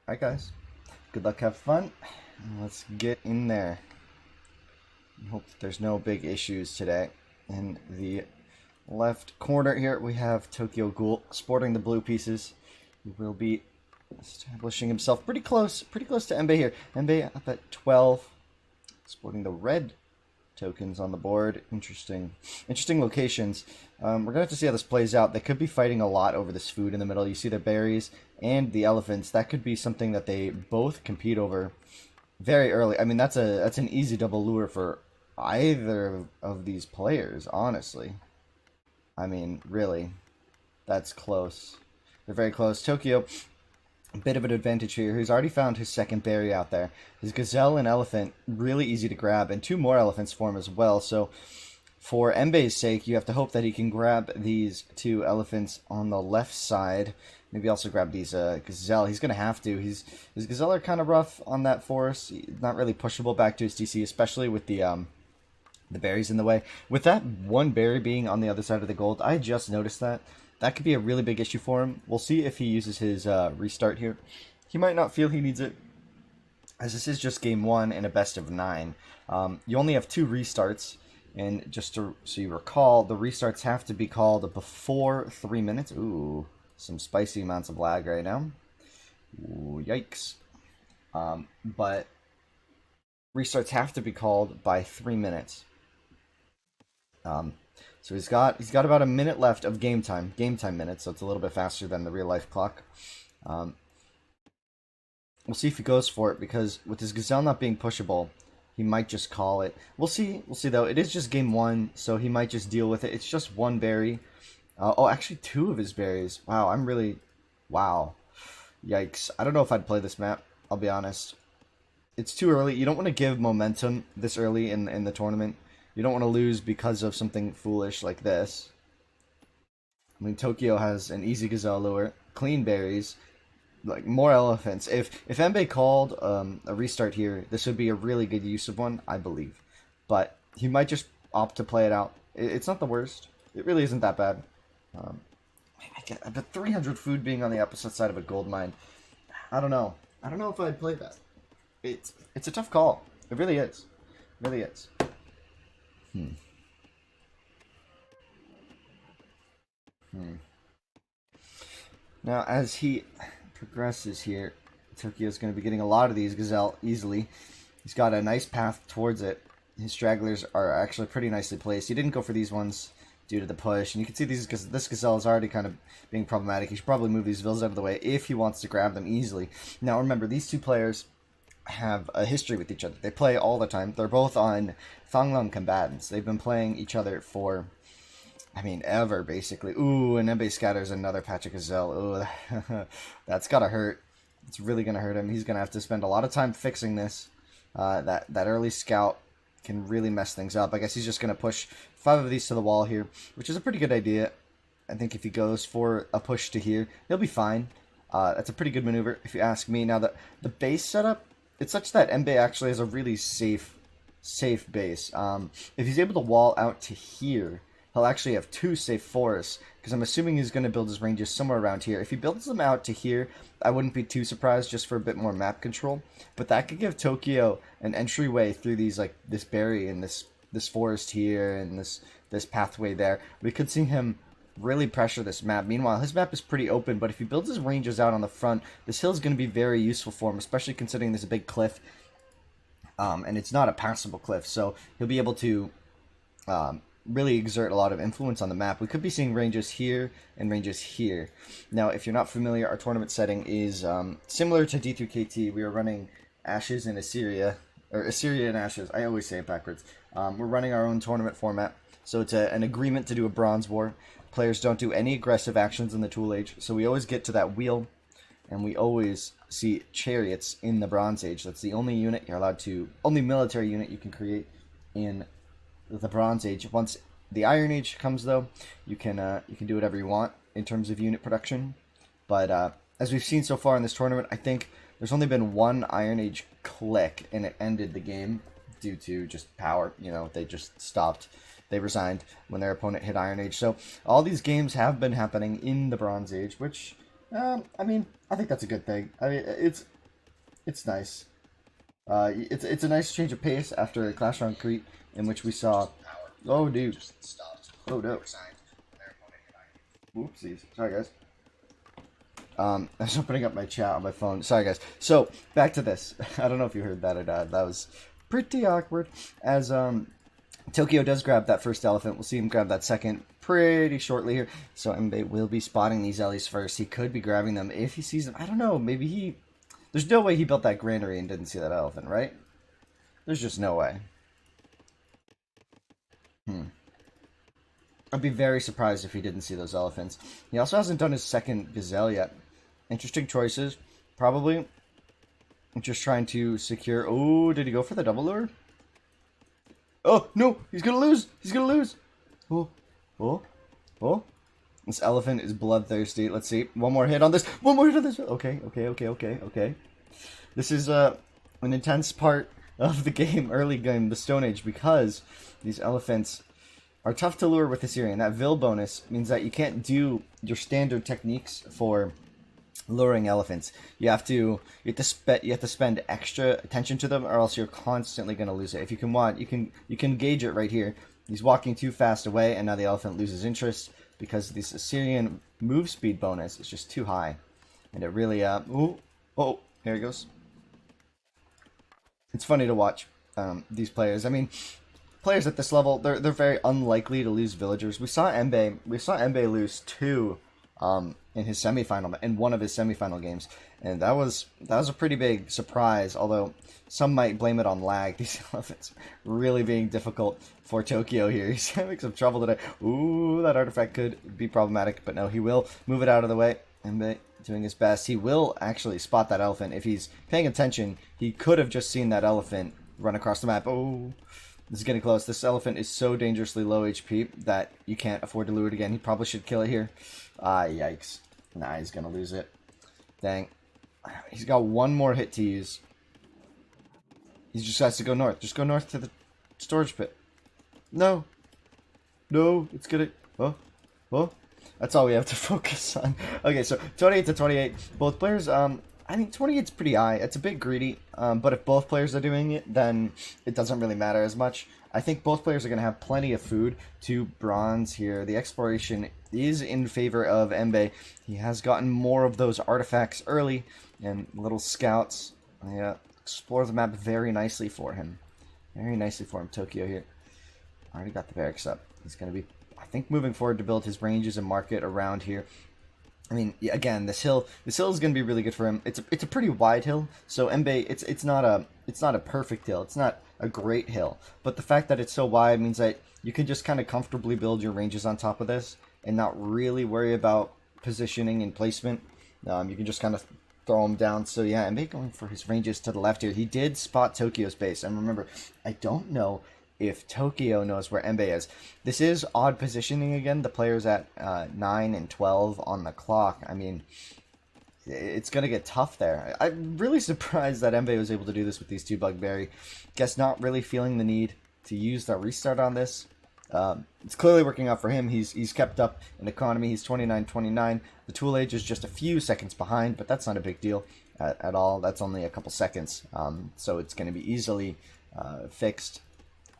Alright guys, good luck, have fun. Let's get in there. I hope that there's no big issues today. In the left corner here, we have Tokyo Ghoul sporting the blue pieces. He will be establishing himself pretty close to Embe here. Embe up at 12, sporting the red tokens on the board. Interesting locations. We're gonna have to see how this plays out. They could be fighting a lot over this food in the middle. You see the berries and the elephants. That could be something that they both compete over very early. I mean, that's an easy double lure for either of these players, honestly. I mean, really, that's close. They're very close. Tokyo, a bit of an advantage here. He's already found his second berry out there. His gazelle and elephant, really easy to grab, and two more elephants for him as well. So for Embe's sake, you have to hope that he can grab these two elephants on the left side. Maybe also grab these gazelle. He's going to have to. His gazelle are kind of rough on that forest. Not really pushable back to his TC, especially with the berries in the way. With that one berry being on the other side of the gold, I just noticed that. That could be a really big issue for him. We'll see if he uses his restart here. He might not feel he needs it, as this is just game one in a best of 9. You only have 2 restarts, and just so you recall, the restarts have to be called before 3 minutes. Ooh, some spicy amounts of lag right now. Ooh, yikes. But restarts have to be called by 3 minutes. So he's got about a minute left of game time minutes, so it's a little bit faster than the real life clock. We'll see if he goes for it, because with his gazelle not being pushable, he might just call it. We'll see though. It is just game 1, so he might just deal with it. It's just 1 berry. Oh, actually 2 of his berries. Wow, wow. Yikes. I don't know if I'd play this map, I'll be honest. It's too early. You don't want to give momentum this early in the tournament. You don't want to lose because of something foolish like this. I mean, Tokyo has an easy gazelle lure, clean berries, like more elephants. If Embe called a restart here, this would be a really good use of one, I believe. But he might just opt to play it out. It's not the worst. It really isn't that bad. I bet 300 food being on the opposite side of a gold mine. I don't know. I don't know if I'd play that. It's a tough call. It really is. It really is. Now, as he progresses here, Tokyo's going to be getting a lot of these gazelle easily. He's got a nice path towards it. His stragglers are actually pretty nicely placed. He didn't go for these ones due to the push, and you can see these because this gazelle is already kind of being problematic. He should probably move these villas out of the way if he wants to grab them easily. Now, remember, these two players have a history with each other. They play all the time. They're both on Thanglang combatants. They've been playing each other for, I mean, ever, basically. Ooh, and Embe scatters another patch of gazelle. Ooh, that's gotta hurt. It's really gonna hurt him. He's gonna have to spend a lot of time fixing this. That early scout can really mess things up. I guess he's just gonna push 5 of these to the wall here, which is a pretty good idea. I think if he goes for a push to here, he'll be fine. That's a pretty good maneuver, if you ask me. Now, the base setup, it's such that Embe actually has a really safe base. If he's able to wall out to here, he'll actually have 2 safe forests, because I'm assuming he's going to build his ranges somewhere around here. If he builds them out to here, I wouldn't be too surprised, just for a bit more map control. But that could give Tokyo an entryway through these, like, this berry and this forest here and this pathway there. We could see him really pressure this map. Meanwhile, his map is pretty open, but if he builds his ranges out on the front, this hill is going to be very useful for him, especially considering there's a big cliff, and it's not a passable cliff, so he'll be able to really exert a lot of influence on the map. We could be seeing ranges here and ranges here. Now, if you're not familiar, our tournament setting is similar to D3KT. We are running Ashes and Assyria, or Assyria and Ashes. I always say it backwards. We're running our own tournament format, so it's an agreement to do a bronze war. Players don't do any aggressive actions in the Tool Age, so we always get to that wheel, and we always see chariots in the Bronze Age. That's the only unit you're allowed to, only military unit you can create in the Bronze Age. Once the Iron Age comes, though, you can do whatever you want in terms of unit production. But as we've seen so far in this tournament, I think there's only been 1 Iron Age click, and it ended the game due to just power. You know, they just stopped. They resigned when their opponent hit Iron Age. So all these games have been happening in the Bronze Age, which I mean, I think that's a good thing. I mean, it's nice. It's a nice change of pace after a Clash Round Crete in which we saw. Oh, dude. Oh, no. Oopsies. Sorry, guys. I was opening up my chat on my phone. Sorry, guys. So back to this. I don't know if you heard that or not. That was pretty awkward. As Tokyo does grab that first elephant, we'll see him grab that second pretty shortly here. So Embe will be spotting these Ellies first. He could be grabbing them if he sees them. I don't know. Maybe he. There's no way he built that granary and didn't see that elephant, right? There's just no way. I'd be very surprised if he didn't see those elephants. He also hasn't done his second gazelle yet. Interesting choices. Probably just trying to secure... Oh, did he go for the double lure? Oh, no! He's gonna lose! He's gonna lose! Oh, oh, oh. This elephant is bloodthirsty. Let's see. One more hit on this. One more hit on this. Okay, okay, okay, okay, okay. This is an intense part of the game, early game, the Stone Age, because these elephants are tough to lure with Assyrian. That Vil bonus means that you can't do your standard techniques for luring elephants. You have to spend extra attention to them, or else you're constantly going to lose it. If you can gauge it right here. He's walking too fast away, and now the elephant loses interest because this Assyrian move speed bonus is just too high, and it really oh, here he goes. It's funny to watch these players. I mean, players at this level, they're very unlikely to lose villagers. We saw Embe lose two in his semifinal, in one of his semifinal games, and that was a pretty big surprise. Although some might blame it on lag. These elephants really being difficult for Tokyo here. He's having some trouble today. Ooh, that artifact could be problematic, but no, he will move it out of the way. Embe doing his best. He will actually spot that elephant. If he's paying attention, he could have just seen that elephant run across the map. Oh, this is getting close. This elephant is so dangerously low HP that you can't afford to lure it again. He probably should kill it here. Ah, yikes. Nah, he's going to lose it. Dang. He's got one more hit to use. He just has to go north. Just go north to the storage pit. No. No, it's going to... Oh. Oh. That's all we have to focus on. Okay, so 28 to 28. Both players, I think 28's pretty high. It's a bit greedy, but if both players are doing it, then it doesn't really matter as much. I think both players are going to have plenty of food to bronze here. The exploration is in favor of Embe. He has gotten more of those artifacts early, and little scouts explore the map very nicely for him. Very nicely for him, Tokyo here. Already got the barracks up. He's going to be, I think, moving forward to build his ranges and market around here. I mean, again, this hill is going to be really good for him. It's a pretty wide hill, so Embe, it's not a perfect hill. It's not a great hill, but the fact that it's so wide means that you can just kind of comfortably build your ranges on top of this and not really worry about positioning and placement. You can just kind of throw them down. So yeah, Embe going for his ranges to the left here. He did spot Tokyo's base, and remember, I don't know if Tokyo knows where Embe is. This is odd positioning again. The player's at 9 and 12 on the clock. I mean, it's going to get tough there. I'm really surprised that Embe was able to do this with these two Bugberry. Guess not really feeling the need to use the restart on this. It's clearly working out for him. He's kept up in economy. He's 29-29. The tool age is just a few seconds behind, but that's not a big deal at all. That's only a couple seconds. So it's going to be easily fixed.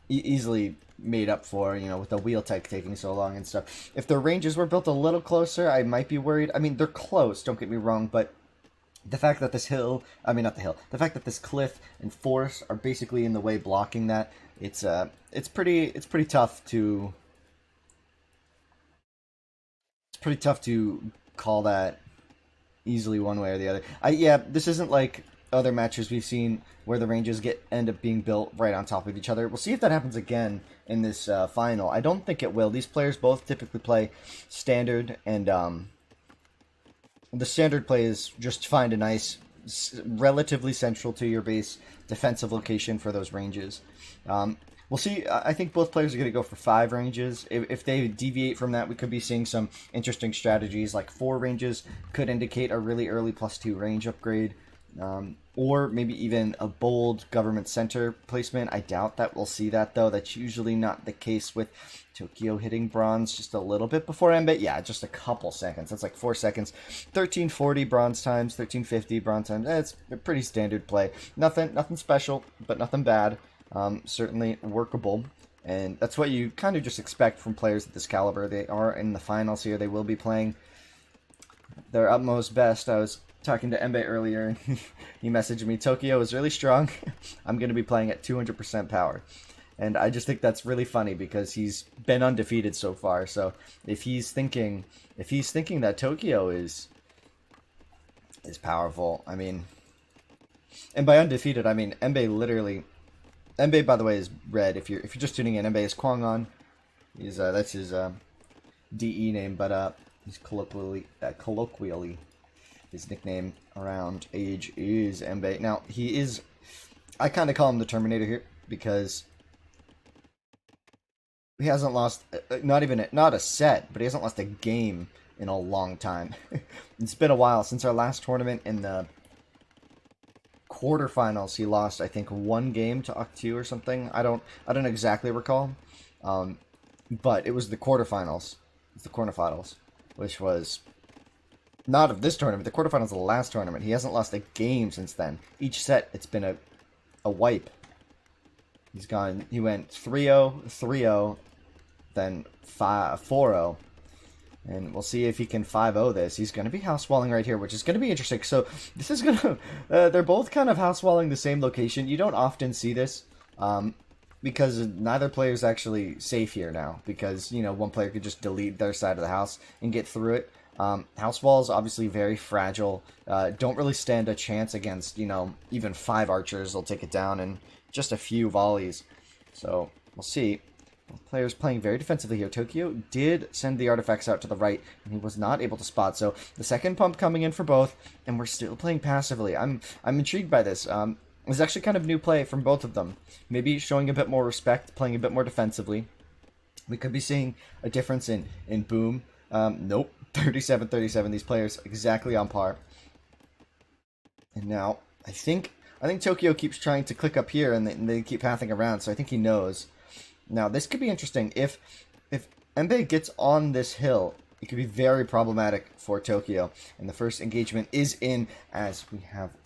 Easily made up for, with the wheel tech taking so long and stuff. If the ranges were built a little closer, I might be worried. I mean, they're close, don't get me wrong, but the fact that this hill, not the hill, the fact that this cliff and forest are basically in the way blocking that, it's pretty tough to, call that easily one way or the other. Yeah, this isn't like other matches we've seen where the ranges end up being built right on top of each other. We'll see if that happens again in this final. I don't think it will. These players both typically play standard, and the standard play is just find a nice, relatively central to your base defensive location for those ranges. We'll see. I think both players are going to go for 5 ranges. If they deviate from that, we could be seeing some interesting strategies. Like 4 ranges could indicate a really early +2 range upgrade. Or maybe even a bold government center placement. I doubt that we'll see that, though. That's usually not the case with Tokyo hitting bronze just a little bit before Embe. Yeah, just a couple seconds. That's like 4 seconds. 1340 bronze times, 1350 bronze times. It's a pretty standard play. Nothing special, but nothing bad. Certainly workable. And that's what you kind of just expect from players at this caliber. They are in the finals here. They will be playing their utmost best. I was talking to Embe earlier, and he messaged me, Tokyo is really strong. I'm going to be playing at 200% power. And I just think that's really funny because he's been undefeated so far. So if he's thinking that Tokyo is powerful, I mean, and by undefeated, I mean Embe literally. Embe, by the way, is red. If you're just tuning in, Embe is Kwang'an. He's that's his DE name, but he's colloquially his nickname around age is Embe. Now he is. I kind of call him the Terminator here because he hasn't lost not a set, but he hasn't lost a game in a long time. It's been a while since our last tournament in the quarterfinals. He lost, I think, 1 game to Octu or something. I don't exactly recall, but it was the quarterfinals. It's the quarterfinals, which was not of this tournament. The quarterfinals of the last tournament. He hasn't lost a game since then. Each set, it's been a wipe. He's gone. He went 3-0, 3-0, then 4-0. And we'll see if he can 5-0 this. He's going to be house walling right here, which is going to be interesting. So this is going to... they're both kind of house walling the same location. You don't often see this because neither player is actually safe here now. Because, you know, one player could just delete their side of the house and get through it. House walls, obviously very fragile. Don't really stand a chance against, you know, even 5 archers. They'll take it down in just a few volleys. So we'll see. Players playing very defensively here. Tokyo did send the artifacts out to the right, and he was not able to spot. So the second pump coming in for both, and we're still playing passively. I'm intrigued by this. It's actually kind of new play from both of them. Maybe showing a bit more respect, playing a bit more defensively. We could be seeing a difference in boom. Nope, 37-37. These players exactly on par. And now I think Tokyo keeps trying to click up here, and they keep pathing around. So I think he knows. Now, this could be interesting. If Embe gets on this hill, it could be very problematic for Tokyo. And the first engagement is in as we have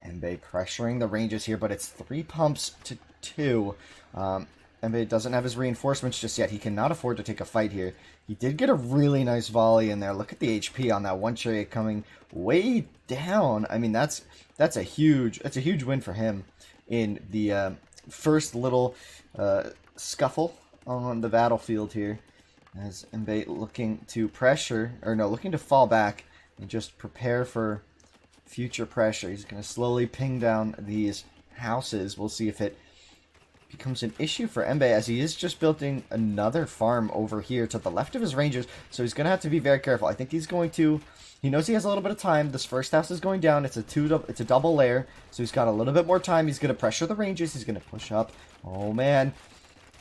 Embe pressuring the ranges here, but it's 3 pumps to 2. Embe doesn't have his reinforcements just yet. He cannot afford to take a fight here. He did get a really nice volley in there. Look at the HP on that one chariot coming way down. I mean, that's a huge win for him in the first little scuffle on the battlefield here, as Embe looking to looking to fall back and just prepare for future pressure. He's going to slowly ping down these houses. We'll see if it becomes an issue for Embe, as he is just building another farm over here to the left of his ranges, so he's going to have to be very careful. I think he knows he has a little bit of time. This first house is going down. It's a double layer, so he's got a little bit more time. He's going to pressure the ranges. He's going to push up. Oh, man.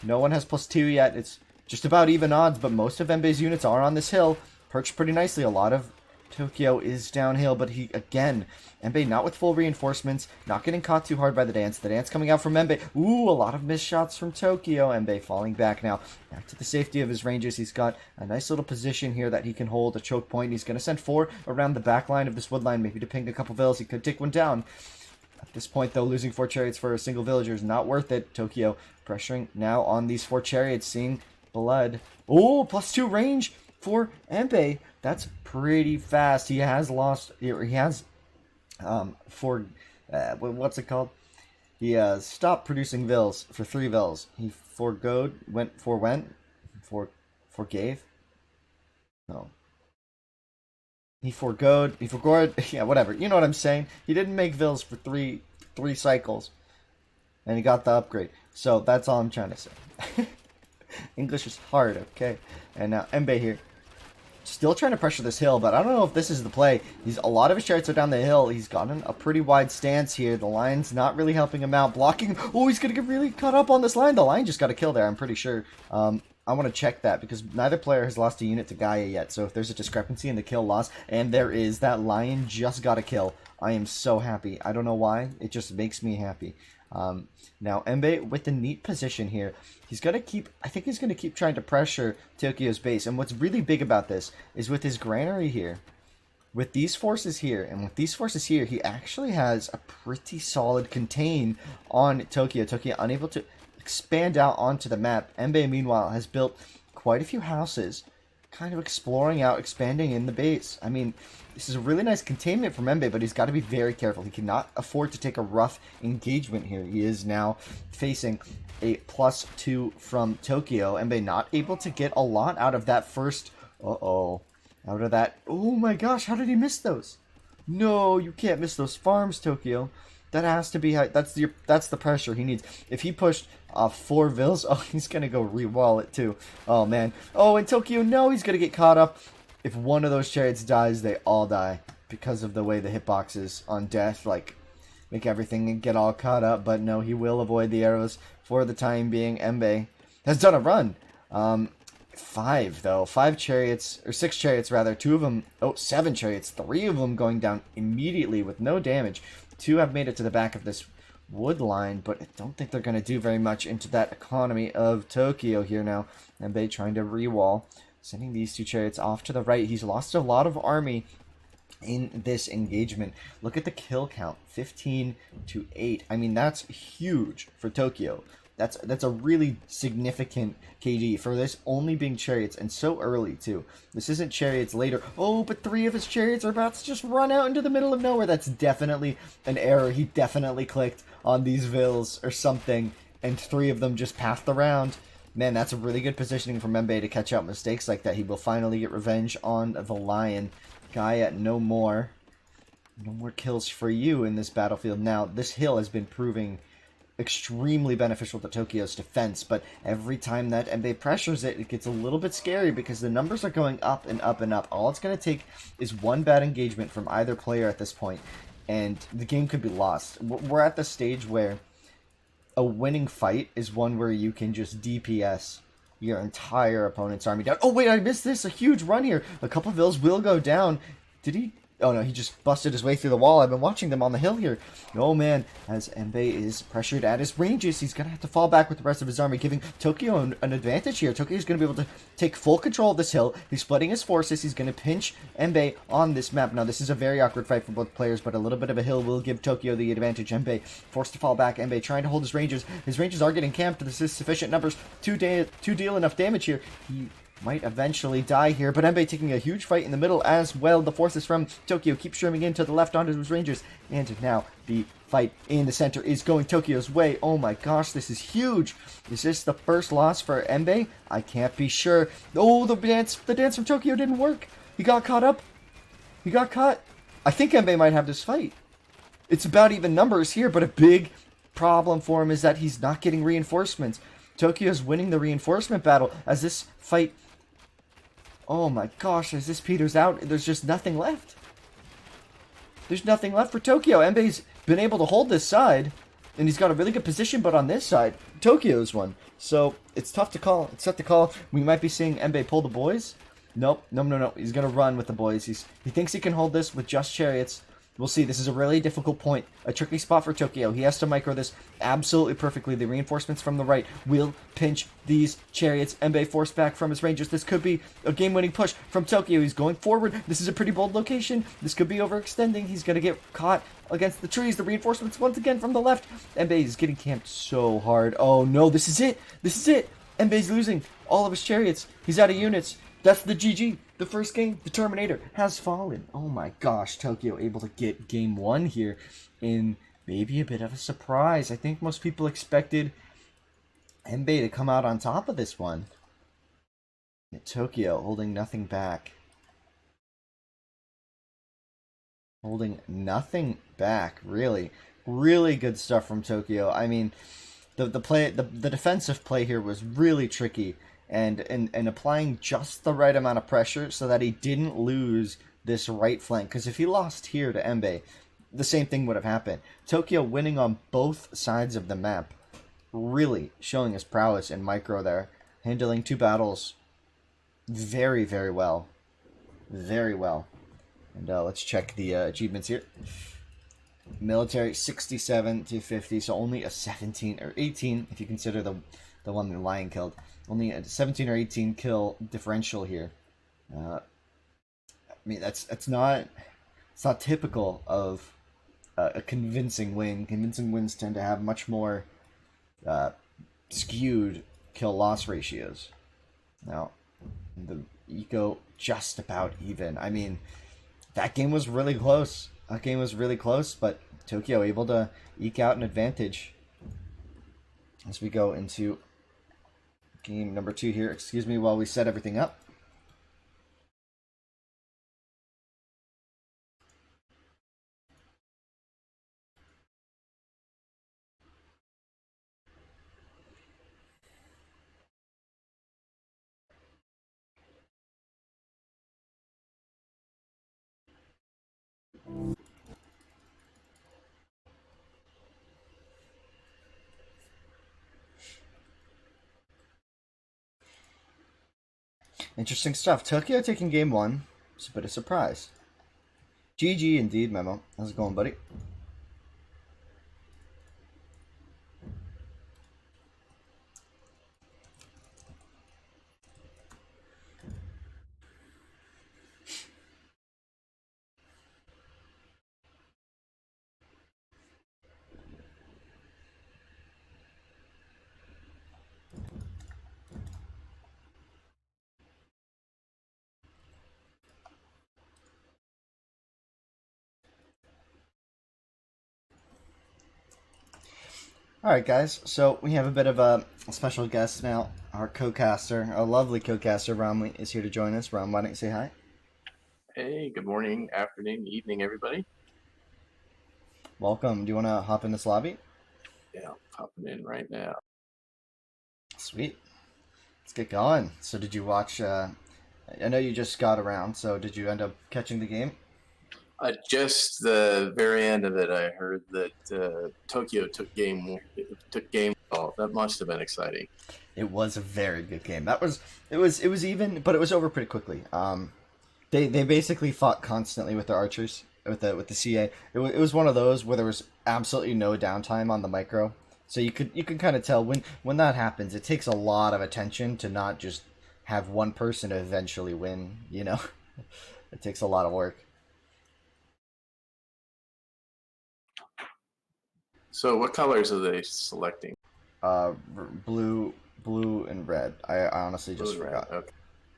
No one has +2 yet. It's just about even odds, but most of Embe's units are on this hill. Perched pretty nicely. A lot of Tokyo is downhill, but Embe not with full reinforcements, not getting caught too hard by the dance. The dance coming out from Embe. Ooh, a lot of missed shots from Tokyo. Embe falling back now. Back to the safety of his ranges. He's got a nice little position here that he can hold a choke point. He's going to send 4 around the back line of this wood line, maybe to ping a couple villas. He could take one down. At this point, though, losing 4 chariots for a single villager is not worth it. Tokyo pressuring now on these 4 chariots, seeing blood. Oh, +2 range for Embe. That's pretty fast. He has lost. He has what's it called? He stopped producing vills for 3 vills. He forgave. No. He forgoed. Yeah, whatever. You know what I'm saying. He didn't make vills for three cycles, and he got the upgrade. So that's all I'm trying to say. English is hard, okay? And now Embe here, still trying to pressure this hill, but I don't know if this is the play. A lot of his chariots are down the hill. He's gotten a pretty wide stance here. The line's not really helping him out. Blocking. Oh, he's going to get really caught up on this line. The line just got a kill there, I'm pretty sure. I want to check that because neither player has lost a unit to Gaia yet. So if there's a discrepancy in the kill loss, and there is, that lion just got a kill I am so happy. I don't know why. It just makes me happy. Now, Embe with the neat position here. He's going to keep... I think he's going to keep trying to pressure Tokyo's base. And what's really big about this is with his granary here. With these forces here, and with these forces here, he actually has a pretty solid contain on Tokyo. Tokyo unable to expand out onto the map. Embe, meanwhile, has built quite a few houses, kind of exploring out, expanding in the base. I mean, this is a really nice containment from Embe, but he's got to be very careful. He cannot afford to take a rough engagement here. He is now facing a +2 from Tokyo. Embe not able to get a lot out of that first... Out of that... Oh my gosh, how did he miss those? No, you can't miss those farms, Tokyo. That has to be... That's the pressure he needs. If he pushed 4 vills... Oh, he's going to go re-wall it too. Oh, man. Oh, and Tokyo, no, he's going to get caught up. If one of those chariots dies, they all die. Because of the way the hitboxes on death, like, make everything get all caught up. But no, he will avoid the arrows for the time being. Embe has done a run. 5 chariots, or 6 chariots rather, 2 of them, 7 chariots, 3 of them going down immediately with no damage. 2 have made it to the back of this wood line, but I don't think they're going to do very much into that economy of Tokyo here now. Embe trying to re-wall, sending these 2 chariots off to the right. He's lost a lot of army in this engagement. Look at the kill count, 15 to 8. I mean, that's huge for Tokyo. That's a really significant KD for this only being chariots, and so early too. This isn't chariots later. Oh, but 3 of his chariots are about to just run out into the middle of nowhere. That's definitely an error. He definitely clicked on these vills or something, and 3 of them just passed around. Man, that's a really good positioning from Embe to catch out mistakes like that. He will finally get revenge on the Lion. Guy at no more kills for you in this battlefield. Now, this hill has been proving extremely beneficial to Tokyo's defense, but every time that Embe pressures it, it gets a little bit scary because the numbers are going up and up and up. All it's going to take is one bad engagement from either player at this point, and the game could be lost. We're at the stage where a winning fight is one where you can just DPS your entire opponent's army down. Oh wait, I missed this! A huge run here! A couple of vills will go down. Did he? Oh no, he just busted his way through the wall. I've been watching them on the hill here. Oh man, as Embe is pressured at his ranges, he's going to have to fall back with the rest of his army, giving Tokyo an advantage here. Tokyo is going to be able to take full control of this hill. He's splitting his forces. He's going to pinch Embe on this map. Now, this is a very awkward fight for both players, but a little bit of a hill will give Tokyo the advantage. Embe forced to fall back. Embe trying to hold his ranges. His ranges are getting camped. This is sufficient numbers to deal enough damage here. He might eventually die here, but Embe taking a huge fight in the middle as well. The forces from Tokyo keep streaming in to the left onto his rangers, and now the fight in the center is going Tokyo's way. Oh my gosh, this is huge. Is this the first loss for Embe? I can't be sure. Oh, the dance from Tokyo didn't work. He got caught up. He got caught. I think Embe might have this fight. It's about even numbers here, but a big problem for him is that he's not getting reinforcements. Tokyo's winning the reinforcement battle as this fight... Oh my gosh, as this peters out, there's just nothing left. There's nothing left for Tokyo. Embe's been able to hold this side, and he's got a really good position, but on this side, Tokyo's won. So, it's tough to call. It's tough to call. We might be seeing Embe pull the boys. Nope. No. He's going to run with the boys. He thinks he can hold this with just chariots. We'll see. This is a really difficult point. A tricky spot for Tokyo. He has to micro this absolutely perfectly. The reinforcements from the right will pinch these chariots. Embe forced back from his rangers. This could be a game-winning push from Tokyo. He's going forward. This is a pretty bold location. This could be overextending. He's going to get caught against the trees. The reinforcements once again from the left. Embe is getting camped so hard. Oh no, this is it. This is it. Embe's losing all of his chariots. He's out of units. That's the GG. The first game, the Terminator, has fallen. Oh my gosh, Tokyo able to get game 1 here in maybe a bit of a surprise. I think most people expected Embe to come out on top of this one. Tokyo holding nothing back. Holding nothing back, really. Really good stuff from Tokyo. I mean, the defensive play here was really tricky. And applying just the right amount of pressure so that he didn't lose this right flank. Because if he lost here to Embe, the same thing would have happened. Tokyo winning on both sides of the map. Really showing his prowess in micro there. Handling 2 battles very, very well. Very well. And let's check the achievements here. Military 67 to 50, so only a 17 or 18 if you consider the one the lion killed. Only a 17 or 18 kill differential here. I mean that's not it's not typical of a convincing win. Convincing wins tend to have much more uh, skewed kill loss ratios. Now the eco just about even. I mean that game was really close. That game was really close, but Tokyo able to eke out an advantage as we go into game number 2 here. Excuse me while we set everything up. Interesting stuff. Tokyo taking game 1. It's a bit of a surprise. GG indeed, Memo. How's it going, buddy? Alright, guys. So we have a bit of a special guest now. Our co-caster, our lovely co-caster, Romley, is here to join us. Rom, why don't you say hi? Hey, good morning, afternoon, evening, everybody. Welcome. Do you want to hop in this lobby? Yeah, I'm popping in right now. Sweet. Let's get going. So did you watch... I know you just got around, so did you end up catching the game? Just the very end of it, I heard that Tokyo took game. Oh, that must have been exciting. It was a very good game. It was even, but it was over pretty quickly. They basically fought constantly with their archers with the CA. It was one of those where there was absolutely no downtime on the micro. So you could kind of tell when that happens. It takes a lot of attention to not just have one person eventually win. You know, it takes a lot of work. So, what colors are they selecting? Blue, blue and red. I honestly just Blue, red. forgot. Okay.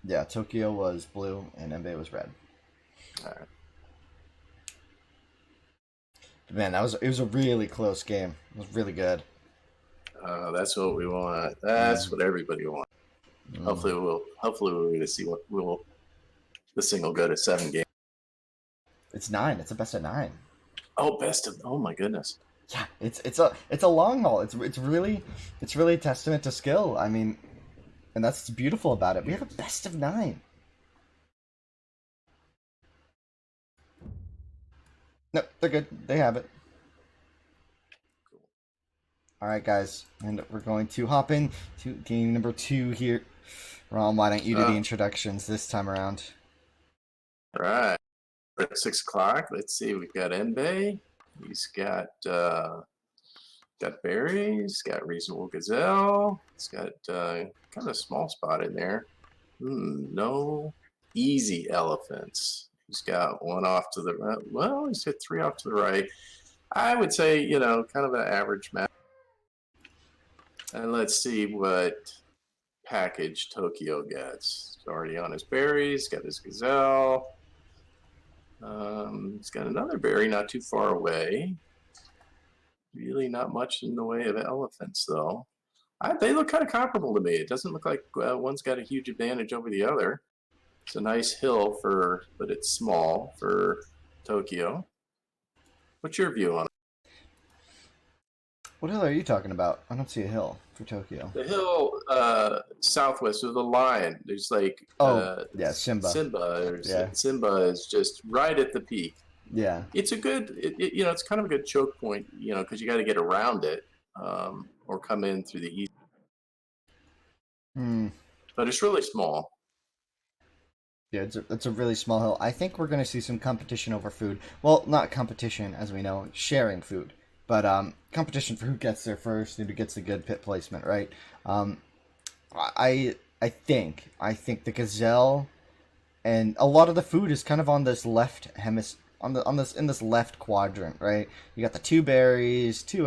Yeah, Tokyo was blue and Embe was red. All right. But man, it was a really close game. It was really good. That's what we want. Mm, That's what everybody wants. mm. Hopefully we're going to see what will. This thing will go to 7 games. It's 9. It's a best of 9. Oh, best of. Oh my goodness. Yeah, it's a long haul. It's really a testament to skill. I mean, and that's what's beautiful about it. We have a best of 9. No, they're good. They have it. All right, guys, and we're going to hop in to game number 2 here. Ron, why don't you do the introductions this time around? All right. We're at 6 o'clock. Let's see. We've got Embe. He's got berries. Got reasonable gazelle. It's got kind of a small spot in there. No easy elephants. He's got one off to the right. Well, he's hit 3 off to the right. I would say kind of an average map. And let's see what package Tokyo gets. He's already on his berries. Got his gazelle. He's got another berry not too far away. Really not much in the way of elephants, though. They look kind of comparable to me. It doesn't look like one's got a huge advantage over the other. It's a nice hill but it's small for Tokyo. What's your view on it? What hill are you talking about? I don't see a hill for Tokyo. The hill southwest of the line. There's like Oh, yeah, Simba. Yeah, Simba is just right at the peak. yeah. It's a good, it's kind of a good choke point, because you got to get around it or come in through the east. Hmm. But it's really small. Yeah, it's a really small hill. I think we're going to see some competition over food. Well, not competition, as we know, sharing food. But competition for who gets there first and who gets the good pit placement, right? Um, I think the gazelle and a lot of the food is kind of on this left hemis on this in this left quadrant, right? You got the two berries, two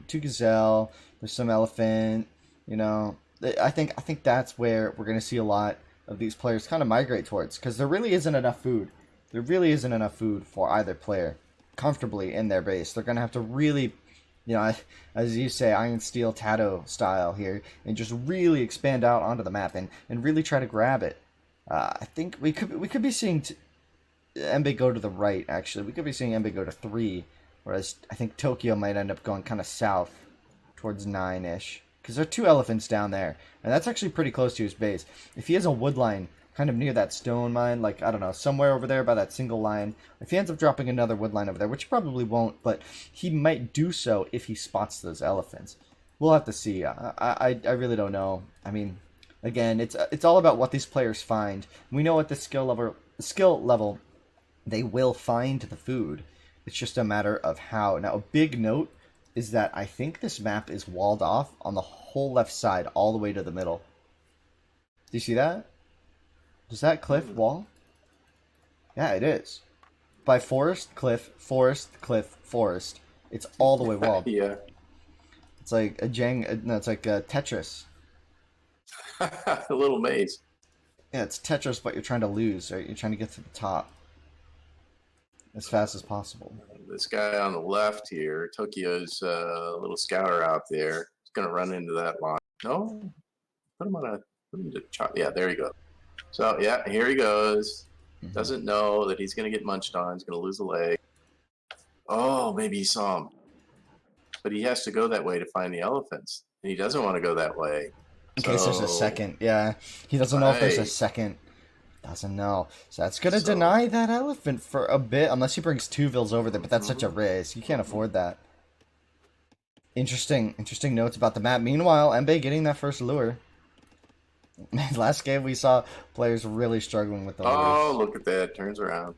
gazelle. There's some elephant. You know, I think that's where we're gonna see a lot of these players kind of migrate towards because there really isn't enough food. There really isn't enough food for either player comfortably in their base. They're gonna have to really, as you say, Iron Steel Tato style here, and just really expand out onto the map and really try to grab it. I think we could be seeing Embe go to the right. Actually, we could be seeing Embe go to 3, whereas I think Tokyo might end up going kind of south towards 9-ish because there are two elephants down there, and that's actually pretty close to his base. If he has a wood line kind of near that stone mine, like I don't know, somewhere over there by that single line, if he ends up dropping another wood line over there, which he probably won't, but he might do so if he spots those elephants. We'll have to see. I really don't know. I mean, again, it's all about what these players find. We know at the skill level they will find the food. It's just a matter of how. Now, a big note is that I think this map is walled off on the whole left side all the way to the middle. Do you see that? Does that cliff wall? Yeah, it is. By forest, cliff, forest, cliff, forest. It's all the way walled. Yeah. It's like a Jang. No, it's like a Tetris. A little maze. Yeah, it's Tetris, but you're trying to lose, right? You're trying to get to the top as fast as possible. This guy on the left here, Tokyo's little scouter out there, is going to run into that line. No, put him to yeah, there you go. So yeah, here he goes. Doesn't know that he's going to get munched on. He's going to lose a leg. Oh, maybe he saw him, but he has to go that way to find the elephants, and he doesn't want to go that way. In case there's a second, yeah. He doesn't know if there's a second. Doesn't know. So that's going to deny that elephant for a bit, unless he brings two vills over there, but that's such a risk. You can't afford that. Interesting notes about the map. Meanwhile, Embe getting that first lure. Last game we saw players really struggling with the lures. Oh, look at that. Turns around.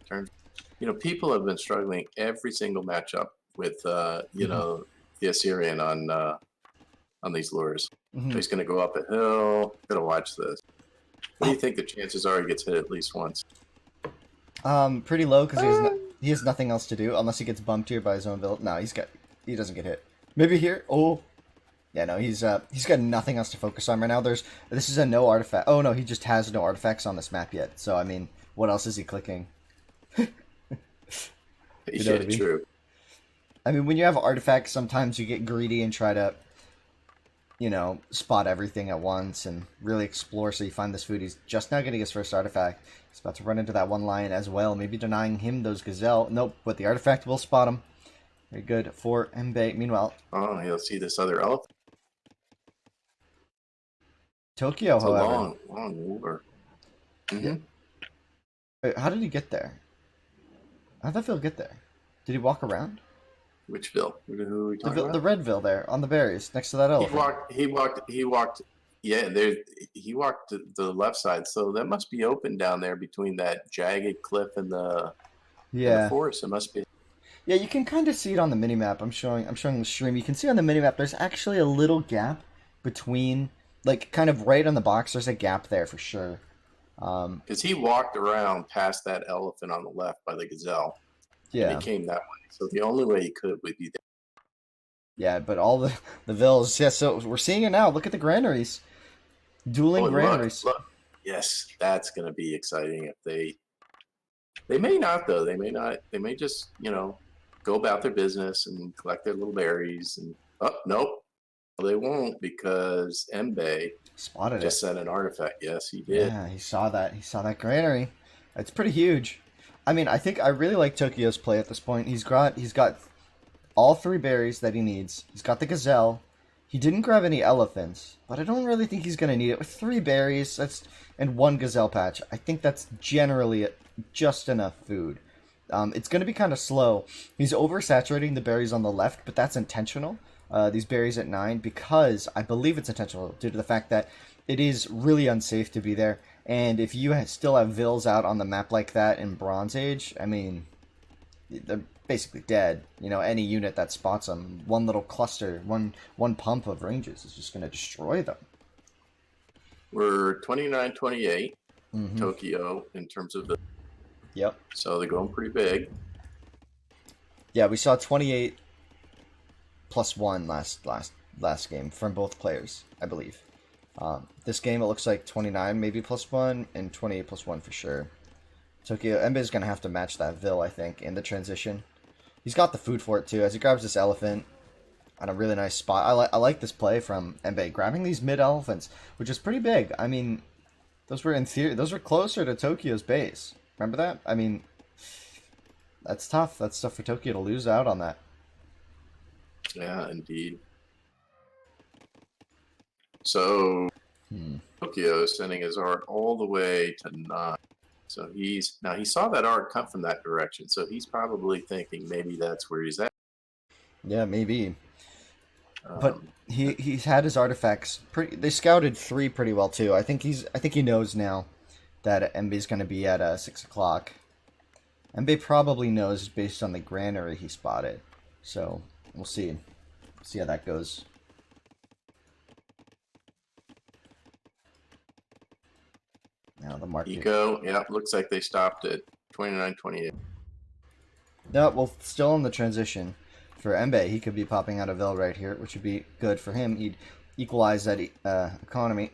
People have been struggling every single matchup with, the Assyrian on these lures. So he's going to go up a hill. Got to watch this. What do you think the chances are he gets hit at least once? Pretty low because he has nothing else to do unless he gets bumped here by his own build. No, he doesn't get hit. Maybe here. Oh, yeah, no, he's got nothing else to focus on right now. This is a no artifact. Oh no, he just has no artifacts on this map yet. So I mean, what else is he clicking? Yeah, true. I mean, when you have artifacts, sometimes you get greedy and try to, spot everything at once and really explore. So you find this food. He's just now getting his first artifact. He's about to run into that one lion as well, maybe denying him those gazelle. Nope, but the artifact will spot him. Very good for Embe. Meanwhile, he'll see this other elephant. Tokyo, it's however, a long lure. Yeah. Wait, how did he get there? How did that Phil get there? Did he walk around? Which Phil? Who are we talking about? The red Phil there on the berries next to that elephant. He walked. Yeah, he walked to the left side, so that must be open down there between that jagged cliff and the forest. It must be. Yeah, you can kind of see it on the minimap. I'm showing the stream. You can see on the minimap there's actually a little gap between, like, kind of right on the box. There's a gap there for sure. Because he walked around past that elephant on the left by the gazelle. Yeah. And he came that way. So the only way he could would be there. Yeah, but all the vills. Yeah, so we're seeing it now. Look at the granaries. Dueling granaries. Look. Yes, that's going to be exciting if they may not, though. They may not. They may just, go about their business and collect their little berries. And nope. Well, they won't because Embe just sent an artifact. Yes, he did. Yeah, he saw that. He saw that granary. It's pretty huge. I mean, I really like Tokyo's play at this point. He's got all 3 berries that he needs. He's got the gazelle. He didn't grab any elephants, but I don't really think he's going to need it. With 3 berries and 1 gazelle patch, I think that's generally just enough food. It's going to be kind of slow. He's oversaturating the berries on the left, but that's intentional. These berries at 9, because I believe it's intentional due to the fact that it is really unsafe to be there. And if you still have Vills out on the map like that in Bronze Age, I mean, they're basically dead. You know, any unit that spots them, one little cluster, one pump of ranges is just going to destroy them. We're 29-28 Mm-hmm. Tokyo in terms of the. Yep. So they're going pretty big. Yeah, we saw 28 plus one last game from both players, I believe. This game it looks like 29 maybe plus one and 28 plus one for sure. Tokyo Embe is gonna have to match that Vil, I think, in the transition. He's got the food for it too. As he grabs this elephant on a really nice spot. I like this play from Embe, grabbing these mid elephants, which is pretty big. I mean, those were in theory, those were closer to Tokyo's base. Remember that? I mean, that's tough. That's tough for Tokyo to lose out on that. Yeah, indeed. So Tokyo is sending his art all the way to 9. So he saw that art come from that direction. So he's probably thinking maybe that's where he's at. Yeah, maybe. But he's had his artifacts pretty. They scouted 3 pretty well too. I think he knows now that Embe's going to be at 6 o'clock. Embe probably knows based on the granary he spotted. So we'll see. See how that goes. Now the market. Eco, yeah, looks like they stopped at 29-28. No, well, still in the transition for Embe. He could be popping out a Vil right here, which would be good for him. He'd equalize that economy.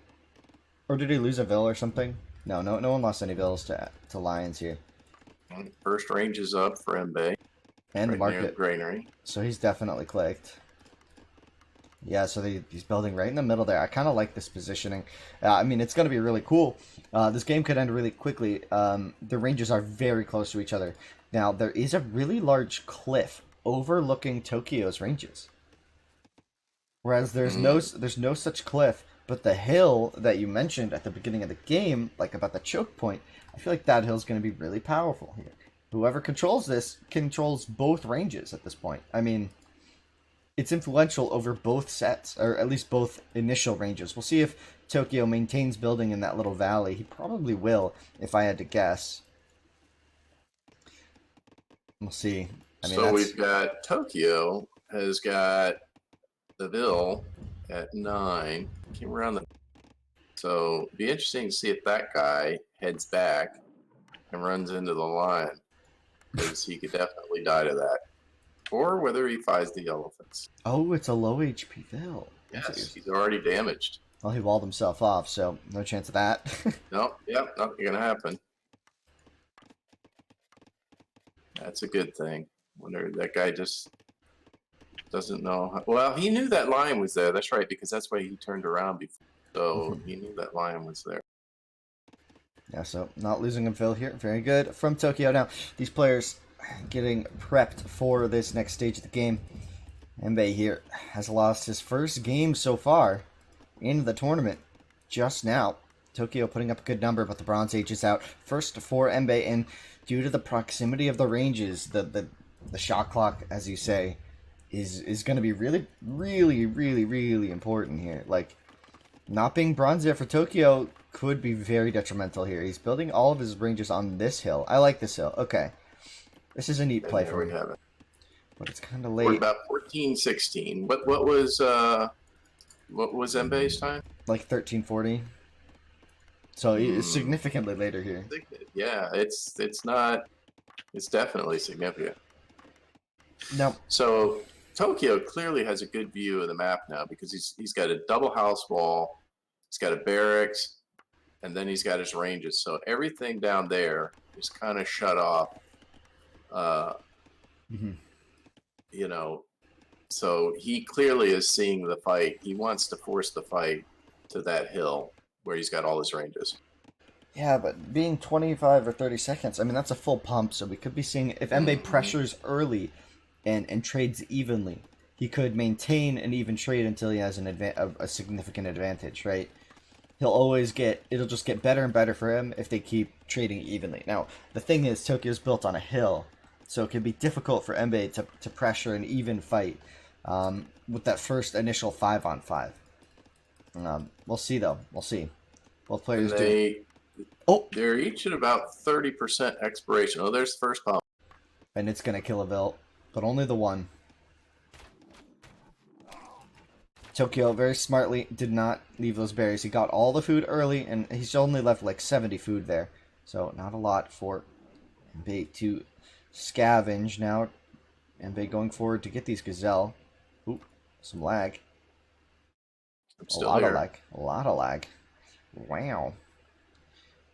Or did he lose a Vil or something? No one lost any Vils to Lions here. First range is up for Embe. And right the market. near the granary. So he's definitely clicked. Yeah, so he's building right in the middle there. I kind of like this positioning. I mean, it's going to be really cool. This game could end really quickly. The ranges are very close to each other. Now, there is a really large cliff overlooking Tokyo's ranges. Whereas there's no such cliff, but the hill that you mentioned at the beginning of the game, like about the choke point, I feel like that hill's going to be really powerful here. Whoever controls this controls both ranges at this point. I mean, it's influential over both sets, or at least both initial ranges. We'll see if Tokyo maintains building in that little valley. He probably will, if I had to guess. We'll see. I mean, so we've got Tokyo has got the Vil at 9. Came around the. So it'd be interesting to see if that guy heads back and runs into the line, because he could definitely die to that. Or whether he fights the elephants. Oh, it's a low HP Vil. Yes, he's already damaged. Well, he walled himself off, so no chance of that. Nope, yep, not going to happen. That's a good thing. Wonder that guy just doesn't know. Well, he knew that lion was there. That's right, because that's why he turned around before. So he knew that lion was there. Yeah, so not losing a Vil here. Very good from Tokyo. Now, these players getting prepped for this next stage of the game. Embe here has lost his first game so far in the tournament just now. Tokyo putting up a good number, but the Bronze Age is out first for Embe, and due to the proximity of the ranges, the shot clock, as you say, is going to be really, really, really, really important here. Like, not being bronze there for Tokyo could be very detrimental here. He's building all of his ranges on this hill. I like this hill. Okay. This is a neat play for me. But it's kind of late. We're about 14-16. What was Embe's time? Like 13:40. So it's significantly later here. Yeah, it's definitely significant. No. So Tokyo clearly has a good view of the map now, because he's got a double house wall, he's got a barracks, and then he's got his ranges. So everything down there is kind of shut off. You know, so he clearly is seeing the fight. He wants to force the fight to that hill where he's got all his ranges. Yeah, but being 25 or 30 seconds, I mean, that's a full pump, so we could be seeing, if Embe pressures early and trades evenly, he could maintain an even trade until he has a significant advantage, right? It'll just get better and better for him if they keep trading evenly. Now, the thing is, Tokyo's built on a hill, so it can be difficult for Embe to pressure an even fight with that first initial 5-on-5. We'll see, though. We'll see. Both players do. Oh, They're each at about 30% expiration. Oh, there's the first pump. and it's gonna kill a Vilt, but only the one. Tokyo very smartly did not leave those berries. He got all the food early, and he's only left like 70 food there. So not a lot for Embe to scavenge. Now Embe going forward to get these gazelle. Oop, some lag. I'm A still lot of here. lag. A lot of lag. Wow.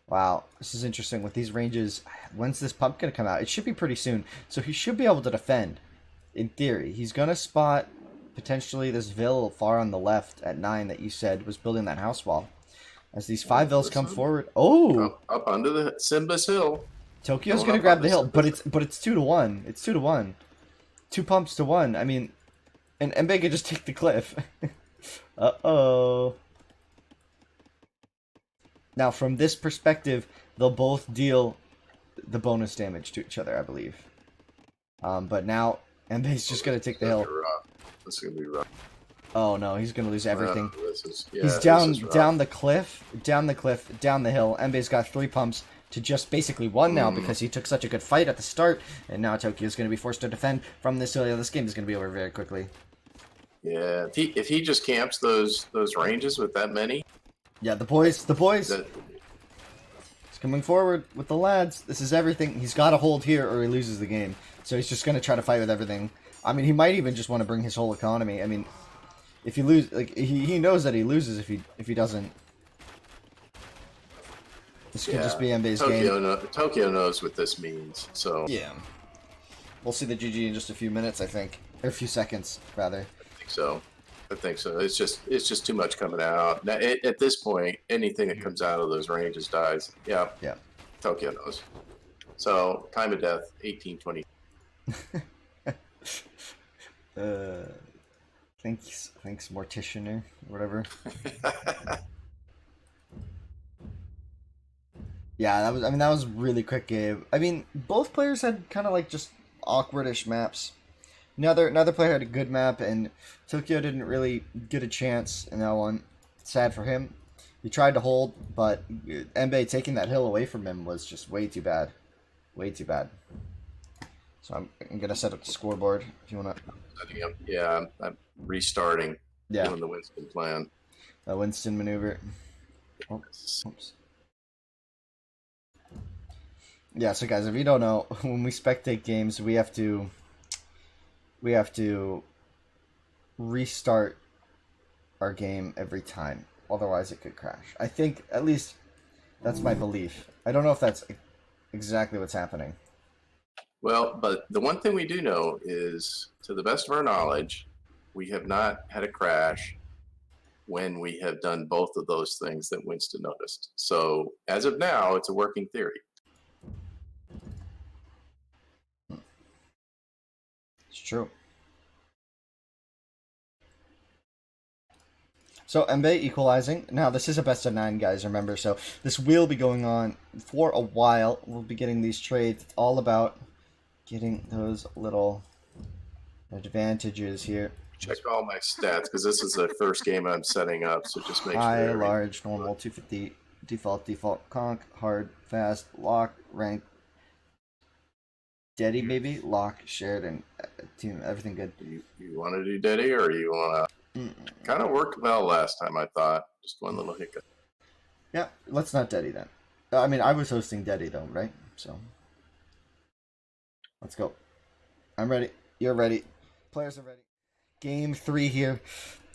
Wow, this is interesting with these ranges. When's this pump going to come out? It should be pretty soon. So he should be able to defend, in theory. He's going to spot potentially this Vil far on the left at 9 that you said was building that house wall. As these 5 Vils come forward. Oh! Up under the Simba's Hill. Tokyo's going to grab the hill, but it's 2 to 1. It's 2 to 1. 2 pumps to 1. I mean, and Embe could just take the cliff. Uh-oh. Now, from this perspective, they'll both deal the bonus damage to each other, I believe. But now, Embe's just going to take the hill. This is going to be rough. Oh, no, he's going to lose everything. Yeah, he's down the cliff, down the hill. Embe's got 3 pumps to just basically 1 now because he took such a good fight at the start. And now Tokyo's going to be forced to defend from this. This game is going to be over very quickly. Yeah, if he just camps those ranges with that many. Yeah, the boys. He's coming forward with the lads. This is everything. He's got to hold here or he loses the game. So he's just going to try to fight with everything. I mean, he might even just want to bring his whole economy. I mean, if you lose, like he knows that he loses if he doesn't. This could just be Embe's game. Tokyo knows what this means. So yeah, we'll see the GG in just a few minutes, I think, or a few seconds rather. I think so. It's just too much coming out. Now, at this point, anything that comes out of those ranges dies. Yeah. Yeah. Tokyo knows. So time of death, 1820. Thanks, Morticianer, whatever. Yeah, that was a really quick game. I mean, both players had kind of like just awkwardish maps. Another player had a good map, and Tokyo didn't really get a chance in that one. Sad for him. He tried to hold, but Embe taking that hill away from him was just way too bad. Way too bad. So I'm gonna set up the scoreboard if you wanna. Yeah, I'm restarting. Yeah. Doing the Winston plan. A Winston maneuver. Oh, oops. Yeah, so guys, if you don't know, when we spectate games, we have to restart our game every time. Otherwise, it could crash. I think, at least, that's my belief. I don't know if that's exactly what's happening. Well, but the one thing we do know is, to the best of our knowledge, we have not had a crash when we have done both of those things that Winston noticed. So, as of now, it's a working theory. It's true. So Embe equalizing. Now this is a best of 9, guys, remember, so this will be going on for a while. We'll be getting these trades. It's all about getting those little advantages here. Check all my stats, because this is the first game I'm setting up, so just make sure. High, large, normal, 250, default, conk, hard, fast, lock, rank, Daddy, maybe? Lock, shared, and team, everything good. You want to do Daddy, or you want to... Kind of worked well last time, I thought. Just one little hiccup. Yeah, let's not Daddy then. I mean, I was hosting Daddy, though, right? So, let's go. I'm ready. You're ready. Players are ready. Game 3 here.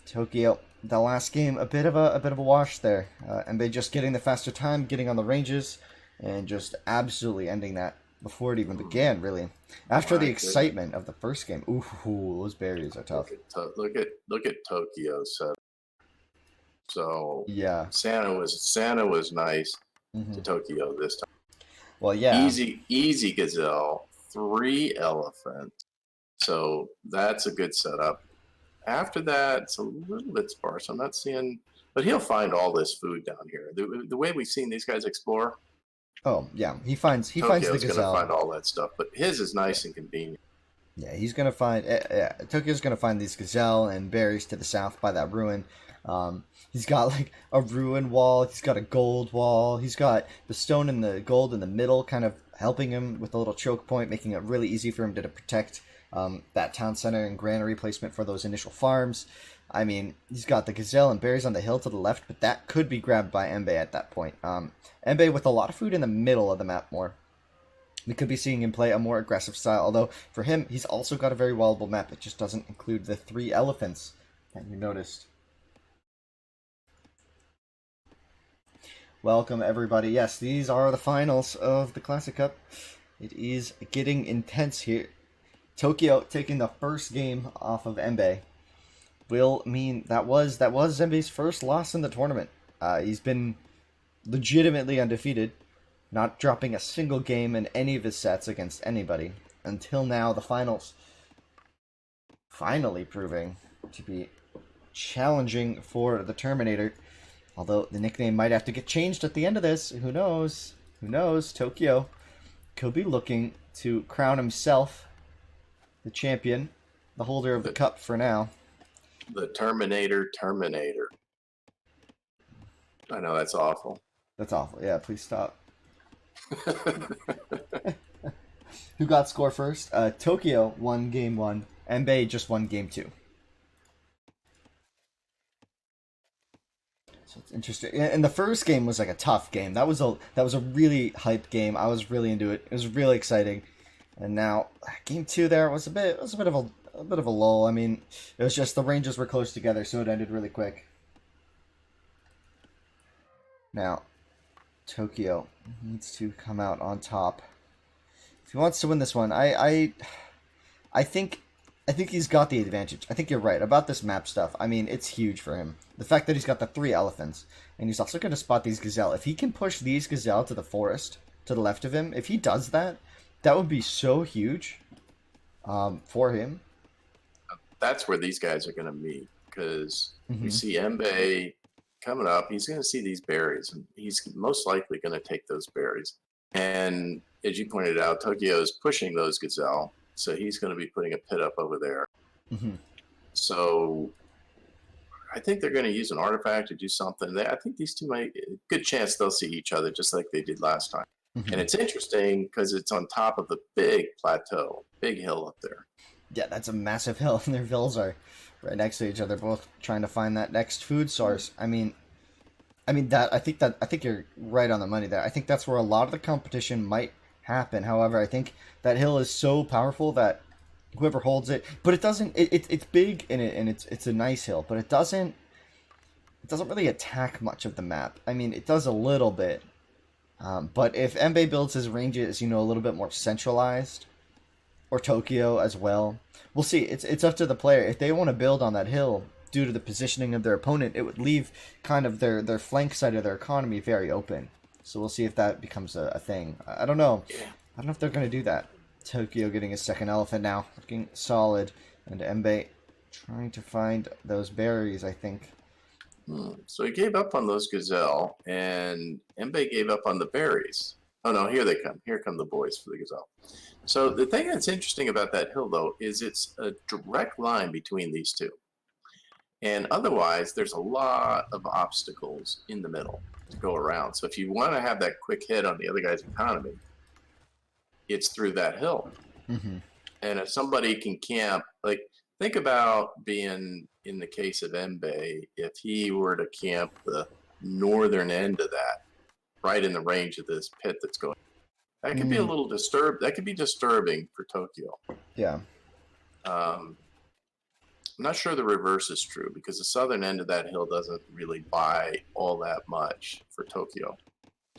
Tokyo. The last game, a bit of a wash there. Embe just getting the faster time, getting on the ranges, and just absolutely ending that before it even began, really. After the excitement of the first game. Ooh, those barriers are tough. Look at Tokyo set. So yeah, Santa was nice to Tokyo this time. Well, yeah. Easy gazelle, 3 elephants. So that's a good setup. After that, it's a little bit sparse. I'm not seeing, but he'll find all this food down here. The way we've seen these guys explore. Oh yeah, he finds the gazelle. Tokyo's gonna find all that stuff, but his is nice and convenient. Yeah, he's gonna find. Tokyo's gonna find these gazelle and berries to the south by that ruin. He's got like a ruin wall. He's got a gold wall. He's got the stone and the gold in the middle, kind of helping him with a little choke point, making it really easy for him to protect that town center and granary placement for those initial farms. I mean, he's got the gazelle and berries on the hill to the left, but that could be grabbed by Embe at that point. Embe with a lot of food in the middle of the map more. We could be seeing him play a more aggressive style, although for him, he's also got a very wallable map. It just doesn't include the 3 elephants that you noticed. Welcome, everybody. Yes, these are the finals of the Classic Cup. It is getting intense here. Tokyo taking the first game off of Embe will mean that was Embe's first loss in the tournament. He's been legitimately undefeated, not dropping a single game in any of his sets against anybody until now. The finals finally proving to be challenging for the Terminator. Although the nickname might have to get changed at the end of this. Who knows? Who knows? Tokyo could be looking to crown himself the champion, the holder of the cup for now. The Terminator. I know that's awful. That's awful. Yeah, please stop. Who got score first? Tokyo won game 1. Embe just won game 2. So it's interesting. And the first game was like a tough game. That was a really hype game. I was really into it. It was really exciting. And now game 2 there was a bit of a lull. I mean, it was just the ranges were close together, so it ended really quick. Now, Tokyo needs to come out on top. If he wants to win this one, I think he's got the advantage. I think you're right about this map stuff. I mean, it's huge for him. The fact that he's got the 3 elephants, and he's also going to spot these gazelle. If he can push these gazelle to the forest to the left of him, if he does that, that would be so huge for him. That's where these guys are going to meet, because we see Embe coming up. He's going to see these berries, and he's most likely going to take those berries. And as you pointed out, Tokyo is pushing those gazelle, so he's going to be putting a pit up over there. So I think they're going to use an artifact to do something. I think these two might, good chance they'll see each other just like they did last time. And it's interesting because it's on top of the big plateau, big hill up there. Yeah, that's a massive hill, and their villas are right next to each other, both trying to find that next food source. I think you're right on the money there. I think that's where a lot of the competition might happen. However, I think that hill is so powerful that whoever holds it, but it doesn't. It's big and it's a nice hill, but it doesn't really attack much of the map. I mean, it does a little bit, but if Embe builds his ranges, a little bit more centralized, or Tokyo as well, we'll see. It's up to the player if they want to build on that hill. Due to the positioning of their opponent, it would leave kind of their flank side of their economy very open. So we'll see if that becomes a thing. I don't know. I don't know if they're going to do that. Tokyo getting his second elephant now, looking solid, and Embe trying to find those berries, I think. So he gave up on those gazelle, and Embe gave up on the berries. Oh no, here they come. Here come the boys for the gazelle. So the thing that's interesting about that hill, though, is it's a direct line between these two. And otherwise, there's a lot of obstacles in the middle to go around. So if you want to have that quick hit on the other guy's economy, it's through that hill. And if somebody can camp, like, think about being, in the case of Embe, if he were to camp the northern end of that, right in the range of this pit that's going, that could be a little disturbed. That could be disturbing for Tokyo. Yeah. I'm not sure the reverse is true, because the southern end of that hill doesn't really buy all that much for Tokyo.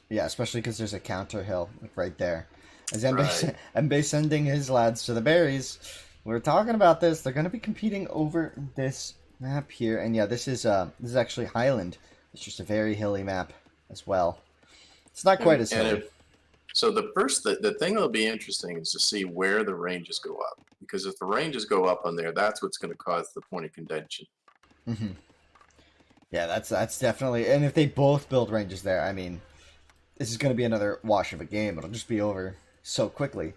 Yeah, especially because there's a counter hill right there. As Embe sending his lads to the berries, we're talking about this. They're going to be competing over this map here, and yeah, this is actually Highland. It's just a very hilly map as well. It's not quite as hilly. So the thing that'll be interesting is to see where the ranges go up, because if the ranges go up on there, that's what's going to cause the point of contention. Yeah, that's definitely, and if they both build ranges there, I mean, this is going to be another wash of a game. It'll just be over so quickly,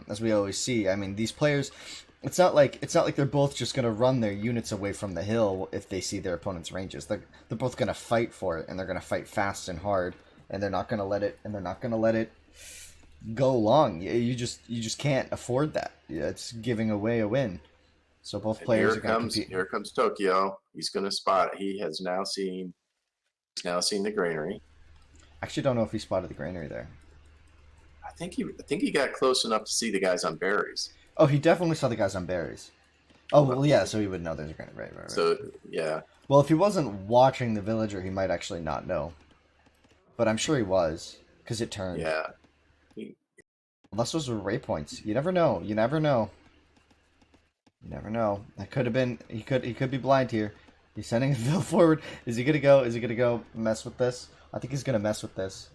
as we always see. I mean, these players, it's not like they're both just gonna run their units away from the hill if they see their opponent's ranges. They're both gonna fight for it, and they're gonna fight fast and hard, and they're not gonna let it go long. You just can't afford that. Yeah, it's giving away a win. So both And players are gonna compete. here comes Tokyo. He's going to spot it. He's now seen the granary. I actually don't know if he spotted the granary there. I think he got close enough to see the guys on berries. Oh, he definitely saw the guys on berries. Oh Well, well, yeah. So he would know there's a granary. Right, right, right. so yeah, Well, if he wasn't watching the villager, he might actually not know. But I'm sure he was because it turned. yeah. He, Unless those were ray points. You never know. You never know. You never know. That could have been. He could be blind here. He's sending a bill forward. Is he gonna go? Is he gonna go mess with this? I think he's gonna mess with this.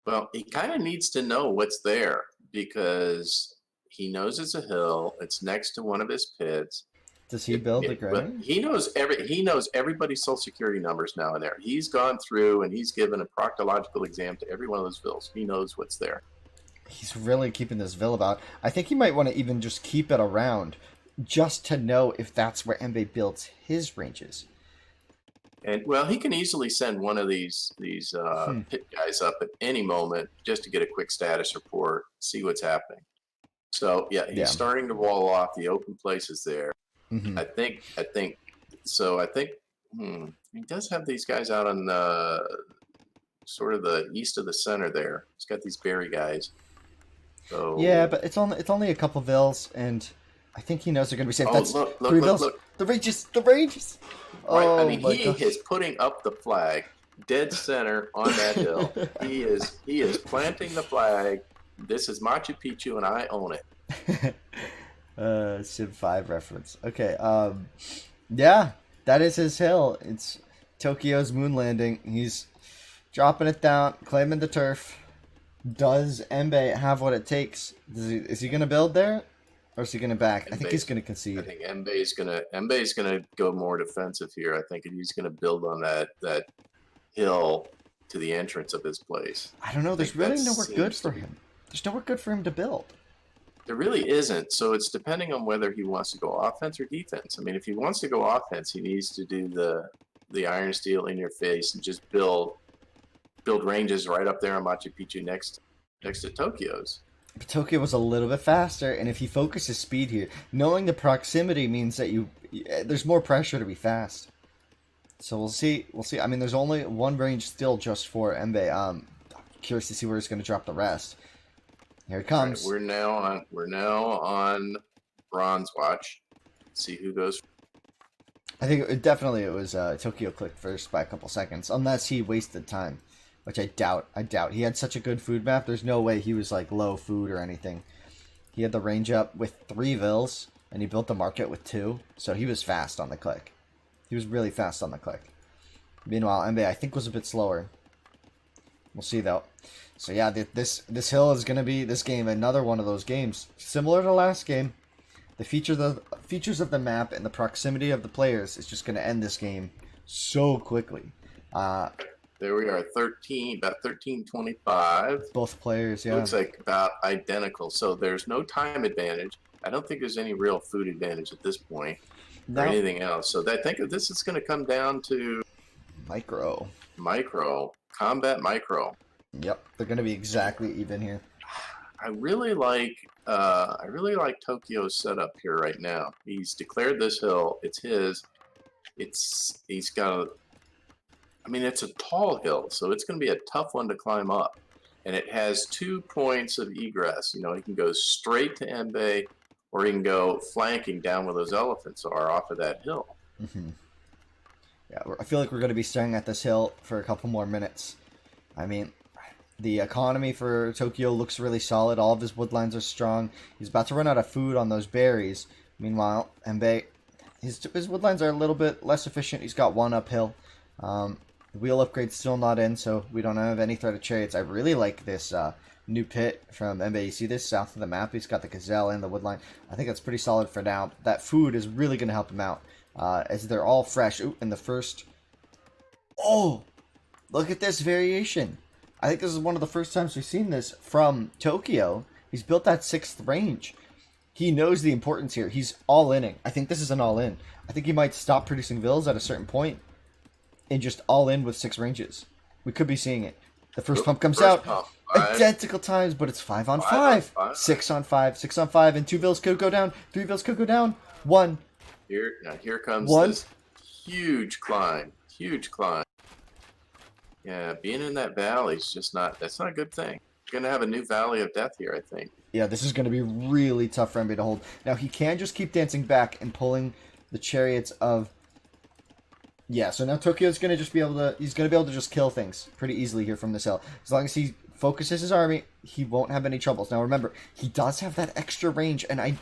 well, he kind of needs to know what's there because he knows it's a hill. It's next to one of his pits. Does he build the But granary? he knows everybody's social security numbers now and there. He's gone through and he's given a proctological exam to every one of those villas. He knows what's there. He's really keeping this Vil about. I think he might want to even just keep it around, just to know if that's where Embe builds his ranges. And well, he can easily send one of these Hmm. pit guys up at any moment just to get a quick status report, see what's happening. So yeah, he's Yeah. starting to wall off the open places there. Hmm. I think so. I think he does have these guys out on the sort of the east of the center there. He's got these berry guys. Yeah, So but it's only a couple Vils, and I think he knows they're gonna be safe. oh That's look look three look Vils. look The ranges. The ranges. right. I Oh mean my he god. is putting up the flag dead center on that hill. He is planting the flag. This is Machu Picchu and I own it. Civ 5 reference. Okay, yeah, that is his hill. It's Tokyo's moon landing. He's dropping it down, claiming the turf. Does Embe have what it takes? Is he going to build there? Or is he going to back? I think he's Embe's, going to I concede. think Embe's gonna go more defensive here. I think he's gonna build on that hill to the entrance of his place. I don't know. I There's think really that nowhere good seems for to be him. There's nowhere good for him to build. there really isn't. So it's depending on whether he wants to go offense or defense. I mean, if he wants to go offense, he needs to do the iron steel in your face and just build ranges right up there on Machu Picchu next to Tokyo's. But Tokyo was a little bit faster, and if he focuses speed here, knowing the proximity means that there's more pressure to be fast. So we'll see. We'll see. I mean, there's only one range still just for Embe. Curious to see where he's going to drop the rest. Here he All right, comes. we're now on bronze watch. Let's see who goes. I think it was Tokyo clicked first by a couple seconds, unless he wasted time, which I doubt. I doubt he had such a good food map. There's no way he was like low food or anything. He had the range up with 3 Vils, and he built the market with 2, so he was fast on the click. He was really fast on the click. Meanwhile, Embe I think was a bit slower. We'll see though. So yeah, this hill is gonna be this game another one of those games similar to last game. The features of the map and the proximity of the players is just gonna end this game so quickly. There we are, about 13:25. Both players, yeah. Looks like about identical. So there's no time advantage. I don't think there's any real food advantage at this point or Now anything else. So I think this is going to come down to micro. combat micro. Yep, they're gonna be exactly even here. I really like Tokyo's setup here right now. He's declared this hill. It's his. He's got a. I mean, it's a tall hill, so it's going to be a tough one to climb up. And it has 2 points of egress. You know, he can go straight to Embe, or he can go flanking down where those elephants are off of that hill. Hmm. Yeah, I feel like we're gonna be staring at this hill for a couple more minutes. I mean, the economy for Tokyo looks really solid. All of his woodlines are strong. He's about to run out of food on those berries. Meanwhile, Embe, his woodlines are a little bit less efficient. He's got 1 uphill. The wheel upgrade's still not in, so we don't have any threat of chariots. I really like this new pit from Embe. You see this south of the map? He's got the gazelle and the woodline. I think that's pretty solid for now. That food is really going to help him out, as they're all fresh. Ooh, in the first... Oh! Look at this variation. I think this is one of the first times we've seen this from Tokyo, He's built that 6th range. He knows the importance here. He's all-inning. I think this is an all-in. I think he might stop producing vills at a certain point and just all-in with 6 ranges. We could be seeing it. The first pump comes out. Identical times, but it's 5 on 5. 6 on 5. 6 on 5. And 2 vills could go down. 3 vills could go down. 1. Here comes 1. This huge climb. Huge climb. Yeah, being in that valley is just not, that's not a good thing. You're going to have a new valley of death here, I think. Yeah, this is going to be really tough for Embe to hold. Now, he can just keep dancing back and pulling the chariots of... Yeah, so now Tokyo's going to just be able to... He's going to be able to just kill things pretty easily here from this hill. As long as he focuses his army, he won't have any troubles. Now, remember, he does have that extra range, and I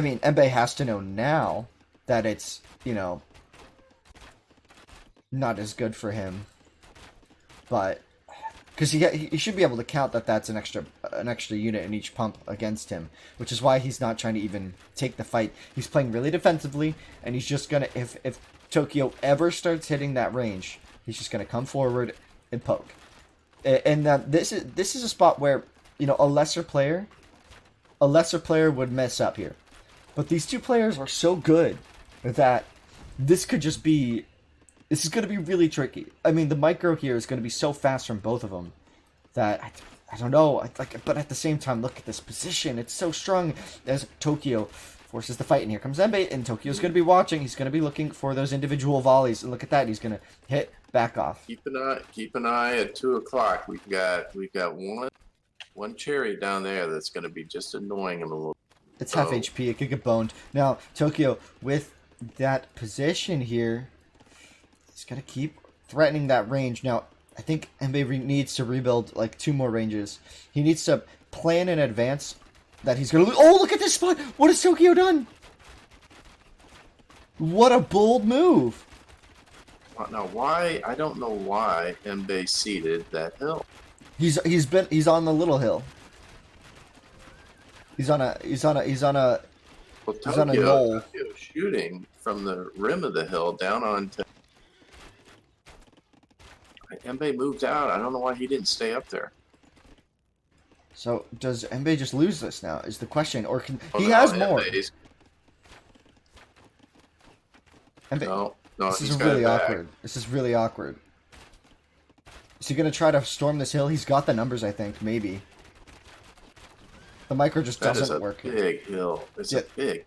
mean, Embe has to know now that it's, you know, not as good for him. But... Because he should be able to count that that's an extra unit in each pump against him, which is why he's not trying to even take the fight. He's playing really defensively, and he's just gonna if Tokyo ever starts hitting that range, he's just gonna come forward and poke. And this is a spot where, you know, a lesser player would mess up here, but these two players are so good that this could just be. This is going to be really tricky. I mean, the micro here is going to be so fast from both of them that I don't know. But at the same time, look at this position. It's so strong. As Tokyo forces the fight, and here comes Embe, and Tokyo's going to be watching. He's going to be looking for those individual volleys. And look at that. He's going to hit, back off. Keep an eye at 2 o'clock. We've got one chariot down there that's going to be just annoying him a little. It's half HP. It could get boned. Now, Tokyo, with that position here, he's going to keep threatening that range. Now, I think Embe needs to rebuild like 2 more ranges. He needs to plan in advance that he's going to lose. Oh, look at this spot! What has Tokyo done? What a bold move! Now, why? I don't know why Embe seeded that hill. He's on the little hill. He's on a Well, knoll. Tokyo shooting from the rim of the hill down onto. Embe moved out. I don't know why he didn't stay up there. So does Embe just lose this now? Is the question, or can he has more? No, this is really awkward. This is really awkward. Is he gonna try to storm this hill? He's got the numbers, I think. Maybe the micro just doesn't work. Big hill. It's a big.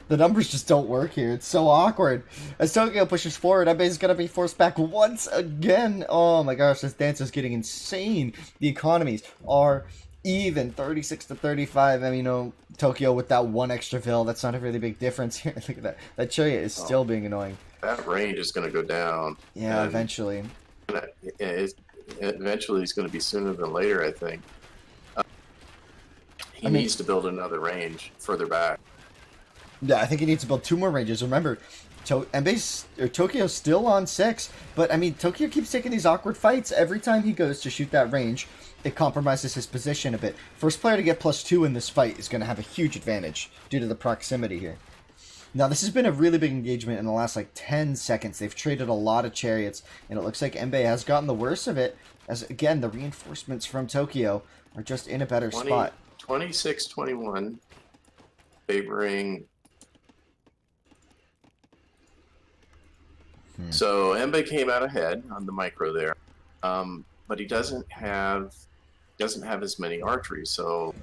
The numbers just don't work here. It's so awkward. As Tokyo pushes forward, Embe is going to be forced back once again. Oh my gosh, this dance is getting insane. The economies are even, 36 to 35. I mean, you know, Tokyo with that 1 extra vill, that's not a really big difference here. Look at that. That chariot is still being annoying. That range is going to go down. Yeah, eventually. Eventually, it's going to be sooner than later, I think. He needs to build another range further back. Yeah, I think he needs to build 2 more ranges. Remember, Tokyo's still on 6, but I mean, Tokyo keeps taking these awkward fights. Every time he goes to shoot that range, it compromises his position a bit. First player to get +2 in this fight is going to have a huge advantage due to the proximity here. Now, this has been a really big engagement in the last, 10 seconds. They've traded a lot of chariots, and it looks like Embe has gotten the worst of it, as, again, the reinforcements from Tokyo are just in a better spot. 26-21, favoring... So Embe came out ahead on the micro there, but he doesn't have as many archery. So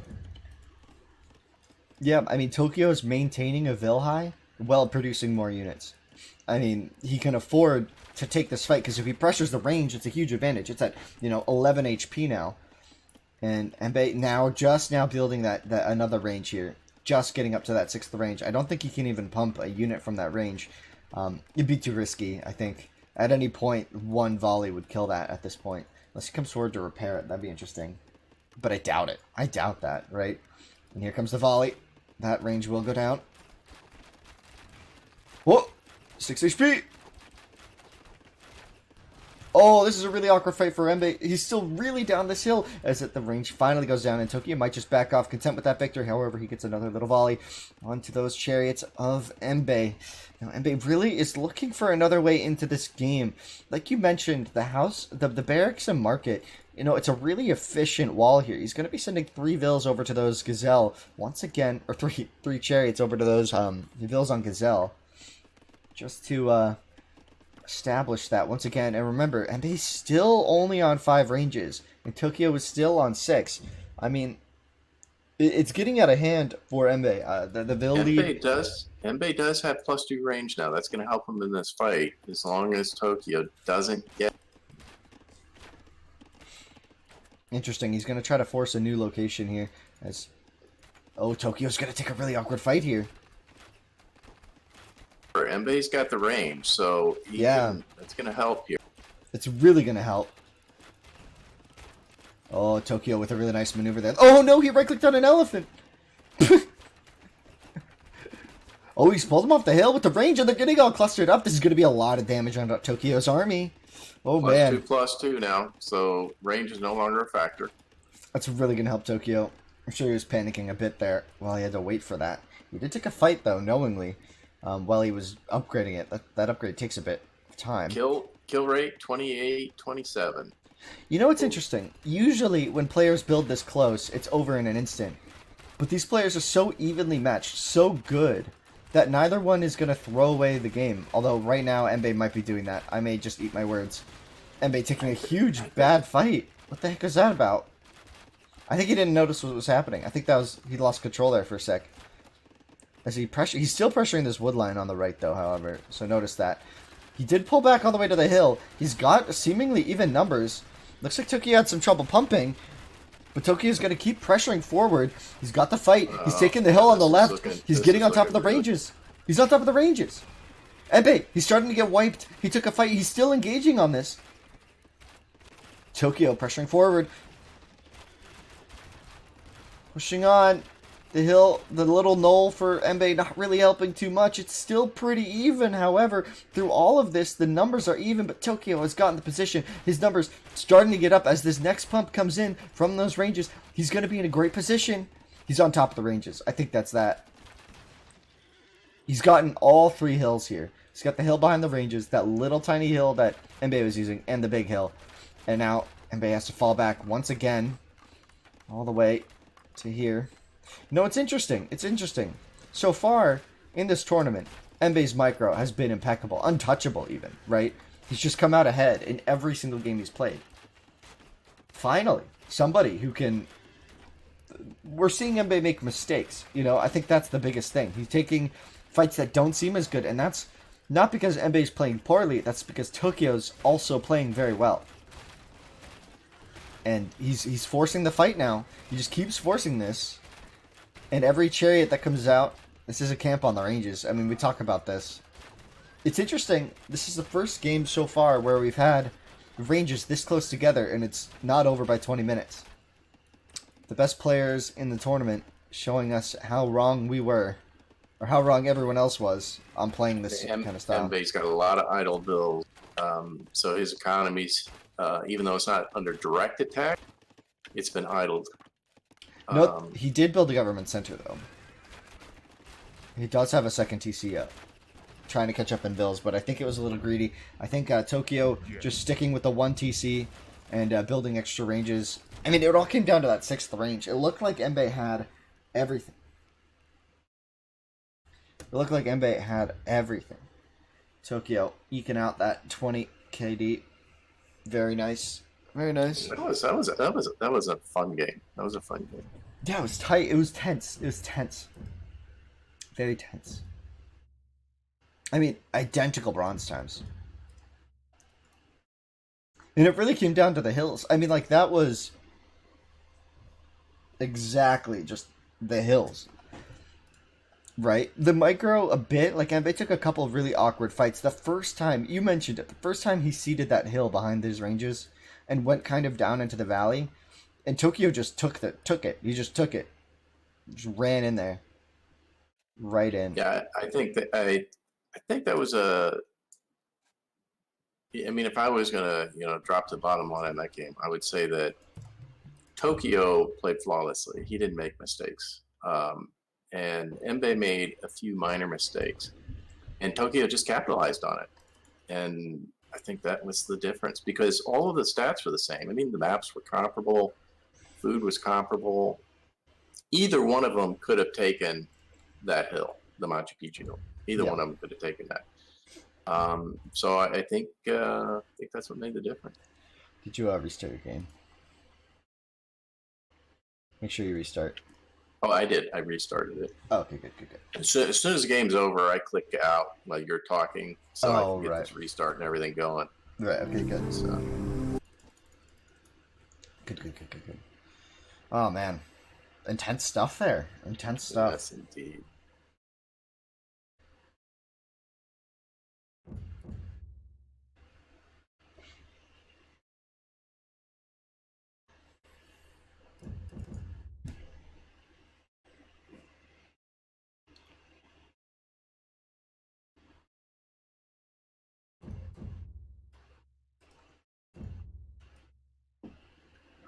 yeah, I mean, Tokyo is maintaining a vill high while producing more units. I mean, he can afford to take this fight because if he pressures the range, it's a huge advantage. It's at 11 HP now, and Embe just now building that another range here, just getting up to that 6th range. I don't think he can even pump a unit from that range. It'd be too risky, I think. At any point, 1 volley would kill that at this point. Unless he comes forward to repair it, that'd be interesting. But I doubt it. I doubt that, right? And here comes the volley. That range will go down. Whoa! 6 HP! Oh, this is a really awkward fight for Embe. He's still really down this hill as the range finally goes down, and Tokyo might just back off, content with that victory. However, he gets another little volley onto those chariots of Embe. Now, Embe really is looking for another way into this game. Like you mentioned, the barracks and market you know, it's a really efficient wall here. He's going to be sending 3 Vills over to those Gazelle once again, or three Chariots over to those Vills on Gazelle, just to establish that once again. And remember, Embe's still only on 5 ranges, and Tokyo is still on 6. I mean, it's getting out of hand for Embe. The Vill lead. Embe does have +2 range now. That's going to help him in this fight as long as Tokyo doesn't get. Interesting. He's going to try to force a new location here. As Tokyo's going to take a really awkward fight here. Embe's got the range, so that's going to help here. It's really going to help. Oh, Tokyo with a really nice maneuver there. Oh no, he right-clicked on an elephant. Oh, he's pulled him off the hill with the range, and they're getting all clustered up. This is going to be a lot of damage on Tokyo's army. Oh, man. +2 now, so range is no longer a factor. That's really going to help Tokyo. I'm sure he was panicking a bit there while he had to wait for that. He did take a fight, though, knowingly, while he was upgrading it. That upgrade takes a bit of time. Kill rate, 28-27. You know what's interesting? Usually, when players build this close, it's over in an instant. But these players are so evenly matched, so good, that neither one is going to throw away the game. Although right now, Embe might be doing that. I may just eat my words. Embe taking a huge bad fight. What the heck is that about? I think he didn't notice what was happening. I think that was he lost control there for a sec. As he's still pressuring this wood line on the right though, however. So notice that. He did pull back all the way to the hill. He's got seemingly even numbers. Looks like Tokyo had some trouble pumping. But Tokyo's going to keep pressuring forward. He's got the fight. He's taking the hill on the left. He's getting on top of the ranges. He's on top of the ranges. Embe, he's starting to get wiped. He took a fight. He's still engaging on this. Tokyo pressuring forward. Pushing on. The hill, the little knoll for Embe not really helping too much. It's still pretty even, however. Through all of this, the numbers are even, but Tokyo has gotten the position. His numbers starting to get up as this next pump comes in from those ranges. He's going to be in a great position. He's on top of the ranges. I think that's that. He's gotten all 3 hills here. He's got the hill behind the ranges, that little tiny hill that Embe was using, and the big hill. And now Embe has to fall back once again, all the way to here. No, it's interesting. It's interesting. So far in this tournament, Embe's micro has been impeccable, untouchable even, right? He's just come out ahead in every single game he's played. Finally, somebody who can... We're seeing Embe make mistakes, you know? I think that's the biggest thing. He's taking fights that don't seem as good, and that's not because Embe's playing poorly, that's because Tokyo's also playing very well. And he's forcing the fight now. He just keeps forcing this. And every chariot that comes out, this is a camp on the ranges. I mean, we talk about this. It's interesting. This is the first game so far where we've had ranges this close together, and it's not over by 20 minutes. The best players in the tournament showing us how wrong we were, or how wrong everyone else was on playing this kind of style. Embe's got a lot of idle bills, so his economy's, even though it's not under direct attack, it's been idled. No, he did build a government center, though. He does have a second TC up. Trying to catch up in bills, but I think it was a little greedy. I think Tokyo just sticking with the 1 TC and building extra ranges. I mean, it all came down to that 6th range. It looked like Embe had everything. It looked like Embe had everything. Tokyo eking out that 20 KD. Very nice. Very nice. That was a fun game. That was a fun game. Yeah, it was tight. It was tense. It was tense. Very tense. I mean, identical bronze times. And it really came down to the hills. I mean, like, that was exactly just the hills. Right? The micro, a bit, like, Embe took a couple of really awkward fights. The first time, you mentioned it, the first time he seeded that hill behind his ranges and went kind of down into the valley, and Tokyo just took it. He just took it. Just ran in there. Right in. Yeah, I think that was a... I mean, if I was going to, drop the bottom line in that game, I would say that Tokyo played flawlessly. He didn't make mistakes. And Embe made a few minor mistakes. And Tokyo just capitalized on it. And I think that was the difference because all of the stats were the same. I mean, the maps were comparable, food was comparable. Either one of them could have taken that hill, the Machu Picchu hill. Either Yeah. one of them could have taken that. So I think that's what made the difference. Did you restart your game? Make sure you restart. Oh, I did. I restarted it. Oh, okay, good. As soon as the game's over, I click out while you're talking, so I can get this restart and everything going. Right. Okay. Good. So. Good. Oh man, intense stuff there. Intense stuff. Yes, indeed.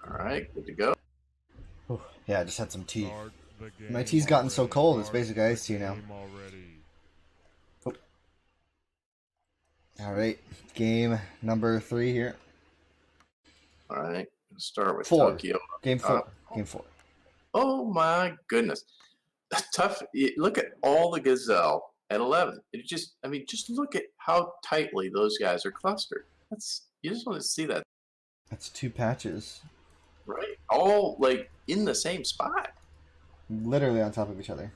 All right, good to go. Whew. Yeah, I just had some tea. My tea's gotten so cold, it's basically iced tea now. Oh. All right, game number 3 here. All right, let's start with 4. Tokyo. Game 4. Game 4. Oh my goodness, tough. Look at all the gazelle at 11. It just, I mean, just look at how tightly those guys are clustered. You just want to see that. That's 2 patches. Right, all like in the same spot. Literally on top of each other.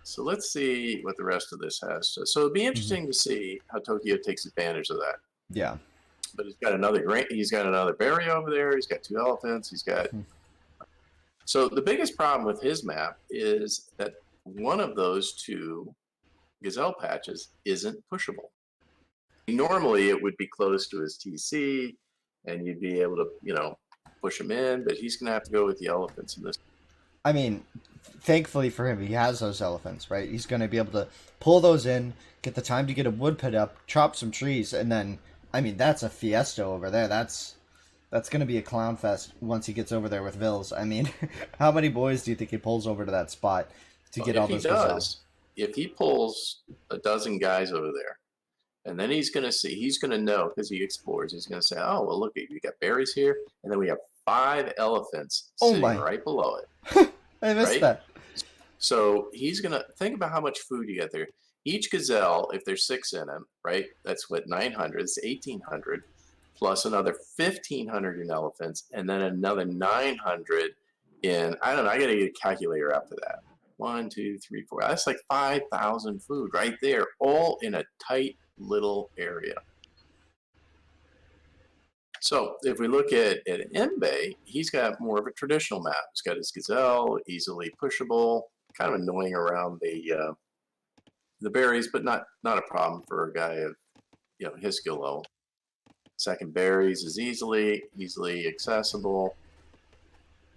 So let's see what the rest of this has. So it'd be interesting to see how Tokyo takes advantage of that. Yeah. But he's got another berry over there. He's got 2 elephants. He's got. So the biggest problem with his map is that one of those 2 gazelle patches isn't pushable. Normally it would be close to his TC, and you'd be able to, push him in. But he's going to have to go with the elephants in this. I mean, thankfully for him, he has those elephants, right? He's going to be able to pull those in, get the time to get a wood pit up, chop some trees, and then, I mean, that's a fiesta over there. That's going to be a clown fest once he gets over there with Vils. I mean, how many boys do you think he pulls over to that spot to get all those gazelles? If he pulls a dozen guys over there, and then he's going to know because he explores. He's going to say, "Oh, well, look, we got berries here, and then we have 5 elephants sitting right below it." I missed that. So he's going to think about how much food you get there. Each gazelle, if there's 6 in them, right? That's what 900. It's 1,800 plus another 1,500 in elephants, and then another 900 in. I don't know. I got to get a calculator after that. 1, 2, 3, 4. That's like 5,000 food right there, all in a tight little area. So if we look at Embe, he's got more of a traditional map. He's got his gazelle, easily pushable, kind of annoying around the berries, but not a problem for a guy of his skill level. Second berries is easily accessible.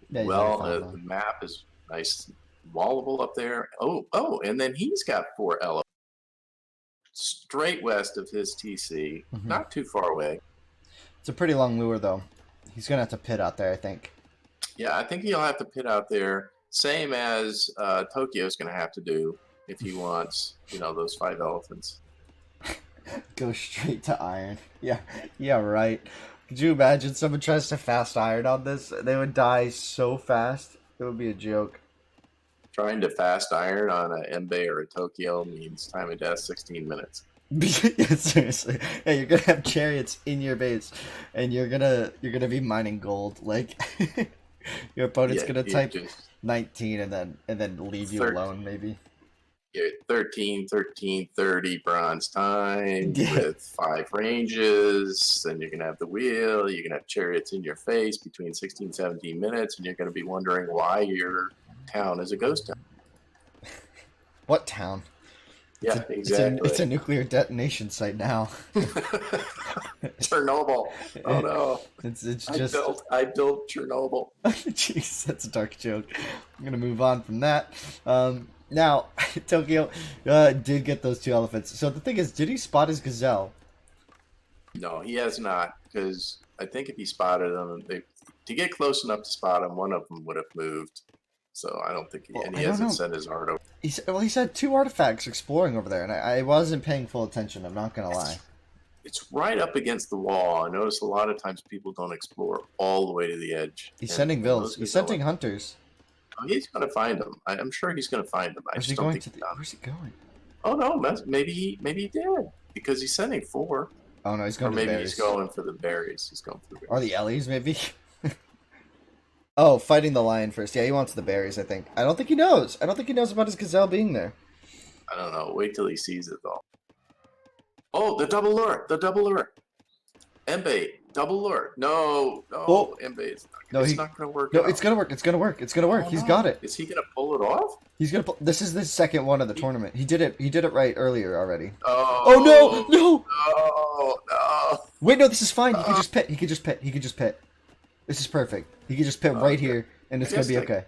Yeah, the map is nice, wallable up there. Oh, and then he's got 4 elephants straight west of his TC, not too far away. It's a pretty long lure, though. He's going to have to pit out there, I think. Yeah, I think he'll have to pit out there, same as Tokyo's going to have to do if he wants, those 5 elephants. Go straight to iron. Yeah, right. Could you imagine someone tries to fast iron on this? They would die so fast. It would be a joke. Trying to fast iron on an Embe or a Tokyo means time of death 16 minutes. Yeah, seriously. Yeah, you're gonna have chariots in your base, and you're gonna be mining gold. Like your opponent's gonna type 19 and then leave you alone, maybe. 13, 30 bronze time with 5 ranges. Then you're gonna have the wheel. You're gonna have chariots in your face between 16, 17 minutes, and you're gonna be wondering why your town is a ghost town. What town? Exactly. It's a nuclear detonation site now. Chernobyl. Oh no! It's just. I built Chernobyl. Jeez, that's a dark joke. I'm gonna move on from that. Now, Tokyo did get those 2 elephants. So the thing is, did he spot his gazelle? No, he has not. Because I think if he spotted them, to get close enough to spot him, one of them would have moved. So I don't think he hasn't sent his art over. He's had 2 artifacts exploring over there, and I wasn't paying full attention. I'm not gonna lie. it's right up against the wall. I notice a lot of times people don't explore all the way to the edge. He's And sending vills. those He's gazelle, sending hunters. oh, he's going to find them. I'm sure he's going to find them. I Where's he just don't going think to? he found them. Where's he going? Oh no, maybe he did because he's sending 4, Oh no, he's or going to the maybe he's berries. going for the berries. He's going for the Or berries. the Ellies, maybe. Oh, fighting the lion first. Yeah, he wants the berries, I think. I don't think he knows. I don't think he knows about his gazelle being there. I don't know. Wait till he sees it though. Oh, the double lure! The double lure! Embe, double lure. No, no, Oh. Embe, it's No, not going to work. No, out. it's gonna work. It's gonna work. It's gonna work. Oh, He's no. got it. Is he going to pull it off? He's gonna. This is the second one of the tournament. He did it. He did it right earlier already. Oh, Oh no! No! No, no. Wait, no. This is fine. He could just pit. He could just pit. He could just pit. This is perfect. He could just pit right here, and it's gonna be okay.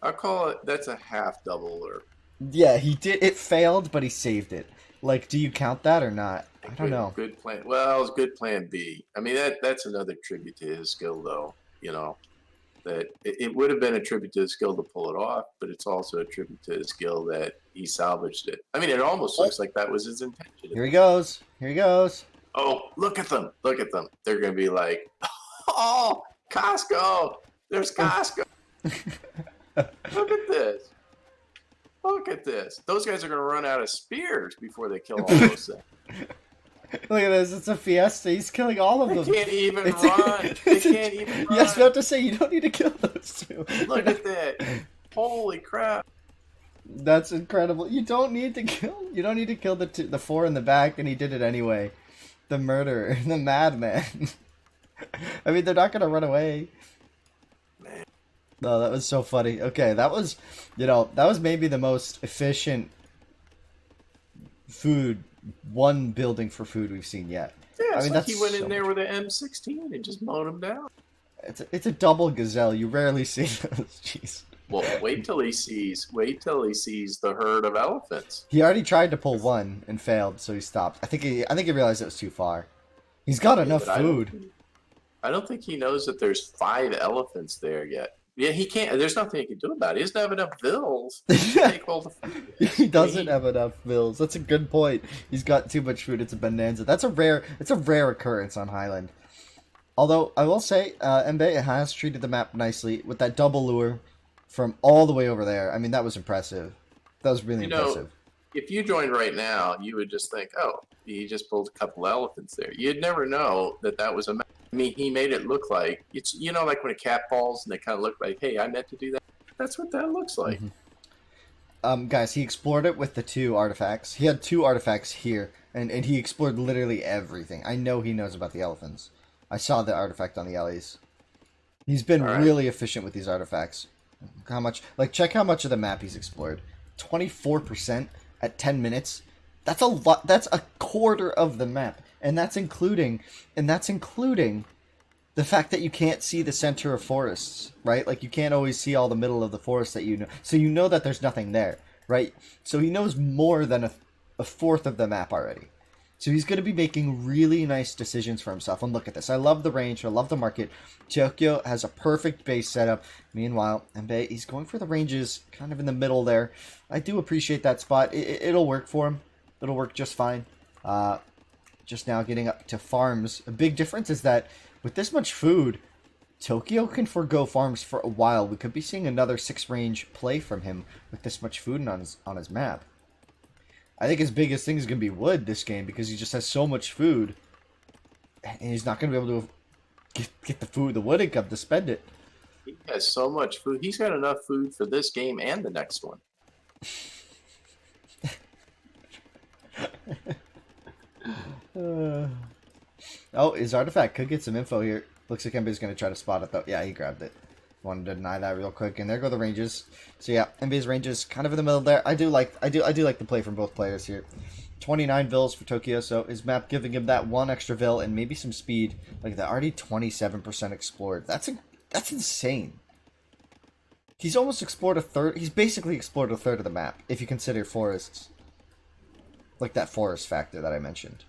I'll call it. That's a half double lure. Yeah, he did. It failed, but he saved it. Like, do you count that or not? I don't know. Good plan. Well, it's good plan B. I mean, that's another tribute to his skill, though. You know, that it would have been a tribute to his skill to pull it off, but it's also a tribute to his skill that he salvaged it. I mean, it almost looks like that was his intention. Here he goes. Here he goes. Oh, look at them. Look at them. They're going to be like, oh, Costco. There's Costco. Look at this. Look at this. Those guys are going to run out of spears before they kill all those things. Look at this. It's a fiesta. He's killing all of them. They can't even run. They can't even run. Yes, I was about to say, you don't need to kill those two. Look at that. Holy crap. That's incredible. You don't need to kill. You don't need to kill the 4 in the back, and he did it anyway. The murderer, the madman. I mean, they're not gonna run away. Man. No, that was so funny. Okay, that was, that was maybe the most efficient one building for food we've seen yet. Yeah, I mean, like he went in there with an M16 and just mowed him down. It's a double gazelle. You rarely see those. Jeez. Well, wait till he sees the herd of elephants. He already tried to pull one and failed, so he stopped. I think he realized it was too far. He's got enough food. I don't think he knows that there's 5 elephants there yet. Yeah, he can't. There's nothing he can do about it. He doesn't have enough bills to take all the food. He doesn't have enough bills. That's a good point. He's got too much food. It's a bonanza. It's a rare occurrence on Highland. Although I will say, Embe has treated the map nicely with that double lure from all the way over there. I mean, that was impressive. That was really impressive. If you joined right now, you would just think, oh, he just pulled a couple elephants there. You'd never know that was a map. I mean, he made it look like it's, like when a cat falls and they kind of look like, hey, I meant to do that. That's what that looks like. Mm-hmm. Guys, he explored it with the 2 artifacts. He had 2 artifacts here, and he explored literally everything. I know he knows about the elephants. I saw the artifact on the Ellies. He's been really efficient with these artifacts. Check how much of the map he's explored. 24% at 10 minutes. That's a lot. That's a quarter of the map. And that's including the fact that you can't see the center of forests, right? Like, you can't always see all the middle of the forest that you know. So you know that there's nothing there, right? So he knows more than a fourth of the map already. So he's going to be making really nice decisions for himself. And look at this. I love the range. I love the market. Tokyo has a perfect base setup. Meanwhile, Embe, he's going for the ranges kind of in the middle there. I do appreciate that spot. It'll work for him. It'll work just fine. Just now getting up to farms. A big difference is that with this much food, Tokyo can forego farms for a while. We could be seeing another 6-range play from him with this much food on his map. I think his biggest thing is going to be wood this game because he just has so much food. And he's not going to be able to get the food, the wood income to spend it. He has so much food. He's got enough food for this game and the next one. Oh, his artifact could get some info here. Looks like Embe's going to try to spot it, though. Yeah, he grabbed it. Wanted to deny that real quick, and there go the ranges. So yeah, Embe's ranges kind of in the middle there. I do like the play from both players here. 29 vills for Tokyo, so his map giving him that 1 extra vill and maybe some speed. Like that, already 27% explored. That's insane. He's almost explored a third. He's basically explored a third of the map if you consider forests. Like that forest factor that I mentioned.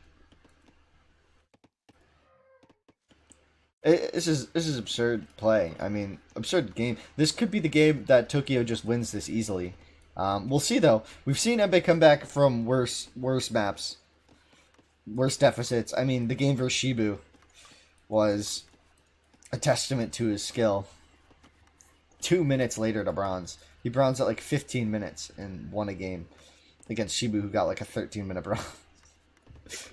This is absurd play. I mean, absurd game. This could be the game that Tokyo just wins this easily. We'll see though. We've seen Embe come back from worse maps. worst deficits. I mean, the game versus Shibu was a testament to his skill. 2 minutes later to bronze. He bronzed at like 15 minutes and won a game against Shibu, who got like a 13-minute bronze.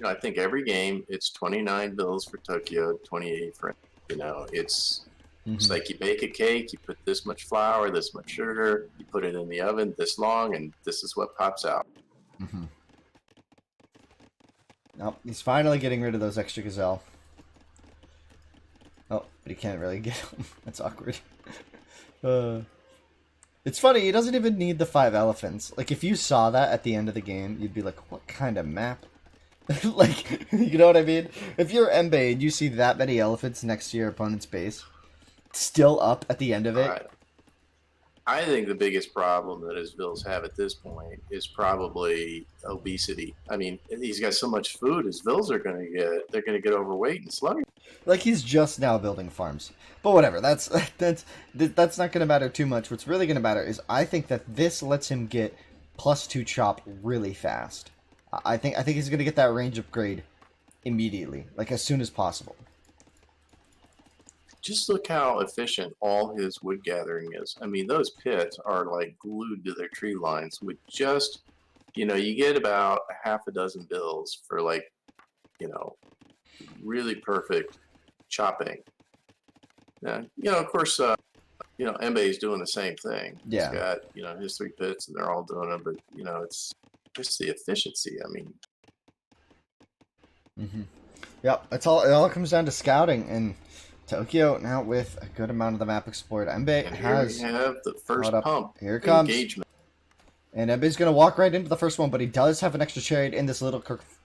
I think every game it's 29 bills for Tokyo, 28 for, it's like you bake a cake, you put this much flour, this much sugar, you put it in the oven this long, and this is what pops out. Mm-hmm. Nope, he's finally getting rid of those extra gazelle. Oh, but he can't really get them. That's awkward. It's funny, he doesn't even need the 5 elephants. Like, if you saw that at the end of the game, you'd be like, what kind of map? Like, you know what I mean? If you're Embe and you see that many elephants next to your opponent's base, still up at the end of it. I think the biggest problem that his vills have at this point is probably obesity. I mean, he's got so much food, his vills are going to get overweight and sluggish. Like, he's just now building farms. But whatever, that's not going to matter too much. What's really going to matter is I think that this lets him get +2 chop really fast. I think he's going to get that range upgrade immediately, like as soon as possible. Just look how efficient all his wood gathering is. I mean, those pits are like glued to their tree lines with just, you get about a half a dozen bills for like, really perfect chopping. Of course, Embe is doing the same thing. Yeah. He's got, his 3 pits and they're all doing them, but, it's just the efficiency. I mean, Yep, it all comes down to scouting, and Tokyo now with a good amount of the map explored. Embe has we have the first pump. Here it comes. Engagement. And Embe's going to walk right into the first one, but he does have an extra chariot in this little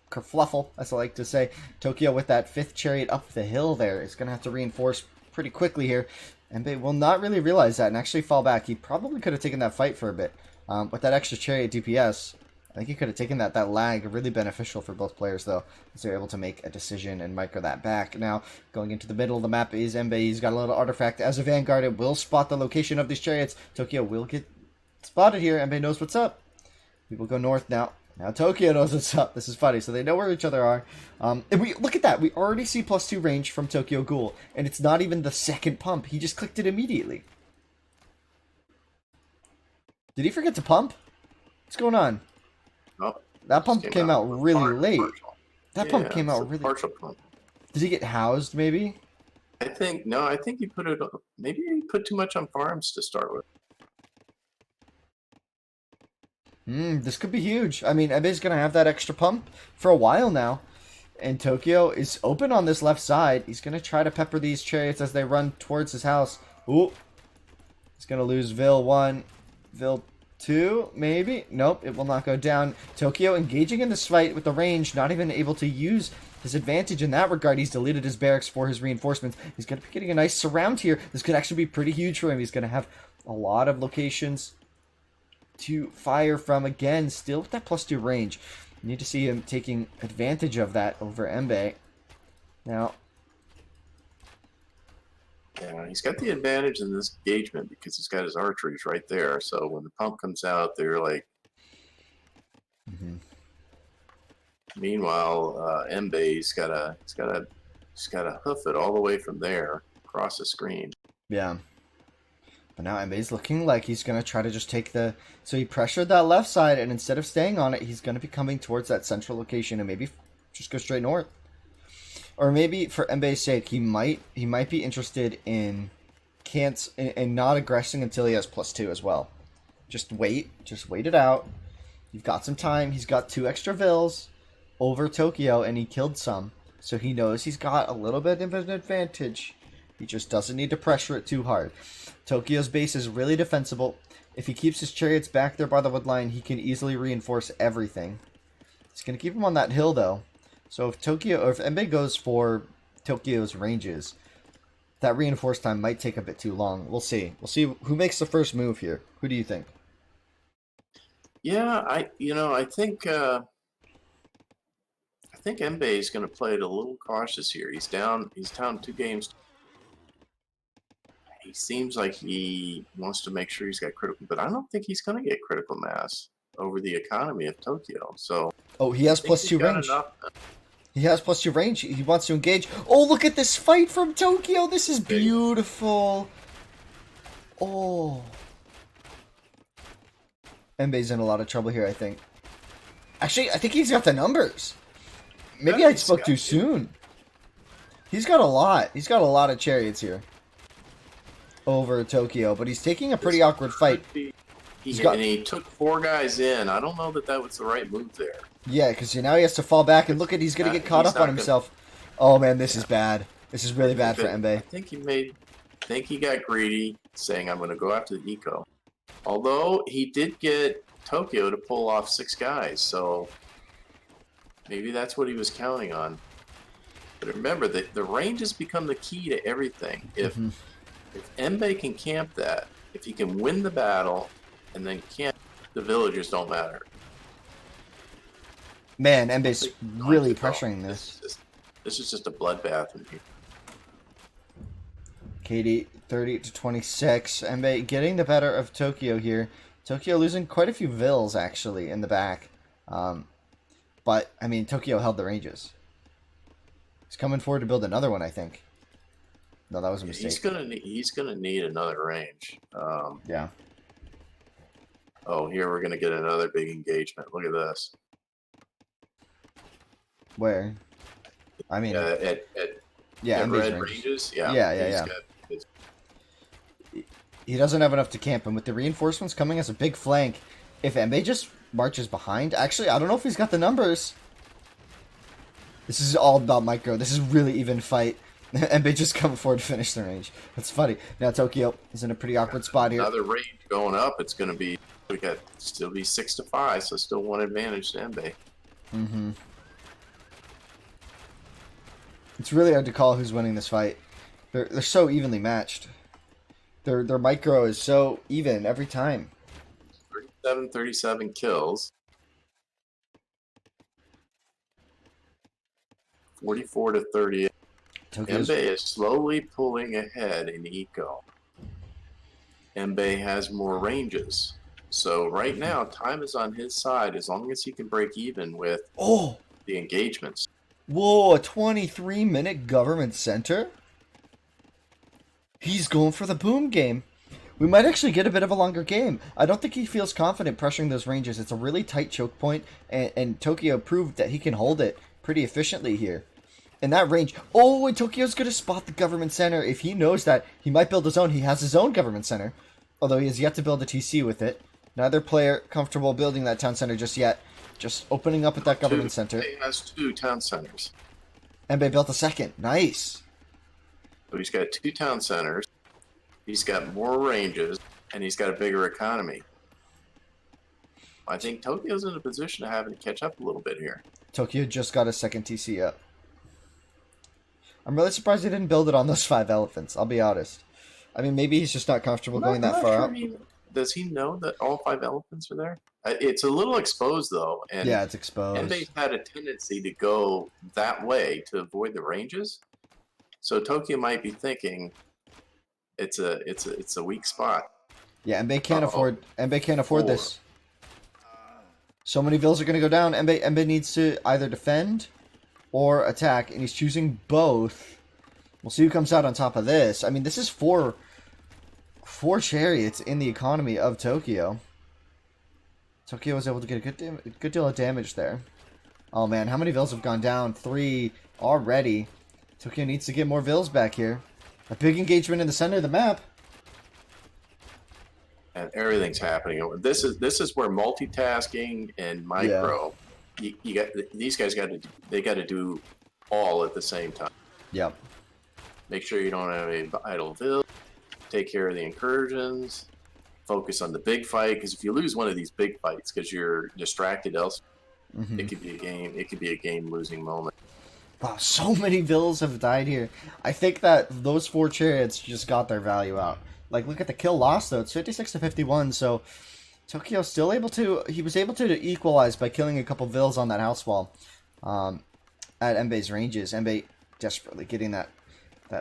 kerfluffle, as I like to say. Tokyo with that 5th chariot up the hill there is going to have to reinforce pretty quickly here. Embe will not really realize that and actually fall back. He probably could have taken that fight for a bit. With that extra chariot DPS, I think he could have taken that lag. Really beneficial for both players, though, as they're able to make a decision and micro that back. Now, going into the middle of the map is Embe. He's got a little artifact. As a vanguard, it will spot the location of these chariots. Tokyo will get spotted here. Embe knows what's up. We will go north now. Now Tokyo knows what's up. This is funny. So they know where each other are. And we look at that. We already see +2 range from Tokyo Ghoul. And it's not even the second pump. He just clicked it immediately. Did he forget to pump? What's going on? Oh, that pump came out really late. That pump came out really... partial pump. Did he get housed, maybe? I think he put it... Maybe he put too much on farms to start with. This could be huge. I mean, Embe's going to have that extra pump for a while now. And Tokyo is open on this left side. He's going to try to pepper these chariots as they run towards his house. Ooh. He's going to lose Vil 1. Vil 2, maybe? Nope, it will not go down. Tokyo engaging in this fight with the range, not even able to use his advantage in that regard. He's deleted his barracks for his reinforcements. He's going to be getting a nice surround here. This could actually be pretty huge for him. He's going to have a lot of locations to fire from. Again, still with that +2 range. You need to see him taking advantage of that over Embe. Now, yeah, he's got the advantage in this engagement because he's got his archeries right there. So when the pump comes out, they're like. Meanwhile, Embe's got to hoof it all the way from there across the screen. Yeah. But now Embe's looking like he's going to try to just take the... So he pressured that left side, and instead of staying on it, he's going to be coming towards that central location and maybe just go straight north. Or maybe, for Embe's sake, he might be interested in not aggressing until he has +2 as well. Just wait it out. You've got some time. He's got 2 extra vills over Tokyo, and he killed some. So he knows he's got a little bit of an advantage. He just doesn't need to pressure it too hard. Tokyo's base is really defensible. If he keeps his chariots back there by the wood line, he can easily reinforce everything. He's going to keep him on that hill, though. So if Embe goes for Tokyo's ranges, that reinforce time might take a bit too long. We'll see. We'll see who makes the first move here. Who do you think? Yeah, I think Embe is going to play it a little cautious here. He's down 2 games. He seems like he wants to make sure he's got critical, but I don't think he's going to get critical mass over the economy of Tokyo. So he has +2 range. He has +2 range. He wants to engage. Oh, look at this fight from Tokyo. This is Big. beautiful. Oh. Embe's in a lot of trouble here, I think. Actually, I think he's got the numbers. Maybe I spoke too soon. He's got a lot. He's got a lot of chariots here over Tokyo, but he's taking a pretty awkward fight. And he took 4 guys in. I don't know that that was the right move there. Yeah, because now he has to fall back and look at he's going to get caught up on himself. Oh man, this is bad. This is really bad for Embe. I think he got greedy, saying I'm going to go after the eco. Although he did get Tokyo to pull off 6 guys, so maybe that's what he was counting on. But remember that the range has become the key to everything. If Embe can camp that, if he can win the battle and then camp, the villagers don't matter. Man, Embe's really pressuring this. This is just a bloodbath in here. KD 30-26. Embe getting the better of Tokyo here. Tokyo losing quite a few vills actually in the back. But I mean, Tokyo held the ranges. He's coming forward to build another one, I think. No, that was a mistake. He's gonna need another range. Yeah. Oh, here we're gonna get another big engagement. Look at this. Where? I mean, at red ranges. Yeah. He doesn't have enough to camp, and with the reinforcements coming as a big flank, if Embe just marches behind, actually, I don't know if he's got the numbers. This is all about micro. This is really even fight. Embe just coming forward to finish the range. That's funny. Now Tokyo is in a pretty awkward spot here. Another range going up. It's going to be still be 6-5, so still one advantage to Embe. Mm-hmm. It's really hard to call who's winning this fight. They're so evenly matched. Their micro is so even every time. 37 kills. 44-38. Embe is slowly pulling ahead in eco. Embe has more ranges. So right now, time is on his side as long as he can break even with the engagements. Whoa, a 23-minute government center? He's going for the boom game. We might actually get a bit of a longer game. I don't think he feels confident pressuring those ranges. It's a really tight choke point, and Tokyo proved that he can hold it pretty efficiently here. In that range, and Tokyo's going to spot the government center. If he knows that, he might build his own. He has his own government center, although he has yet to build a TC with it. Neither player comfortable building that town center just yet. Just opening up at that government center. He has 2 town centers. Embe built a second. Nice. So he's got 2 town centers. He's got more ranges, and he's got a bigger economy. I think Tokyo's in a position of having to catch up a little bit here. Tokyo just got a second TC up. I'm really surprised he didn't build it on those 5 elephants, I'll be honest. I mean, maybe he's just not comfortable going that far up. Does he know that all 5 elephants are there? It's a little exposed, though. And yeah, it's exposed. And they've had a tendency to go that way to avoid the ranges. So Tokyo might be thinking it's a weak spot. Yeah, Embe can't afford this. So many vills are going to go down. Embe needs to either defend or attack, and he's choosing both. We'll see who comes out on top of this. I mean, this is four chariots in the economy of Tokyo. Tokyo was able to get a good deal of damage there. Oh man, how many vills have gone down? 3 already. Tokyo needs to get more vills back here. A big engagement in the center of the map. And everything's happening. This is where multitasking and micro. Yeah. You got these guys got to do all at the same time. Yep. Make sure you don't have any idle vills. Take care of the incursions. Focus on the big fight, because if you lose one of these big fights because you're distracted elsewhere, it could be a game. It could be a game-losing moment. Wow, so many vills have died here. I think that those 4 chariots just got their value out. Like, look at the kill loss though. It's 56-51. So Tokyo still able to. He was able to equalize by killing a couple vills on that house wall, at Embe's ranges. Embe desperately getting that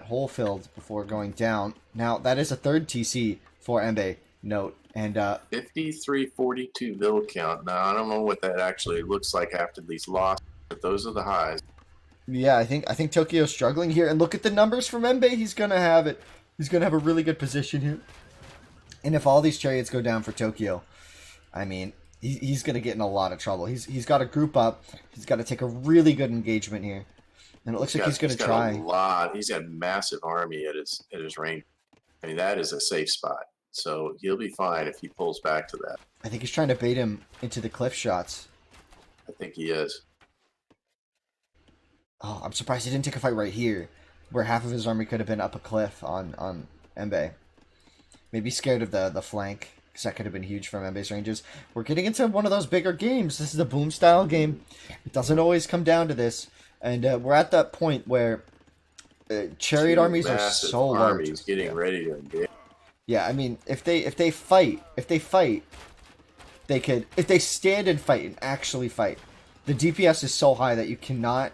hole filled before going down. Now that is a 3rd TC for Embe. Note and 53-42 vill count. Now I don't know what that actually looks like after these losses, but those are the highs. Yeah, I think Tokyo's struggling here, and look at the numbers from Embe. He's gonna have it. He's gonna have a really good position here. And if all these chariots go down for Tokyo, I mean, he's gonna get in a lot of trouble. He's got to group up. He's got to take a really good engagement here, and it looks like he's gonna try. A lot. He's got a massive army at his range. I mean, that is a safe spot. So he'll be fine if he pulls back to that. I think he's trying to bait him into the cliff shots. I think he is. Oh, I'm surprised he didn't take a fight right here, where half of his army could have been up a cliff on Embe. Maybe scared of the flank, because that could have been huge from Embe's ranges. We're getting into one of those bigger games. This is a boom style game. It doesn't always come down to this, and we're at that point where chariot armies are so large. Armies getting ready to engage. Yeah, I mean, if they fight, they could. If they stand and fight and actually fight, the DPS is so high that you cannot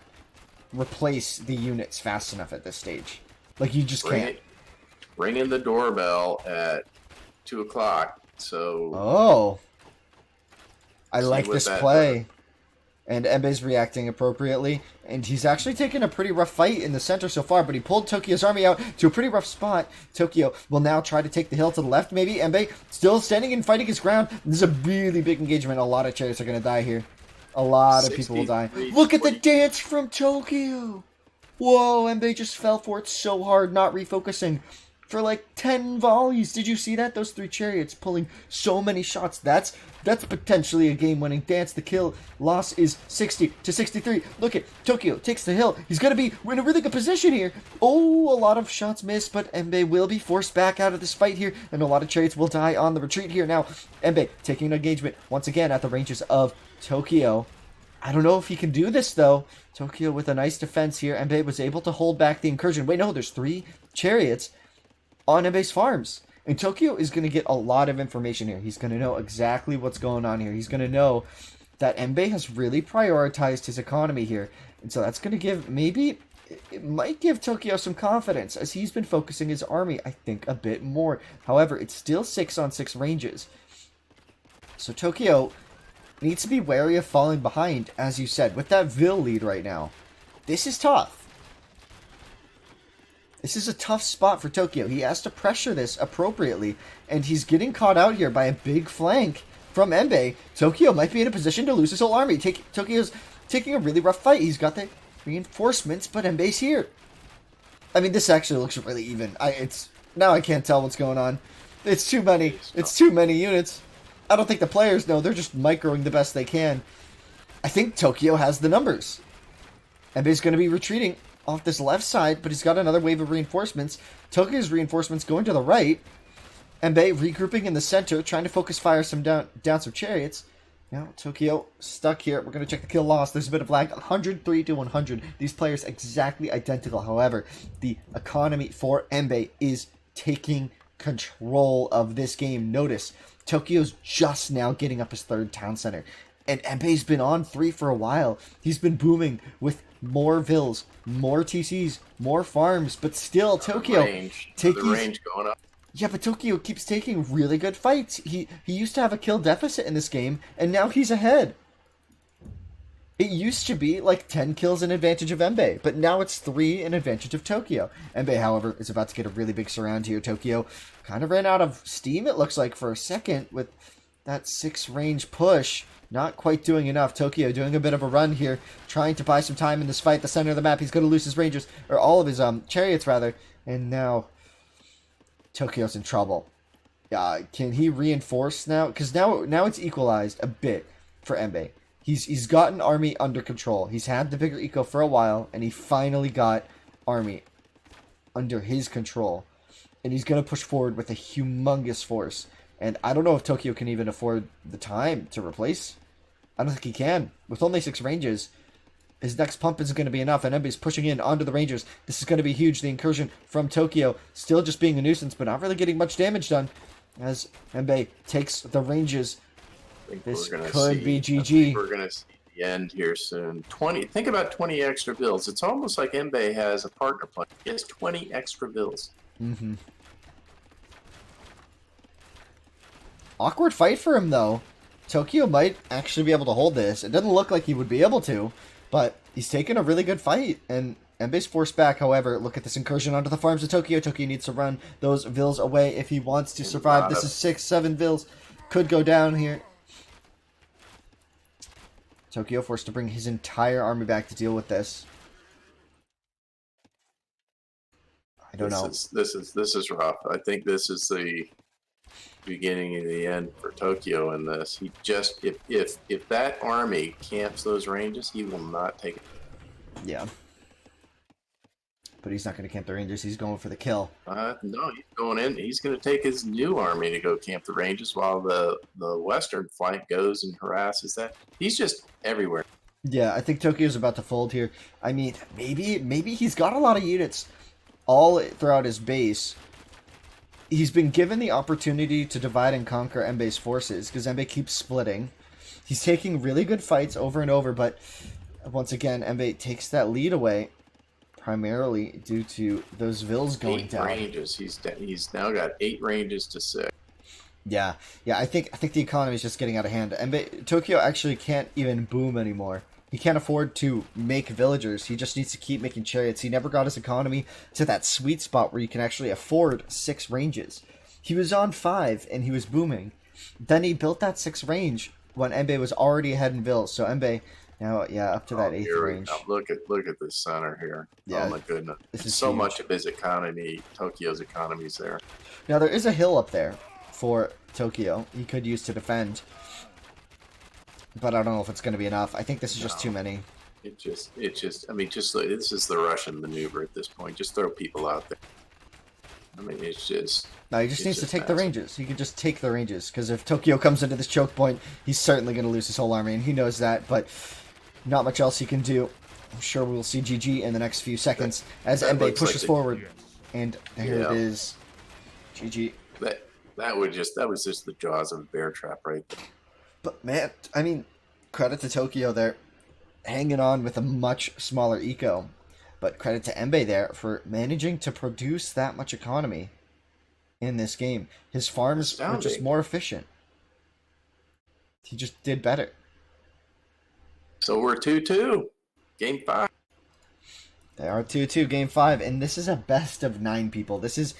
replace the units fast enough at this stage. Like, you just can't. Ring in the doorbell at 2 o'clock. So. Oh. I like this play. And Embe's reacting appropriately. And he's actually taken a pretty rough fight in the center so far, but he pulled Tokyo's army out to a pretty rough spot. Tokyo will now try to take the hill to the left, maybe. Embe still standing and fighting his ground. This is a really big engagement. A lot of chariots are going to die here. A lot of people will die. Look at the dance from Tokyo! Whoa, Embe just fell for it so hard, not refocusing. For like 10 volleys. Did you see that? Those 3 chariots pulling so many shots. That's potentially a game-winning dance. The kill loss is 60 to 63. Look at Tokyo takes the hill. He's going to be in a really good position here. Oh, a lot of shots missed, but Embe will be forced back out of this fight here, and a lot of chariots will die on the retreat here. Now, Embe taking an engagement once again at the ranges of Tokyo. I don't know if he can do this, though. Tokyo with a nice defense here. Embe was able to hold back the incursion. Wait, no, there's 3 chariots on Embe's farms. And Tokyo is going to get a lot of information here. He's going to know exactly what's going on here. He's going to know that Embe has really prioritized his economy here. And so that's going to give, maybe, it might give Tokyo some confidence, as he's been focusing his army, I think, a bit more. However, it's still 6-on-6 ranges. So Tokyo needs to be wary of falling behind, as you said, with that Vil lead right now. This is tough. This is a tough spot for Tokyo. He has to pressure this appropriately, and he's getting caught out here by a big flank from Embe. Tokyo might be in a position to lose his whole army. Tokyo's taking a really rough fight. He's got the reinforcements, but Embe's here. I mean, this actually looks really even. Now I can't tell what's going on. It's too many. It's too many units. I don't think the players know. They're just microing the best they can. I think Tokyo has the numbers. Embe's going to be retreating off this left side, but he's got another wave of reinforcements. Tokyo's reinforcements going to the right. Embe regrouping in the center, trying to focus fire down some chariots. Now Tokyo stuck here. We're going to check the kill loss. There's a bit of lag. 103 to 100. These players exactly identical. However, the economy for Embe is taking control of this game. Notice, Tokyo's just now getting up his 3rd town center. And Embe's been on 3 for a while. He's been booming with more Vils, more TCs, more farms, but still Tokyo the range going up. Yeah, but Tokyo keeps taking really good fights. He used to have a kill deficit in this game, and now he's ahead. It used to be like 10 kills in advantage of Embe, but now it's 3 in advantage of Tokyo. Embe, however, is about to get a really big surround here. Tokyo kind of ran out of steam, it looks like, for a second with that 6 range push. Not quite doing enough. Tokyo doing a bit of a run here, trying to buy some time in this fight. The center of the map, he's going to lose his rangers, or all of his chariots, rather. And now Tokyo's in trouble. Can he reinforce now? Because now it's equalized a bit for Embe. He's gotten army under control. He's had the bigger eco for a while, and he finally got army under his control. And he's going to push forward with a humongous force. And I don't know if Tokyo can even afford the time to replace. I don't think he can. With only 6 ranges, his next pump isn't going to be enough, and Embe's pushing in onto the rangers. This is going to be huge. The incursion from Tokyo still just being a nuisance, but not really getting much damage done as Embe takes the ranges. This could be GG. We're going to see the end here soon. 20. Think about 20 extra bills. It's almost like Embe has a partner plan. He has 20 extra bills. Mm-hmm. Awkward fight for him, though. Tokyo might actually be able to hold this. It doesn't look like he would be able to, But he's taken a really good fight, and Embe's forced back. However, look at this incursion onto the farms of Tokyo. Tokyo needs to run those vills away if he wants to A survive. lot This of is 6, 7 vills. Could go down here. Tokyo forced to bring his entire army back to deal with this. I don't know. this is rough. I think this is the beginning and the end for Tokyo in this. He just if that army camps those ranges, he will not take it. Yeah. But he's not going to camp the Rangers. He's going for the kill. No, he's going in. He's going to take his new army to go camp the ranges while the western flank goes and harasses that. He's just everywhere. Yeah, I think Tokyo's about to fold here. I mean, maybe he's got a lot of units all throughout his base. He's been given the opportunity to divide and conquer Embe's forces because Embe keeps splitting. He's taking really good fights over and over, but once again, Embe takes that lead away, primarily due to those vills going down. 8 ranges. He's now got 8 ranges to 6. Yeah. I think the economy is just getting out of hand. Tokyo actually can't even boom anymore. He can't afford to make villagers. He just needs to keep making chariots. He never got his economy to that sweet spot where you can actually afford 6 ranges. He was on 5 and he was booming. Then he built that 6 range when Embe was already ahead in vills. So Embe now, up to that 8th range. Look at this center here. Yeah, oh my goodness! This is so huge. much of his economy, Tokyo's economy, is there. Now there is a hill up there for Tokyo he could use to defend, but I don't know if it's going to be enough. I think this is just too many. It just. I mean, just this is the Russian maneuver at this point. Just throw people out there. I mean, it's just. No, he just needs to take the ranges. He could just take the ranges, because if Tokyo comes into this choke point, he's certainly going to lose his whole army, and he knows that, but not much else he can do. I'm sure we'll see GG in the next few seconds as Embe pushes forward. And here it is. GG. That was just the jaws of a bear trap right there. But man, I mean, credit to Tokyo there, hanging on with a much smaller eco. But credit to Embe there for managing to produce that much economy in this game. His farms were just more efficient. He just did better. So we're 2-2. Game 5. They are 2-2, game 5. And this is a best of 9 people. This is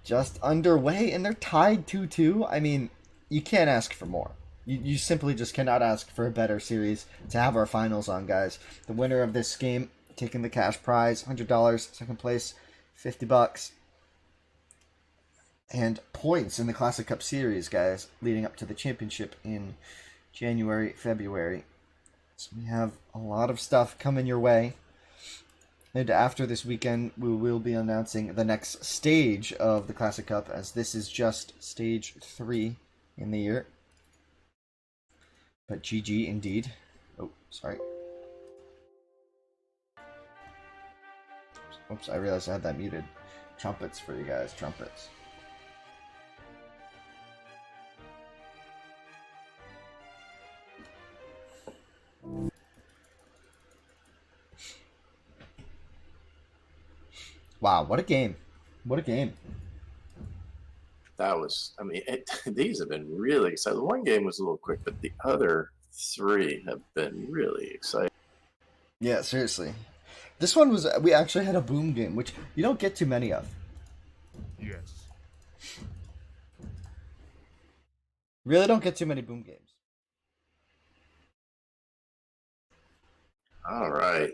just underway, and they're tied 2-2. I mean, you can't ask for more. You simply just cannot ask for a better series to have our finals on, guys. The winner of this game taking the cash prize, $100. Second place, $50. And points in the Classic Cup Series, guys, leading up to the championship in January, February. So we have a lot of stuff coming your way. And after this weekend, we will be announcing the next stage of the Classic Cup, as this is just stage 3 in the year. But GG indeed. Oh, sorry. Oops, I realized I had that muted. Trumpets for you guys, trumpets. Wow, what a game. What a game. That was, I mean, these have been really exciting. The one game was a little quick, but the other 3 have been really exciting. Yeah, seriously. This one was, we actually had a boom game, which you don't get too many of. Yes. Really don't get too many boom games. All right.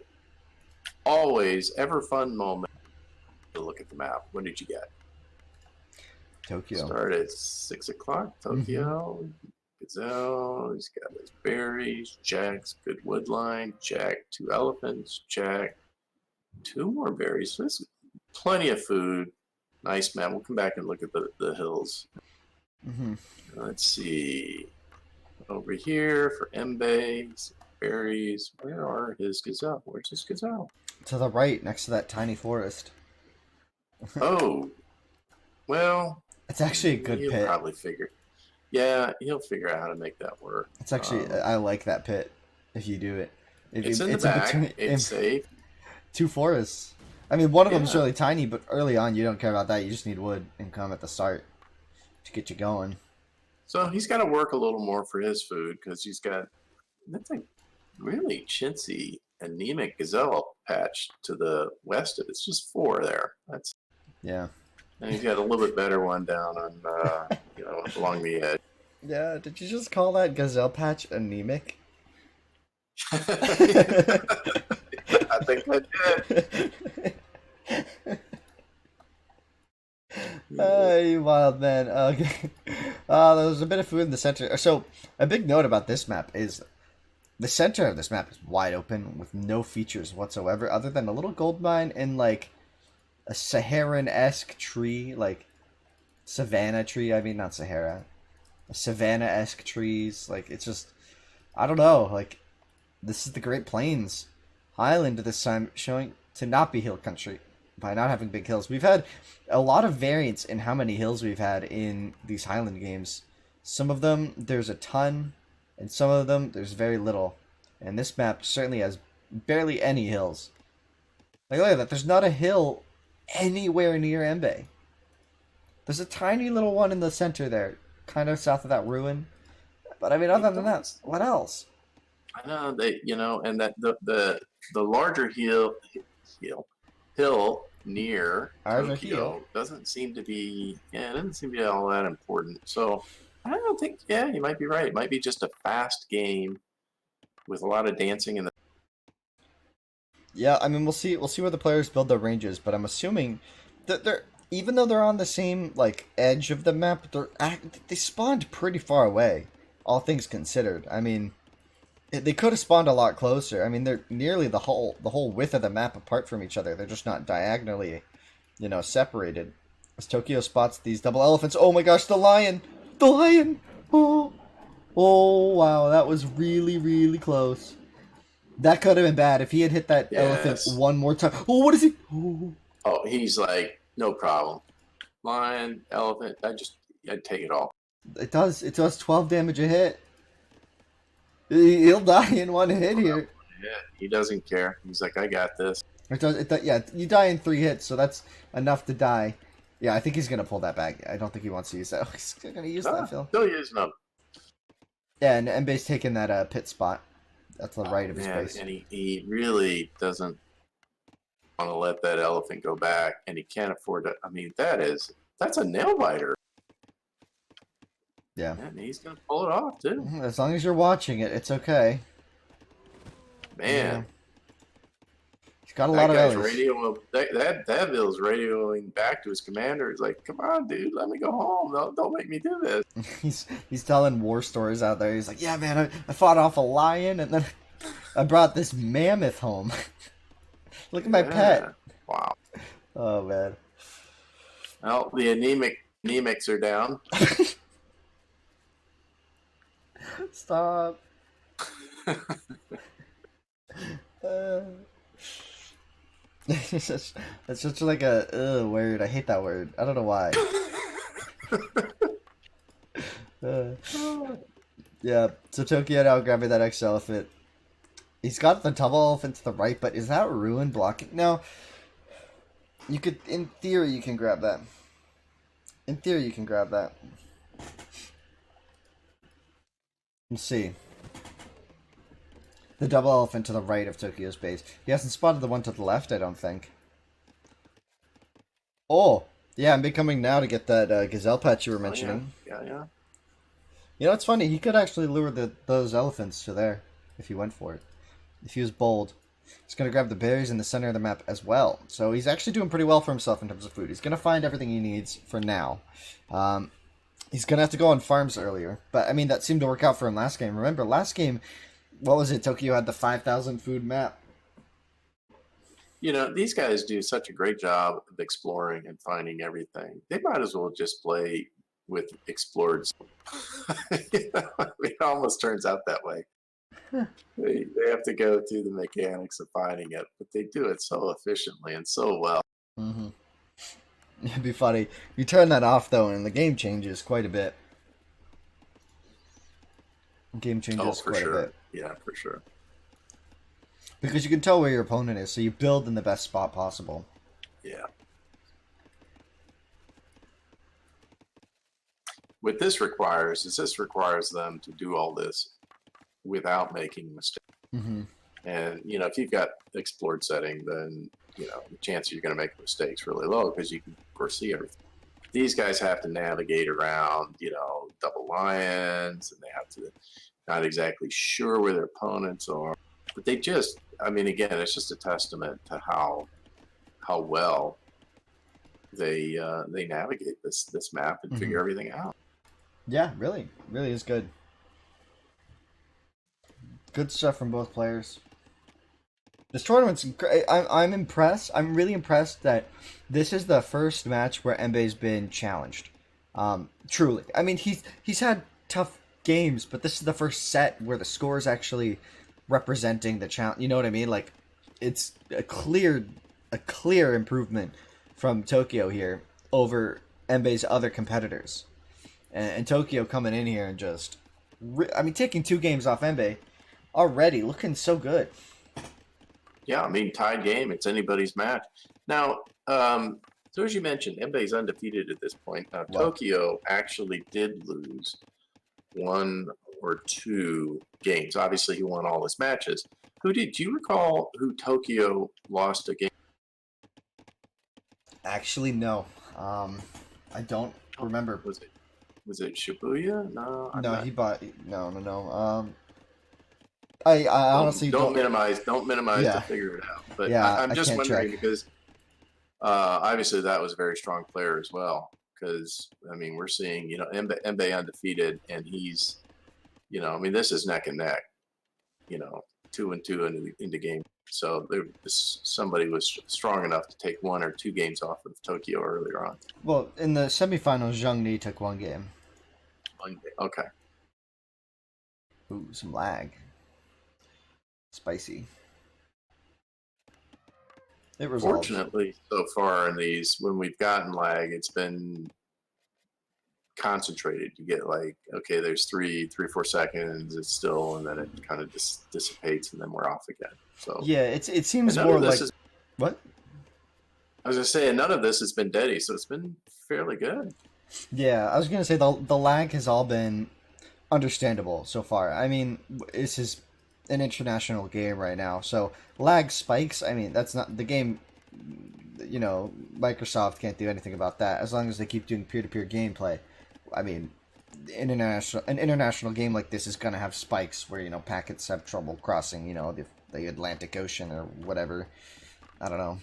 Always, ever fun moment to look at the map. What did you get? Tokyo. Start at 6 o'clock. Tokyo. Gazelle. He's got his berries. Jack's good wood line. Jack, 2 elephants. Jack, 2 more berries. So this is plenty of food. Nice map. We'll come back and look at the hills. Let's see. Over here for Embe. Berries. Where are his gazelle? Where's his gazelle? To the right, next to that tiny forest. Oh. Well. It's actually a good he'll pit. Probably figure. Yeah, he'll figure out how to make that work. It's actually, I like that pit if you do it. It's in the back. It's safe. 2 forests. I mean, one of them is really tiny, but early on you don't care about that. You just need wood and come at the start to get you going. So he's got to work a little more for his food because he's got. really chintzy, anemic gazelle patch to the west of it. It's just 4 there. That's Yeah. and he's got a little bit better one down on along the edge. Yeah, did you just call that gazelle patch anemic? I think I did. You wild man. Okay. There's a bit of food in the center. So, a big note about this map is the center of this map is wide open with no features whatsoever other than a little gold mine and like a Saharan-esque tree, like savanna tree. I mean, not Sahara. A savanna-esque trees. Like, it's just, I don't know. Like, this is the Great Plains Highland this time, showing to not be hill country by not having big hills. We've had a lot of variance in how many hills we've had in these Highland games. Some of them, there's a ton, and some of them, there's very little. And this map certainly has barely any hills. Like, look at that. There's not a hill anywhere near Embe. There's a tiny little one in the center there, kind of south of that ruin. But I mean, other than that, what else? I know they, and that the larger hill near Tokyo doesn't seem to be, it doesn't seem to be all that important. So I don't think, you might be right. It might be just a fast game with a lot of dancing in the. Yeah, I mean, we'll see where the players build their ranges, but I'm assuming that they're, even though they're on the same like edge of the map, they spawned pretty far away, all things considered. I mean, they could have spawned a lot closer. I mean, they're nearly the whole width of the map apart from each other. They're just not diagonally, separated. As Tokyo spots these double elephants, oh my gosh, the lion! The lion! Oh, oh wow, that was really, really close. That could have been bad if he had hit that elephant one more time. Oh, what is he? Oh, he's like, no problem. Lion, elephant, I'd take it all. It does 12 damage a hit. He'll die in one hit here. Yeah, he doesn't care. He's like, I got this. Yeah, you die in 3 hits, so that's enough to die. Yeah, I think he's going to pull that back. I don't think he wants to use that. He's going to use that, Phil. Still using them. Yeah, and Embe's taking that pit spot. That's the right of his base. And he really doesn't want to let that elephant go back, and he can't afford to. I mean, that's a nail biter. Yeah. And he's going to pull it off, too. As long as you're watching it, it's okay. Man. Yeah. He's got a lot of radio. That Bill's radioing back to his commander. He's like, come on, dude, let me go home. Don't make me do this. He's telling war stories out there. He's like, yeah, man, I fought off a lion, and then I brought this mammoth home. Look at my pet. Wow. Oh, man. Well, the anemics are down. Stop. That's such like a word. I hate that word. I don't know why. Yeah, so Tokyo now grabbing that X elephant. He's got the double elephant to the right, but is that ruin blocking? No. You could, in theory, you can grab that. In theory, you can grab that. Let's see. The double elephant to the right of Tokyo's base. He hasn't spotted the one to the left, I don't think. Oh! Yeah, I'm becoming now to get that gazelle patch you were mentioning. Yeah. You know, it's funny. He could actually lure those elephants to there if he went for it. If he was bold. He's going to grab the berries in the center of the map as well. So he's actually doing pretty well for himself in terms of food. He's going to find everything he needs for now. He's going to have to go on farms earlier. But, I mean, that seemed to work out for him last game. Remember, last game, what was it? Tokyo had the 5,000 food map. You know, these guys do such a great job of exploring and finding everything. They might as well just play with explored. It almost turns out that way. They have to go through the mechanics of finding it, but they do it so efficiently and so well. Mm-hmm. It'd be funny. You turn that off, though, and the game changes quite a bit. The game changes quite a bit. Yeah, for sure. Because you can tell where your opponent is, so you build in the best spot possible. Yeah. What this requires is requires them to do all this without making mistakes. Mm-hmm. And if you've got explored setting, then the chance you're going to make mistakes really low because you can foresee everything. These guys have to navigate around, double lions, and they have to not exactly sure where their opponents are. But they just, I mean, again, it's just a testament to how well they navigate this map and Mm-hmm. figure everything out. Yeah, really, really is good. Good stuff from both players. This tournament's great. I'm impressed. I'm really impressed that this is the first match where Embe's been challenged. Truly, I mean he's had tough games, but this is the first set where the score is actually representing the challenge. You know what I mean? Like it's a clear improvement from Tokyo here over Embe's other competitors, and Tokyo coming in here and just, I mean, taking 2 games off Embe already, looking so good. Yeah, I mean, tied game. It's anybody's match. Now, so as you mentioned, Embe is undefeated at this point. Now, Well, Tokyo actually did lose 1 or 2 games. Obviously, he won all his matches. Do you recall who Tokyo lost a game? actually, no. I don't remember. Was it Shibuya? No, I'm No, not. he bought. No, no, no. I honestly Don't don't. minimize. Don't minimize to Yeah, figure it out. But yeah. I'm I just can't wondering check. because obviously that was a very strong player as well. Because I mean, we're seeing Embe undefeated, and he's I mean, this is neck and neck. 2-2 into game. So somebody was strong enough to take 1 or 2 games off of Tokyo earlier on. Well, in the semifinals, Zhang Ni took 1 game. Okay. Ooh, some lag. Spicy. It resolves. Fortunately, so far in these, when we've gotten lag, it's been concentrated. You get like, okay, there's 3 or 4 seconds, it's still, and then it kind of dissipates, and then we're off again. So, Yeah, it and seems none more of this like is. what? I was gonna say, none of this has been deady, so it's been fairly good. Yeah, I was gonna say the lag has all been understandable so far. I mean, this is an international game right now, so lag spikes. I mean, that's not the game. Microsoft can't do anything about that as long as they keep doing peer-to-peer gameplay. I mean, an international game like this is gonna have spikes where packets have trouble crossing. The Atlantic Ocean or whatever. I don't know.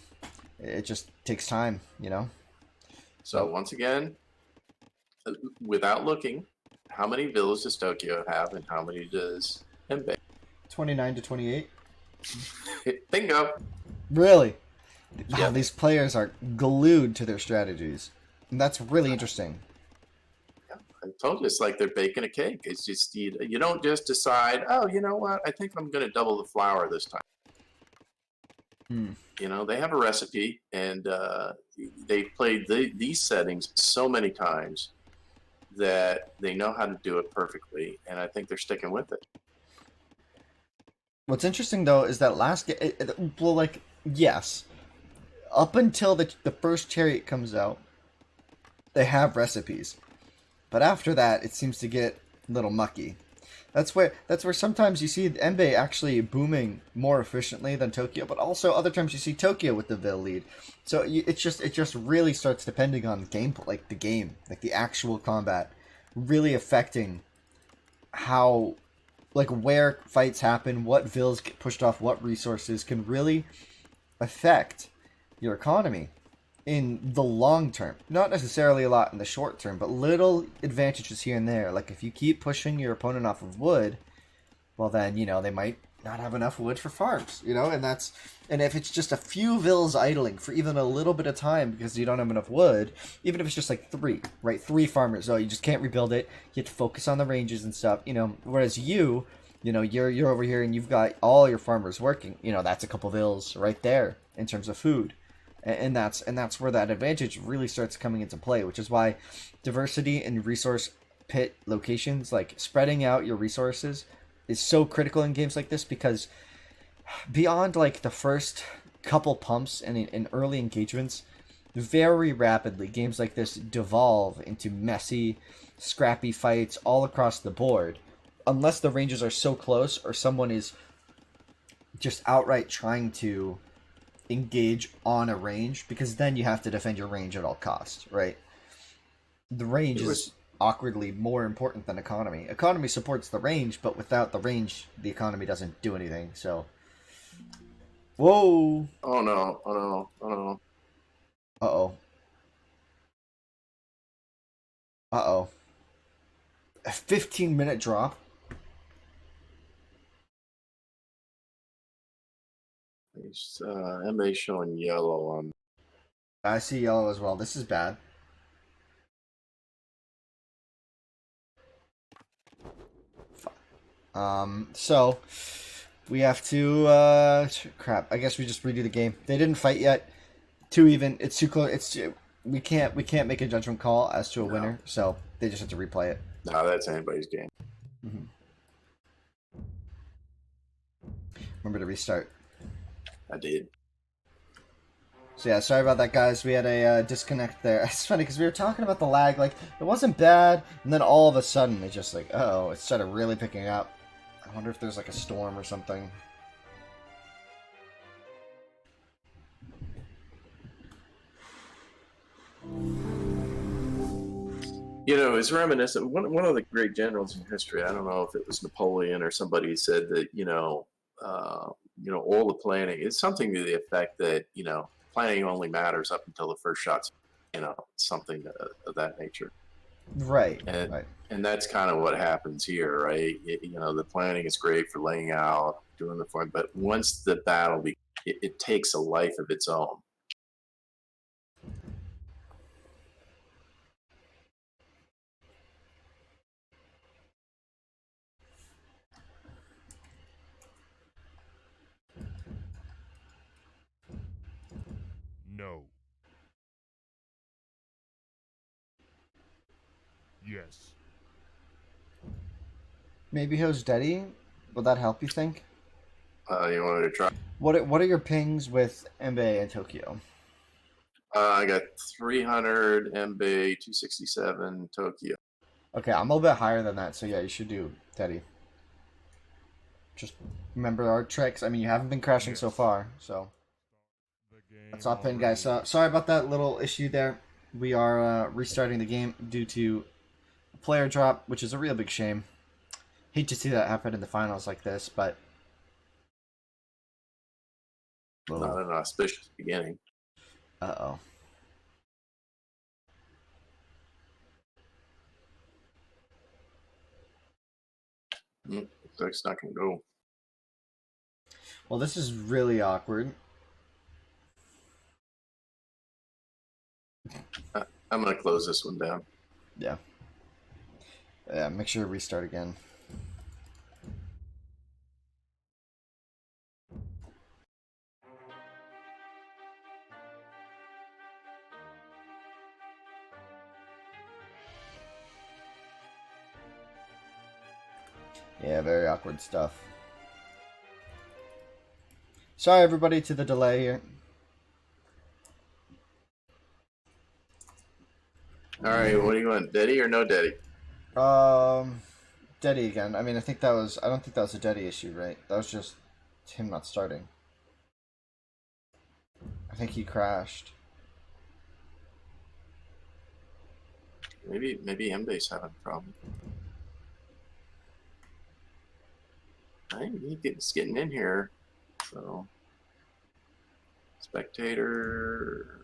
It just takes time. So So once again, without looking, how many villas does Tokyo have, and how many does Embe? 29-28. Bingo. Really? Wow, Yep. these players are glued to their strategies. And that's really interesting. I told you, it's like they're baking a cake. It's just you don't just decide, oh, you know what? I think I'm going to double the flour this time. Hmm. They have a recipe, and they've played these settings so many times that they know how to do it perfectly, and I think they're sticking with it. What's interesting though is that last game, well, like, yes, up until the first chariot comes out, they have recipes, but after that, it seems to get a little mucky. That's where sometimes you see Embe actually booming more efficiently than Tokyo, but also other times you see Tokyo with the Vil lead. So it just really starts depending on gameplay, like the game, like the actual combat, really affecting how, like, where fights happen, what Vils get pushed off, what resources can really affect your economy in the long term. Not necessarily a lot in the short term, but little advantages here and there. Like if you keep pushing your opponent off of wood, well then, they might not have enough wood for farms, and if it's just a few vills idling for even a little bit of time because you don't have enough wood, even if it's just like three, right? 3 farmers, you just can't rebuild it. You have to focus on the ranges and stuff, whereas you're over here and you've got all your farmers working, that's a couple vills right there in terms of food. And that's where that advantage really starts coming into play, which is why diversity in resource pit locations, like spreading out your resources, is so critical in games like this, because beyond like the first couple pumps and in early engagements, very rapidly games like this devolve into messy, scrappy fights all across the board, unless the ranges are so close or someone is just outright trying to engage on a range, because then you have to defend your range at all costs, right? The range is awkwardly more important than economy. Economy supports the range, but without the range, the economy doesn't do anything. So, whoa! Oh no! Oh no! Oh no! Uh-oh. Uh-oh. A 15-minute drop? Embe showing yellow on. I see yellow as well. This is bad. So we have to crap. I guess we just redo the game. They didn't fight yet. Too even. It's too close. We can't make a judgment call as to a winner. So they just have to replay it. No, that's anybody's game. Mm-hmm. Remember to restart. I did. So yeah, sorry about that, guys. We had a disconnect there. It's funny because we were talking about the lag. Like, it wasn't bad, and then all of a sudden it just like, oh, it started really picking up. I wonder if there's like a storm or something. You know, it's reminiscent. One of the great generals in history. I don't know if it was Napoleon or somebody said that all the planning. It's something to the effect that planning only matters up until the first shots. Something of that nature. Right. And right. and that's kind of what happens here, right? The planning is great for laying out, doing the form, but once the battle, it takes a life of its own. No. Yes. Maybe Ho's Daddy? Will that help, you think? You want me to try? What are your pings with Embe and Tokyo? I got 300 MB, 267 Tokyo. Okay, I'm a little bit higher than that, so yeah, you should do Teddy. Just remember our tricks. I mean, you haven't been crashing so far, so that's our pin, guys. Sorry about that little issue there. We are restarting the game due to a player drop, which is a real big shame. Hate to see that happen in the finals like this, but Not an auspicious beginning. Uh-oh. Looks like it's not going to go. Well, this is really awkward. I'm going to close this one down. Yeah. Yeah, make sure to restart again. Yeah, very awkward stuff. Sorry, everybody, to the delay here. All right, what do you want, Daddy or no Daddy? Daddy again. I mean, I don't think that was a Daddy issue, right? That was just him not starting. I think he crashed. Maybe Embe's having a problem. I think he's getting in here. So, spectator,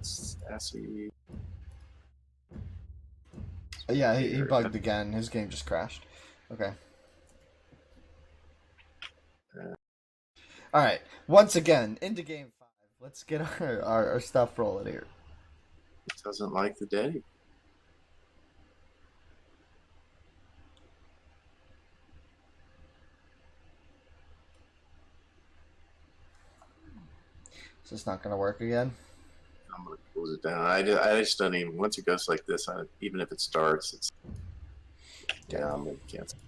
Sassy. Yeah, he bugged again. His game just crashed. Okay. All right. Once again, into game 5. Let's get our stuff rolling here. It doesn't like the Daddy. Is this not going to work again? I'm going to close it down. I just don't even, once it goes like this, even if it starts, it's, yeah, I'm going to cancel.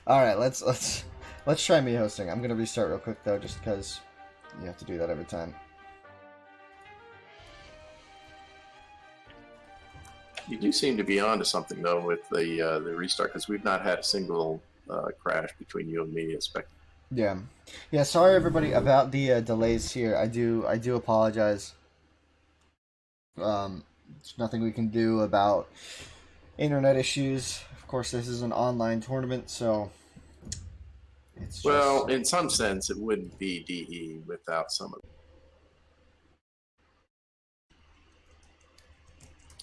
All right, let's try me hosting. I'm going to restart real quick, though, just because you have to do that every time. You do seem to be onto something, though, with the restart, because we've not had a single crash between you and me. Yeah, yeah. Sorry everybody about the delays here. I do apologize. There's nothing we can do about internet issues. Of course, this is an online tournament, so it's Well, just in some sense, it wouldn't be DE without some of it.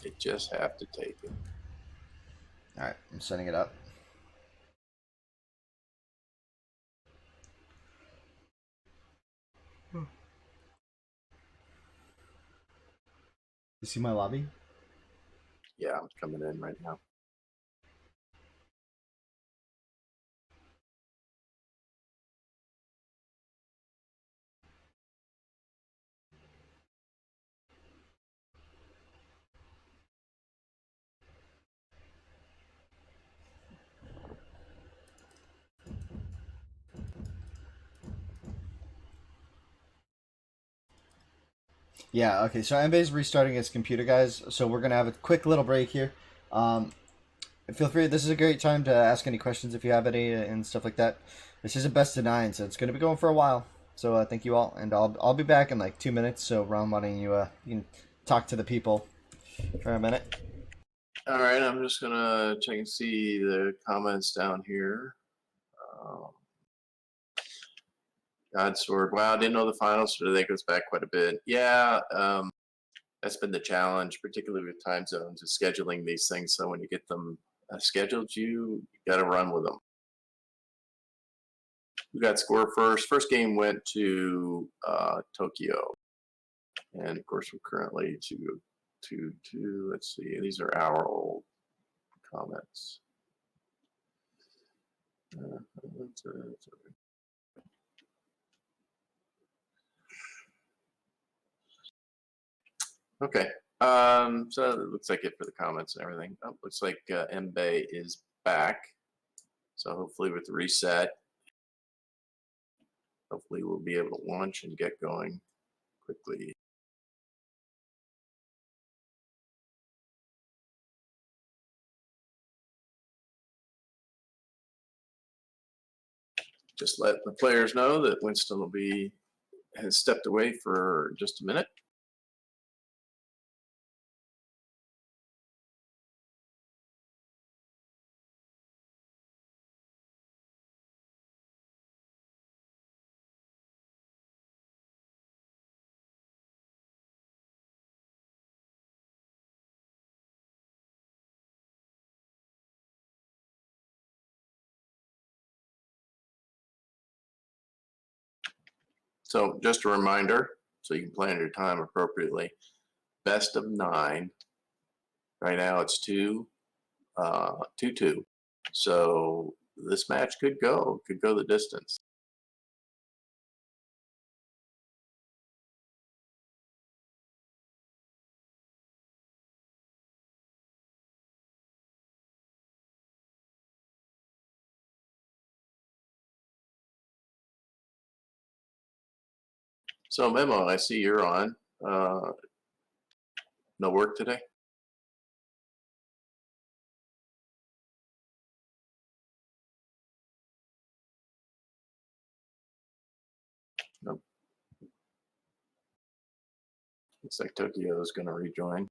They just have to take it. all right. I'm setting it up. You see my lobby? Yeah, I'm coming in right now. Yeah. Okay. So Embe is restarting his computer, guys. So we're gonna have a quick little break here. Um, Feel free. This is a great time to ask any questions if you have any and stuff like that. This is a best of 9, so it's going to be going for a while. So thank you all, and I'll be back in like 2 minutes. So Ron, why don't you can talk to the people for a minute? All right, I'm just gonna check and see the comments down here. Um, Godsword. Wow, I didn't know the finals for today goes back quite a bit. Yeah, that's been the challenge, particularly with time zones, is scheduling these things. So when you get them scheduled, you got to run with them. We got score first. First game went to Tokyo, and of course we're currently to. Let's see, these are our old comments. Okay. So it looks like it for the comments and everything. Oh, looks like Embe is back. So hopefully with the reset, hopefully we'll be able to launch and get going quickly. Just let the players know that Winston has stepped away for just a minute. So just a reminder, so you can plan your time appropriately. Best of 9. Right now it's 2-2. So this match could go the distance. So Memo, I see you're on. No work today? No. Looks like Tokyo is going to rejoin.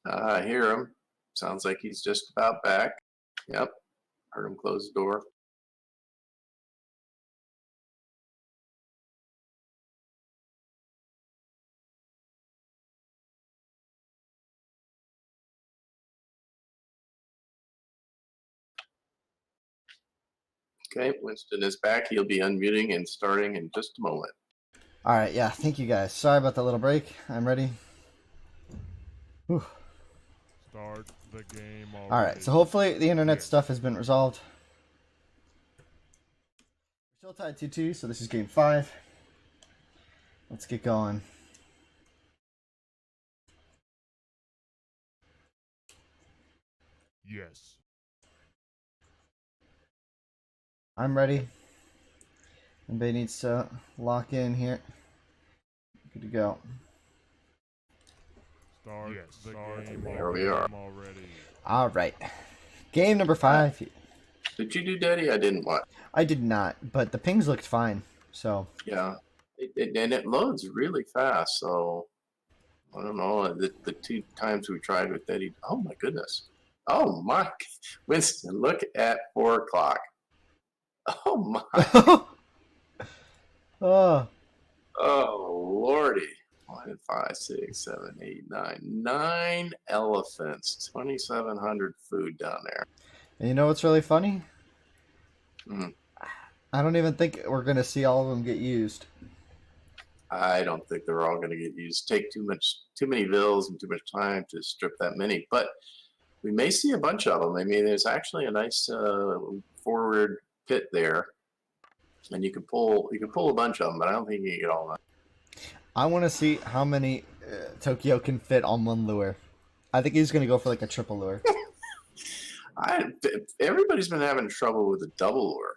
I hear him. Sounds like he's just about back. Yep. Heard him close the door. Okay, Winston is back. He'll be unmuting and starting in just a moment. All right, yeah. Thank you guys. Sorry about that little break. I'm ready. Whew. Start the game already. All right, so hopefully the internet Yes. stuff has been resolved. We're still tied 2-2, so this is game 5. Let's get going. Yes. I'm ready. Embe needs to lock in here. Good to go. Start the game There we are. already. All right. Game number 5. Did you do Daddy? I didn't watch. I did not, but the pings looked fine. So, Yeah. And it loads really fast. So I don't know. The 2 times we tried with Daddy. Oh my goodness. Oh my. Winston, look at 4 o'clock. Oh my. oh, Oh lordy. 1, 5, 6, 7, 8, 9. 9 elephants. 2,700 food down there. and you know what's really funny? Mm. I don't even think we're gonna see all of them get used. I don't think they're all going to get used. Take too many vills and too much time to strip that many. But we may see a bunch of them. I mean, there's actually a nice forward pit there, and you can pull a bunch of them. But I don't think you can get all of them. I want to see how many Tokyo can fit on one lure. I think he's gonna go for like a triple lure. Everybody's been having trouble with a double lure.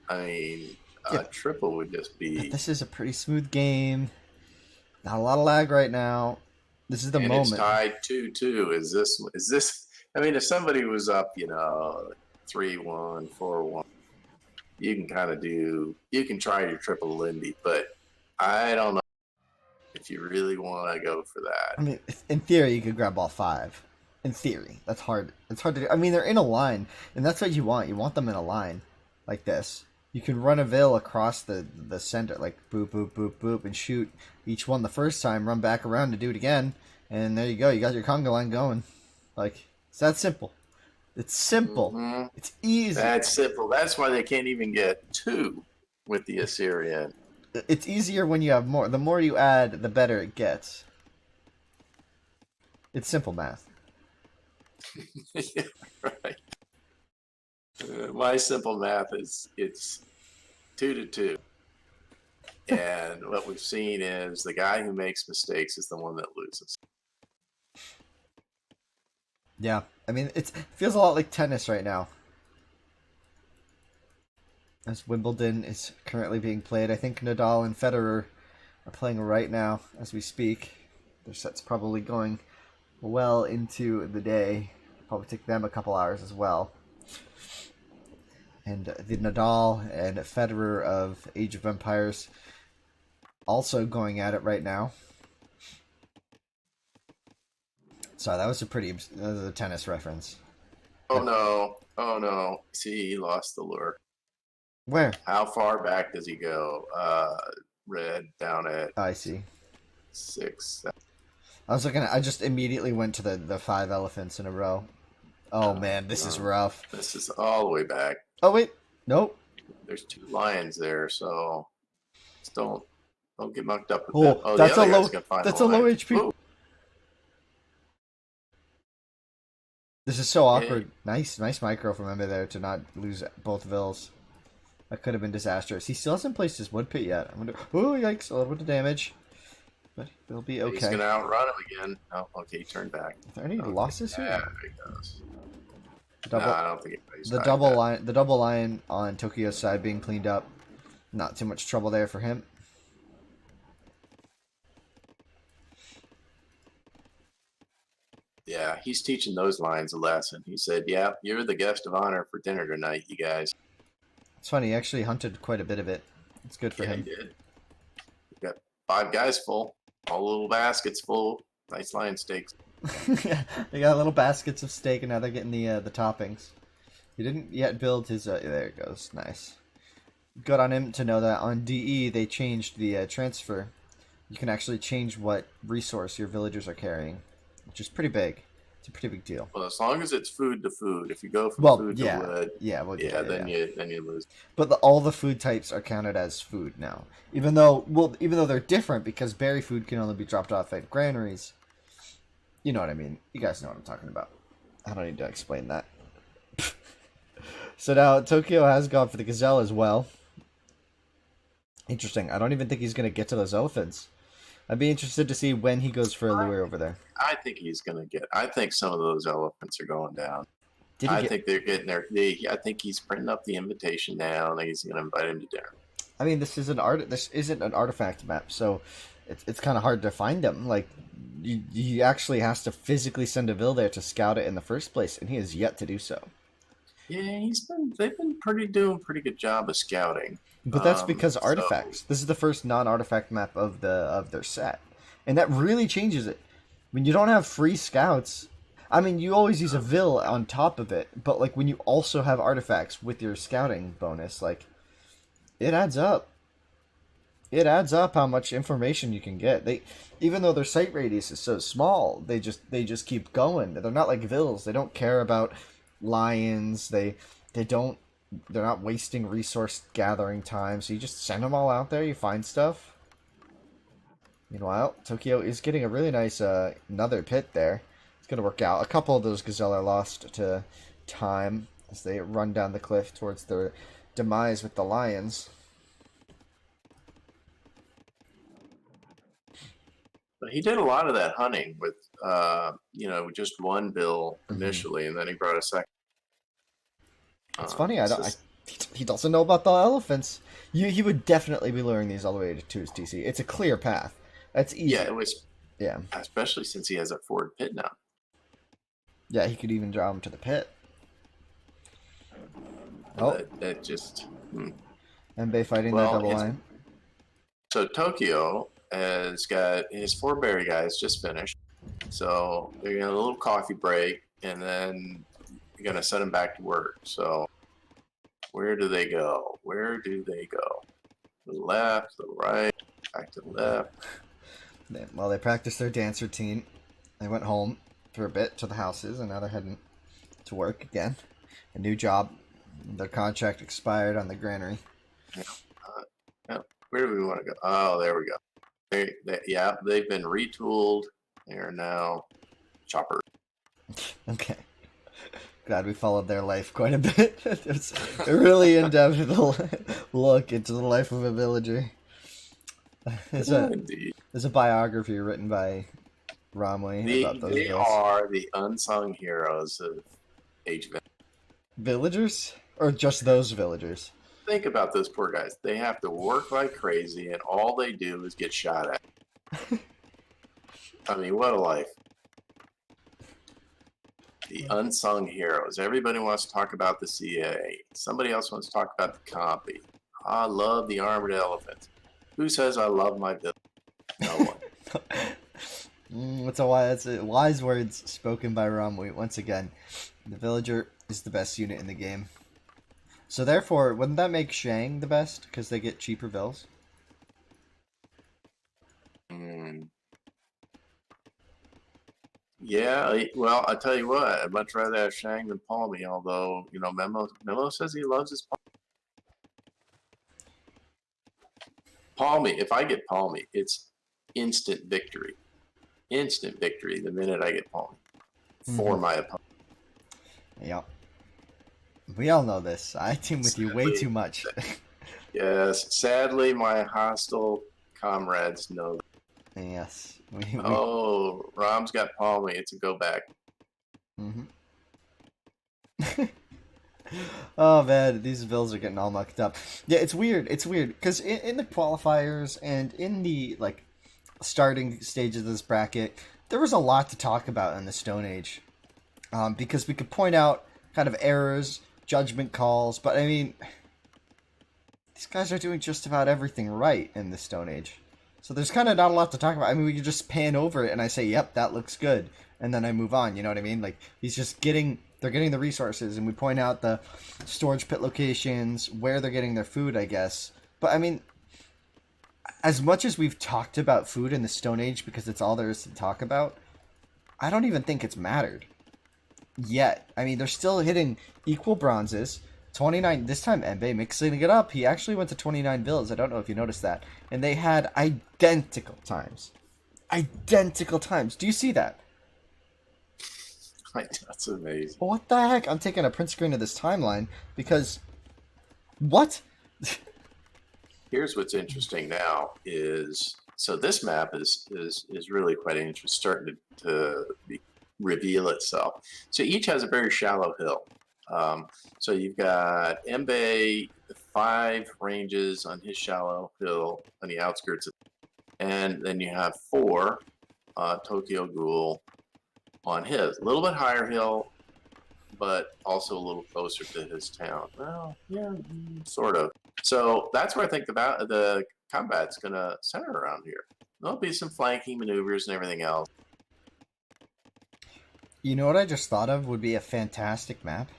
I mean, Yeah. a triple would just But be. this is a pretty smooth game. Not a lot of lag right now. This is the And moment. it's tied 2-2. Is this? I mean, if somebody was up, 3-1, 4-1, you can kind of you can try your triple Lindy, but I don't know if you really want to go for that. I mean, in theory, you could grab all 5. In theory, that's hard. It's hard to do. I mean, they're in a line, and that's what you want. You want them in a line, like this. You can run a veil across the center, like boop, boop, boop, boop, and shoot each one the first time, run back around to do it again, and there you go. You got your conga line going. Like, it's that simple. It's simple. Mm-hmm. It's easy. That's simple. That's why they can't even get 2 with the Assyrian. It's easier when you have more. The more you add, the better it gets. It's simple math. Yeah, right. My simple math is it's 2-2. And what we've seen is the guy who makes mistakes is the one that loses. Yeah, I mean, it feels a lot like tennis right now. As Wimbledon is currently being played, I think Nadal and Federer are playing right now as we speak. Their set's probably going well into the day. Probably take them a couple hours as well. And the Nadal and Federer of Age of Empires also going at it right now. Sorry, that was a tennis reference. Oh no. Oh no. See, he lost the lure. Where? How far back does he go? Red down at Oh, I see. 6. I was looking at, I just immediately went to the 5 elephants in a row. Oh man, this is rough. This is all the way back. Oh wait, nope. There's 2 lions there, so just don't get mucked up with Oh, that. Oh, that's the a other low. guy's gonna find That's the a low lion. HP. Ooh. This is so awkward. Nice micro from Embe there to not lose both vills. That could have been disastrous. He still hasn't placed his wood pit yet. Oh yikes! A little bit of damage, but he'll be okay. He's gonna outrun him again. Oh, okay, he turned back. Are there any losses here? Yeah, he does. Double, No, I don't think anybody's the tied double that. line, the double line on Tokyo's side being cleaned up. Not too much trouble there for him. Yeah, he's teaching those lions a lesson. He said, "Yeah, you're the guest of honor for dinner tonight, you guys." It's funny. He actually hunted quite a bit of it. It's good for Yeah, him. he did. We got 5 guys full, all little baskets full. Nice lion steaks. They got little baskets of steak, and now they're getting the toppings. He didn't yet build his. There it goes. Nice. Good on him to know that on DE they changed the transfer. You can actually change what resource your villagers are carrying, which is pretty big. It's a pretty big deal. Well, as long as it's food to food. If you go from Well, food to yeah, wood, yeah, well, yeah, then you lose. But all the food types are counted as food now, even though they're different because berry food can only be dropped off at granaries. You know what I mean. You guys know what I'm talking about. I don't need to explain that. So now Tokyo has gone for the gazelle as well. Interesting. I don't even think he's going to get to those elephants. I'd be interested to see when he goes for a lure over there. I think he's going to get. I think some of those elephants are going down. I think they're getting there. I think he's printing up the invitation now, and he's going to invite him to dinner. I mean, this isn't an artifact map, so it's kind of hard to find them. Like, he actually has to physically send a Vil there to scout it in the first place, and he has yet to do so. Yeah, they've been doing a pretty good job of scouting. But that's because artifacts. This is the first non-artifact map of their set, and that really changes it. When you don't have free scouts, I mean, you always use a Vil on top of it, but like when you also have artifacts with your scouting bonus, like it adds up. It adds up how much information you can get. Even though their sight radius is so small, they just keep going. They're not like Vils. They don't care about lions. They're not wasting resource gathering time, so you just send them all out there, you find stuff. Meanwhile, Tokyo is getting a really nice another pit there. It's going to work out. A couple of those gazelle are lost to time as they run down the cliff towards their demise with the lions. But he did a lot of that hunting with, just one bill initially, and then he brought a second. It's funny. He doesn't know about the elephants. He would definitely be luring these all the way to his TC. It's a clear path. That's easy. Yeah, it was. Yeah. Especially since he has a forward pit now. Yeah, he could even draw him to the pit. That just. Embe fighting that double line. So Tokyo has got his 4 berry guys just finished. So they're going to have a little coffee break, and then you're going to send them back to work. So where do they go? Where do they go? To the left, to the right, back to the left. Well, they practiced their dance routine. They went home for a bit to the houses, and now they're heading to work again. A new job. Their contract expired on the granary. Where do we want to go? Oh, there we go. They've been retooled. They are now chopper. Okay. Glad we followed their life quite a bit. It's a really in-depth look into the life of a villager. There's a biography written by Ramwe about those They are the unsung heroes of age. Villagers? Or just those villagers? Think about those poor guys. They have to work like crazy, and all they do is get shot at. I mean, what a life. The unsung heroes. Everybody wants to talk about the CA. Somebody else wants to talk about the compy. I love the armored elephants. Who says I love my village? No one. That's a wise words spoken by Ramwe. Once again, the villager is the best unit in the game. So therefore, wouldn't that make Shang the best because they get cheaper bills? Yeah, well, I tell you what, I'd much rather have Shang than Palmy, although, Memo says he loves his Palmy. If I get Palmy, it's instant victory. Instant victory the minute I get Palmy for my opponent. Yep. We all know this. I team with you way too much. Yes, sadly, my hostile comrades know that. Yes. Rom's got Palmy. It's a go back. Oh man, these bills are getting all mucked up. Yeah, it's weird. It's weird because in the qualifiers and in the starting stages of this bracket, there was a lot to talk about in the Stone Age, because we could point out kind of errors, judgment calls, but I mean, these guys are doing just about everything right in the Stone Age. So there's kind of not a lot to talk about. I mean, we could just pan over it and I say, yep, that looks good. and then I move on. You know what I mean? Like they're getting the resources, and we point out the storage pit locations where they're getting their food, I guess. But I mean, as much as we've talked about food in the Stone Age because it's all there is to talk about, I don't even think it's mattered yet. I mean, they're still hitting equal bronzes. 29 this time. Embe mixing it up. He actually went to 29 bills. I don't know if you noticed that. And they had identical times. Identical times. Do you see that? That's amazing. What the heck? I'm taking a print screen of this timeline because what? Here's what's interesting now is so this map is really quite interesting, starting to reveal itself. So each has a very shallow hill. So you've got Embe, 5 ranges on his shallow hill on the outskirts, and then you have 4 Tokyo Ghoul on his. A little bit higher hill, but also a little closer to his town. Well, yeah, sort of. So that's where I think the combat's going to center around here. There'll be some flanking maneuvers and everything else. You know what I just thought of would be a fantastic map?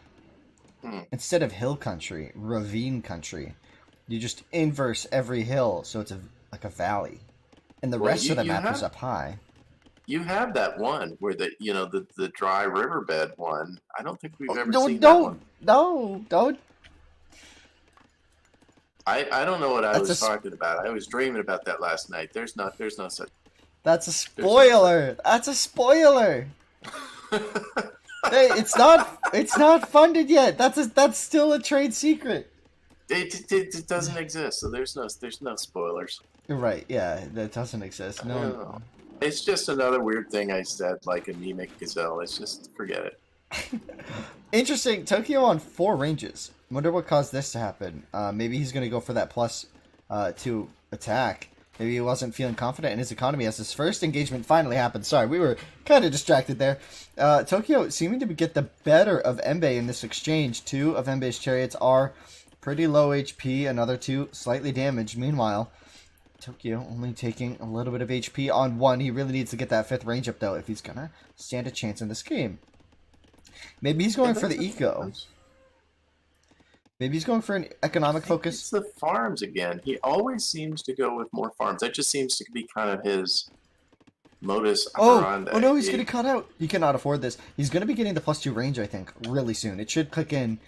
Instead of hill country, ravine country. You just inverse every hill so it's like a valley. And the rest of the map is up high. You have that one where the dry riverbed one. I don't think we've ever seen that one. No, don't. I don't know what I was talking about. I was dreaming about that last night. There's no such. That's a spoiler. That's a spoiler. Hey, it's not funded yet. That's still a trade secret. It doesn't exist, so there's no spoilers. Right? Yeah, that doesn't exist. No. It's just another weird thing I said, like anemic gazelle. It's just forget it. Interesting. Tokyo on 4 ranges. Wonder what caused this to happen. Maybe he's going to go for that +2 attack. Maybe he wasn't feeling confident in his economy as his first engagement finally happened. Sorry, we were kind of distracted there. Tokyo seeming to get the better of Embe in this exchange. 2 of Embe's chariots are pretty low HP. Another 2 slightly damaged. Meanwhile, Tokyo only taking a little bit of HP on 1. He really needs to get that 5th range up, though, if he's going to stand a chance in this game. Maybe he's going for the eco. Maybe he's going for an economic focus. It's the farms again. He always seems to go with more farms. That just seems to be kind of his modus operandi. Oh no, he's going to cut out. He cannot afford this. He's going to be getting the +2 range, I think, really soon. It should click in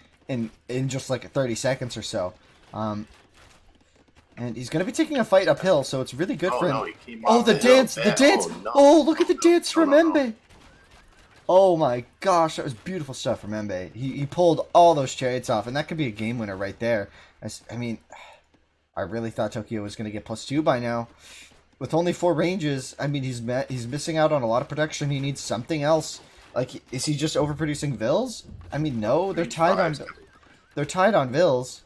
just like 30 seconds or so. And he's going to be taking a fight uphill, so it's really good for him. No, he came off the dance! The dance! Oh, no. Oh, look at the dance from Embe! Oh my gosh, that was beautiful stuff from Embe. He pulled all those chariots off, and that could be a game winner right there. I mean, I really thought Tokyo was going to get +2 by now. With only 4 ranges, I mean, he's missing out on a lot of production. He needs something else. Like, is he just overproducing vills? I mean, no, they're tied on vills.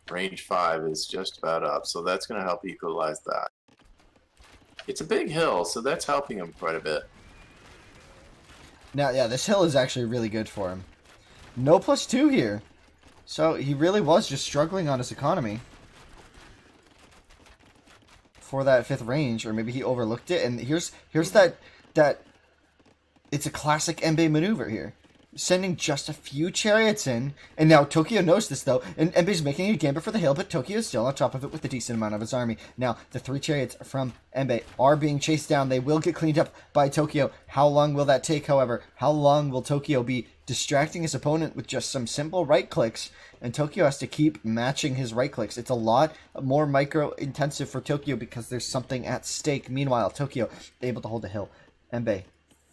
Range 5 is just about up, so that's going to help equalize that. It's a big hill, so that's helping him quite a bit. Now, yeah, this hill is actually really good for him. No +2 here. So he really was just struggling on his economy for that 5th range, or maybe he overlooked it. And here's that it's a classic Embe maneuver here. Sending just a few chariots in, and now Tokyo knows this though, and Embe's making a gambit for the hill, but Tokyo is still on top of it with a decent amount of his army. Now, the 3 chariots from Embe are being chased down. They will get cleaned up by Tokyo. How long will that take, however? How long will Tokyo be distracting his opponent with just some simple right clicks, and Tokyo has to keep matching his right clicks? It's a lot more micro-intensive for Tokyo because there's something at stake. Meanwhile, Tokyo able to hold the hill. Embe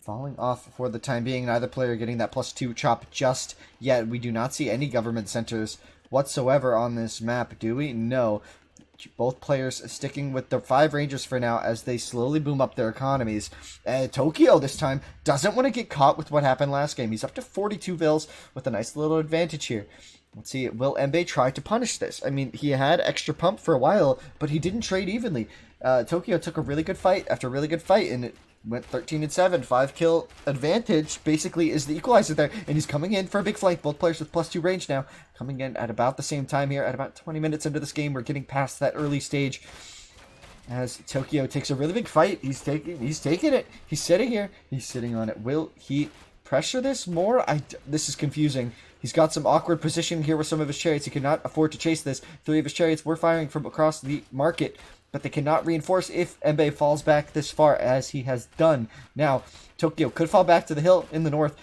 falling off for the time being. Neither player getting that +2 chop just yet. We do not see any government centers whatsoever on this map, do we? No. Both players sticking with the 5 rangers for now as they slowly boom up their economies. Tokyo this time doesn't want to get caught with what happened last game. He's up to 42 vills with a nice little advantage here. Let's see, will Embe try to punish this? I mean, he had extra pump for a while, but he didn't trade evenly. Tokyo took a really good fight after a really good fight, and it went 13-7, 5-kill advantage, basically is the equalizer there, and he's coming in for a big flank. Both players with +2 range now, coming in at about the same time here, at about 20 minutes into this game. We're getting past that early stage. as Tokyo takes a really big fight. He's taking it. He's sitting here. He's sitting on it. Will he pressure this more? This is confusing. He's got some awkward positioning here with some of his chariots. He cannot afford to chase this. 3 of his chariots were firing from across the market, but they cannot reinforce if Embe falls back this far as he has done. Now, Tokyo could fall back to the hill in the north.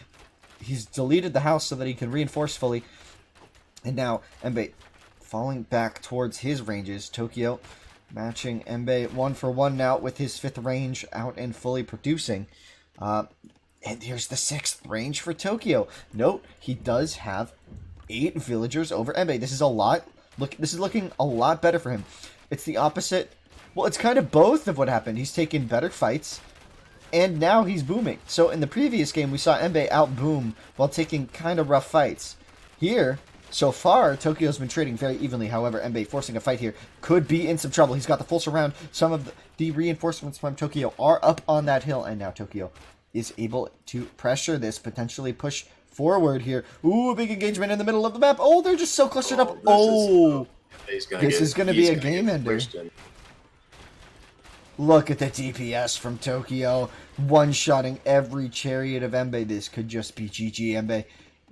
He's deleted the house so that he can reinforce fully. And now, Embe falling back towards his ranges. Tokyo matching Embe 1-for-1 now with his 5th range out and fully producing. And here's the 6th range for Tokyo. Note, he does have 8 villagers over Embe. This is a lot. This is looking a lot better for him. It's the opposite. Well, it's kind of both of what happened. He's taken better fights, and now he's booming. So in the previous game, we saw Embe out-boom while taking kind of rough fights. Here, so far, Tokyo's been trading very evenly. However, Embe forcing a fight here could be in some trouble. He's got the full surround. Some of the reinforcements from Tokyo are up on that hill, and now Tokyo is able to pressure this, potentially push forward here. Ooh, a big engagement in the middle of the map. Oh, they're just so clustered up. This is going to be a game ender. Look at the DPS from Tokyo. One-shotting every chariot of Embe. This could just be GG. Embe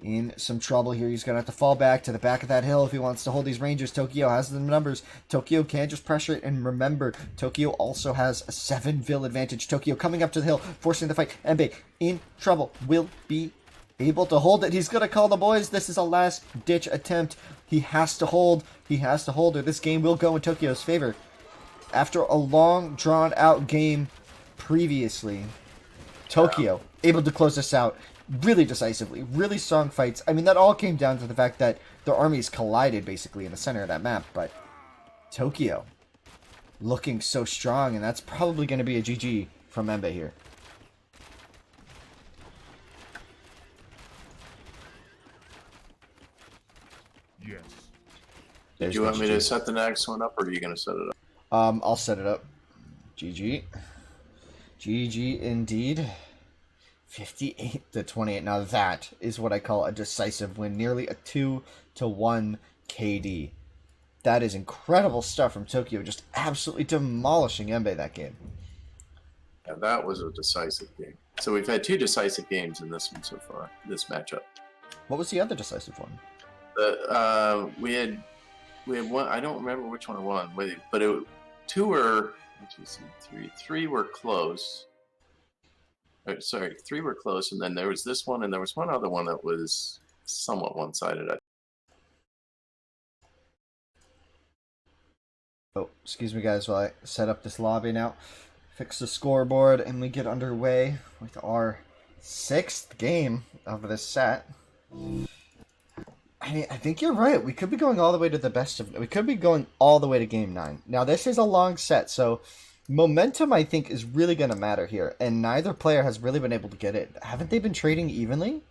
in some trouble here. He's going to have to fall back to the back of that hill if he wants to hold these ranges. Tokyo has the numbers. Tokyo can't just pressure it. And remember, Tokyo also has a 7-vill advantage. Tokyo coming up to the hill, forcing the fight. Embe in trouble. Will be able to hold it. He's going to call the boys. This is a last-ditch attempt. He has to hold. He has to hold, or this game will go in Tokyo's favor. After a long, drawn-out game previously, Tokyo able to close this out really decisively, really strong fights. I mean, that all came down to the fact that their armies collided basically in the center of that map, but Tokyo looking so strong, and that's probably going to be a GG from Embe here. Yes. Do you want me to set the next one up, or are you going to set it up? I'll set it up. GG. GG indeed. 58-28. Now that is what I call a decisive win. Nearly a 2-1 KD. That is incredible stuff from Tokyo. Just absolutely demolishing Embe that game. Yeah, that was a decisive game. So we've had 2 decisive games in this one so far, this matchup. What was the other decisive one? We had one. I don't remember which one won, but 2 were. 3 were close. Sorry, 3 were close, and then there was this one, and there was one other one that was somewhat one-sided. Oh, excuse me, guys, while I set up this lobby now. Fix the scoreboard, and we get underway with our 6th game of this set. I think you're right. We could be going all the way to the best of... We could be going all the way to Game 9. Now, this is a long set, so momentum, I think, is really going to matter here. And neither player has really been able to get it. Haven't they been trading evenly?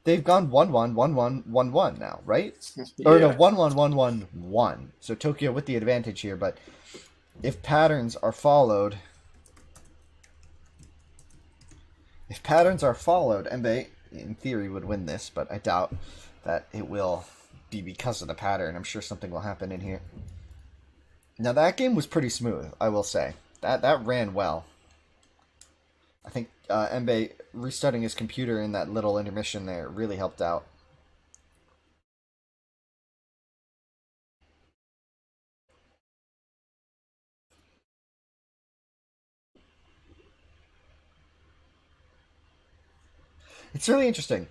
They've gone 1-1, 1-1, 1-1 now, right? Yeah. Or no, 1-1, 1-1, 1. So Tokyo with the advantage here, but if patterns are followed... Embe, in theory, would win this, but I doubt that it will be because of the pattern. I'm sure something will happen in here. Now, that game was pretty smooth, I will say. That ran well. I think Embe restarting his computer in that little intermission there really helped out. It's really interesting.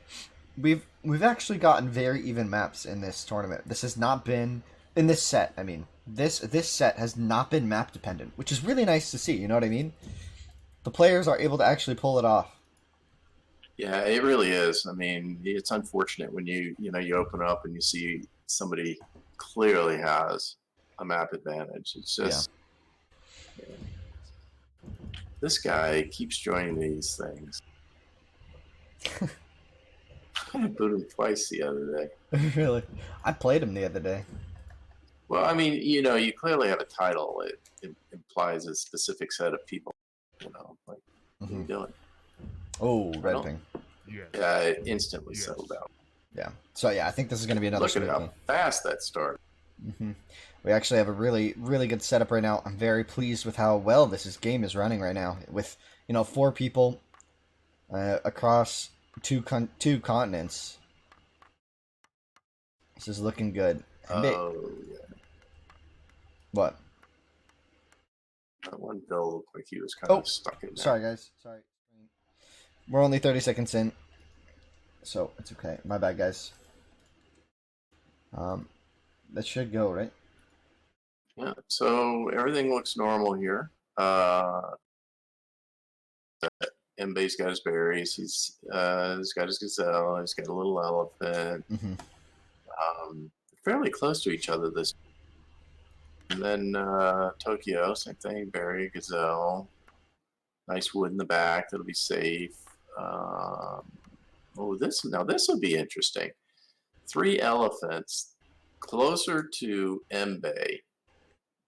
We've actually gotten very even maps in this tournament. This has not been in this set. I mean, this set has not been map dependent, which is really nice to see. You know what I mean? The players are able to actually pull it off. Yeah, it really is. I mean, it's unfortunate when you open up and you see somebody clearly has a map advantage. It's just this guy keeps joining these things. I booed him twice the other day. Really? I played him the other day. Well, I mean, you clearly have a title. It implies a specific set of people. What are you doing? Oh, red ping. Yeah, it instantly settled out. Yeah. So, yeah, I think this is going to be another Look at how fast that started. Hmm. We actually have a really, really good setup right now. I'm very pleased with how well game is running right now. With 4 people across two continents. This is looking good. Oh, yeah. What? That one bill looked like he was kind Oh, of stuck in there. sorry guys. Sorry. We're only 30 seconds in, so it's okay. My bad, guys. Um, that should go right. Yeah, so everything looks normal here. Embe's got his berries. He's got his gazelle. He's got a little elephant. Mm-hmm. Fairly close to each other. This, and then Tokyo, same thing. Berry, gazelle. Nice wood in the back. That'll be safe. Oh, this will be interesting. 3 elephants closer to Embe,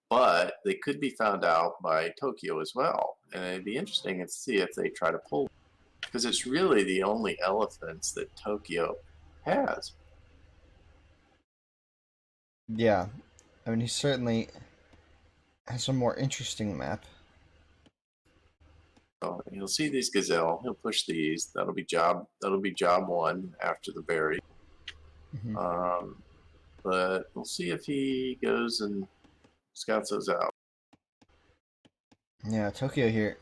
but they could be found out by Tokyo as well. And it'd be interesting to see if they try to pull, because it's really the only elephants that Tokyo has. Yeah, I mean he certainly has a more interesting map. So he'll see these gazelle. He'll push these. That'll be job. That'll be job one after the berry. Mm-hmm. But we'll see if he goes and scouts those out. Yeah, Tokyo here,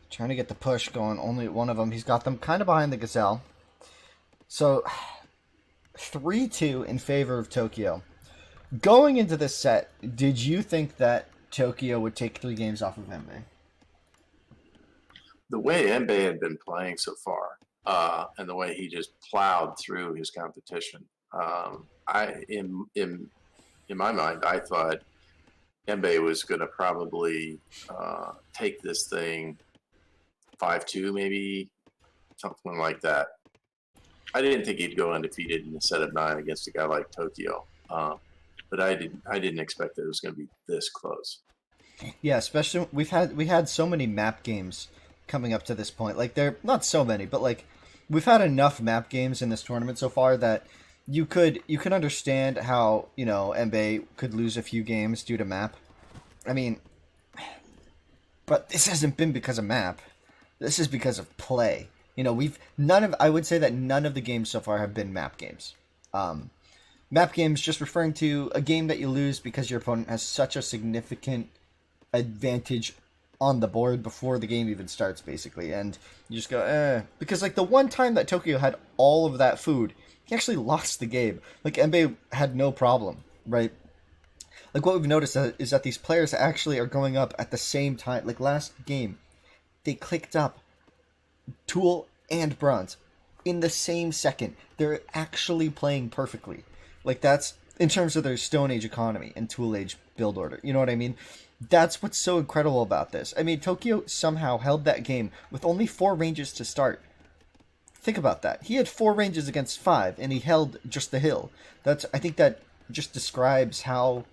trying to get the push going. Only one of them. He's got them kind of behind the gazelle. So 3-2 in favor of Tokyo. Going into this set, did you think that Tokyo would take 3 games off of Embe? The way Embe had been playing so far, and the way he just plowed through his competition, I in my mind, I thought Embe was going to probably take this thing 5-2, maybe something like that. I didn't think he'd go undefeated in a set of 9 against a guy like Tokyo, but I didn't expect that it was going to be this close. Yeah, especially we had so many map games coming up to this point. Like they're not so many, but like we've had enough map games in this tournament so far that you could understand how Embe could lose a few games due to map. I mean, but this hasn't been because of map. This is because of play. We've none of I would say that none of the games so far have been map games. Map games just referring to a game that you lose because your opponent has such a significant advantage on the board before the game even starts, basically, and you just go, because like the one time that Tokyo had all of that food, he actually lost the game. Like Embe had no problem, right? Like what we've noticed is that these players actually are going up at the same time. Like last game, they clicked up Tool and Bronze in the same second. They're actually playing perfectly. Like that's in terms of their Stone Age economy and Tool Age build order. You know what I mean? That's what's so incredible about this. I mean, Tokyo somehow held that game with only 4 ranges to start. Think about that. He had 4 ranges against 5, and he held just the hill. I think that just describes how.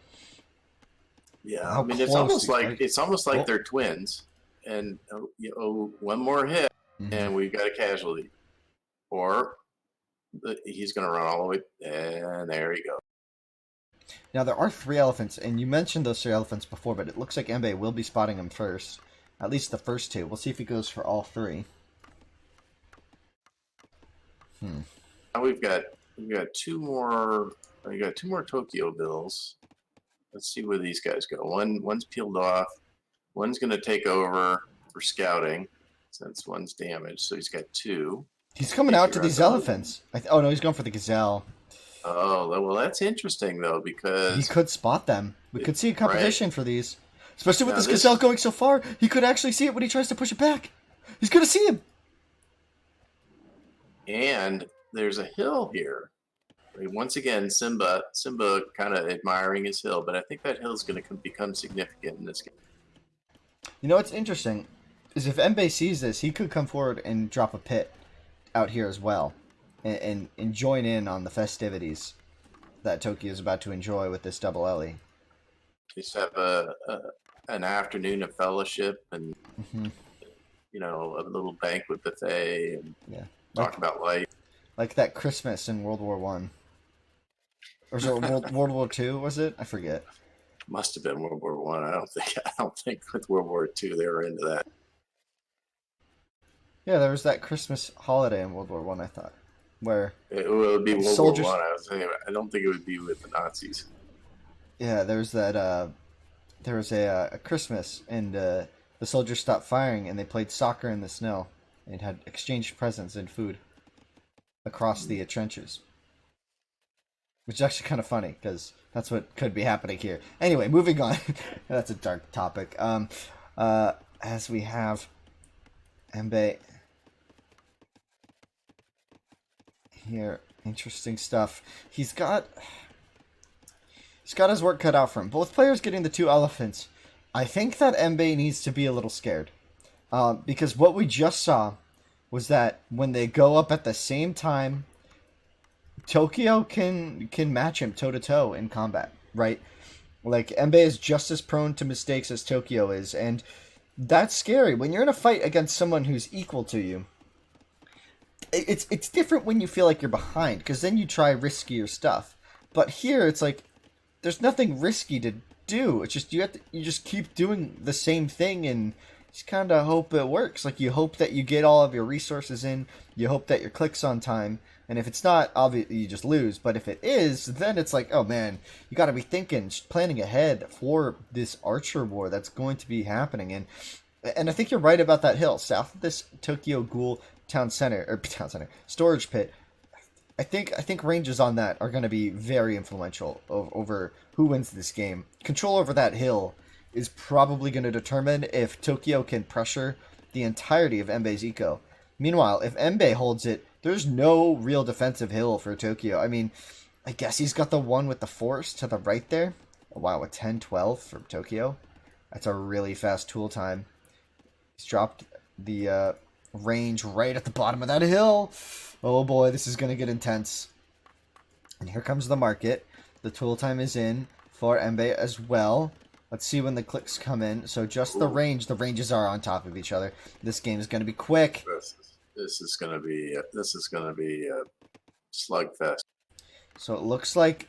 Yeah, How I mean close it's almost like Oh. they're twins, and one more hit, Mhm. and we've got a casualty, or he's going to run all the way, and there you go. Now there are 3 elephants, and you mentioned those 3 elephants before, but it looks like Embe will be spotting them first. At least the first 2. We'll see if he goes for all 3. Now we've got 2 more. We got 2 more Tokyo bills. Let's see where these guys go. One's peeled off. One's going to take over for scouting, since one's damaged. So he's got 2. He's coming out to these elephants. Oh no, he's going for the gazelle. Oh well, that's interesting though, because He could spot them. We could see a competition for these. Especially with Now this gazelle going so far, he could actually see it when he tries to push it back. He's going to see him. And there's a hill here. Once again, Simba kind of admiring his hill, but I think that hill is going to become significant in this game. You know what's interesting is if Embe sees this, he could come forward and drop a pit out here as well, and join in on the festivities that Tokyo is about to enjoy with this double Ellie. Just have an afternoon of fellowship and a little banquet buffet and talk about life. Like that Christmas in World War One. Or was it World War II? Was it? I forget. Must have been World War One. I don't think with World War Two they were into that. Yeah, there was that Christmas holiday in World War One. I thought, where It would be like World War soldiers. One. I was thinking. I don't think it would be with the Nazis. Yeah, there was that. There was a Christmas, and the soldiers stopped firing, and they played soccer in the snow, and had exchanged presents and food across the trenches, which is actually kind of funny because that's what could be happening here. Anyway, moving on. That's a dark topic. As we have Embe here, interesting stuff. He's got his work cut out for him. Both players getting the 2 elephants. I think that Embe needs to be a little scared. Because what we just saw was that when they go up at the same time, Tokyo can match him toe to toe in combat, right? Like Embe is just as prone to mistakes as Tokyo is, and that's scary. When you're in a fight against someone who's equal to you, it's different when you feel like you're behind, because then you try riskier stuff. But here it's like there's nothing risky to do. It's just you just keep doing the same thing and just kind of hope it works. Like you hope that you get all of your resources in, you hope that your click's on time, and if it's not, obviously you just lose. But if it is, then it's like, oh man, you got to be thinking, planning ahead for this Archer war that's going to be happening. And I think you're right about that hill south of this Tokyo Ghoul town center storage pit. I think ranges on that are going to be very influential over who wins this game. Control over that hill is probably going to determine if Tokyo can pressure the entirety of Embe's eco. Meanwhile, if Embe holds it, there's no real defensive hill for Tokyo. I mean, I guess he's got the one with the force to the right there. Oh, wow, a 10-12 for Tokyo. That's a really fast tool time. He's dropped the range right at the bottom of that hill. Oh boy, this is going to get intense. And here comes the market. The tool time is in for Embe as well. Let's see when the clicks come in. So just the ranges are on top of each other. This game is going to be quick. This is going to be a slugfest. So it looks like,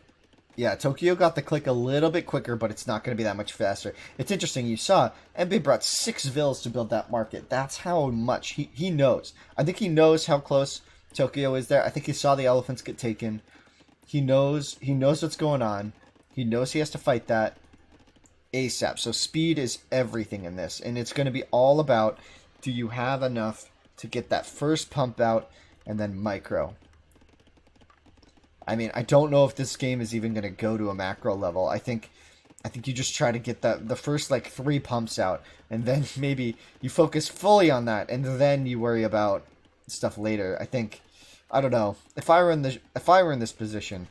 yeah, Tokyo got the click a little bit quicker, but it's not going to be that much faster. It's interesting. You saw Embe brought 6 vills to build that market. That's how much he knows. I think he knows how close Tokyo is there. I think he saw the elephants get taken. He knows what's going on. He knows he has to fight that ASAP. So speed is everything in this, and it's going to be all about, do you have enough to get that first pump out and then micro. I mean, I don't know if this game is even going to go to a macro level. I think you just try to get the first like 3 pumps out, and then maybe you focus fully on that, and then you worry about stuff later. I don't know. If I were in this position,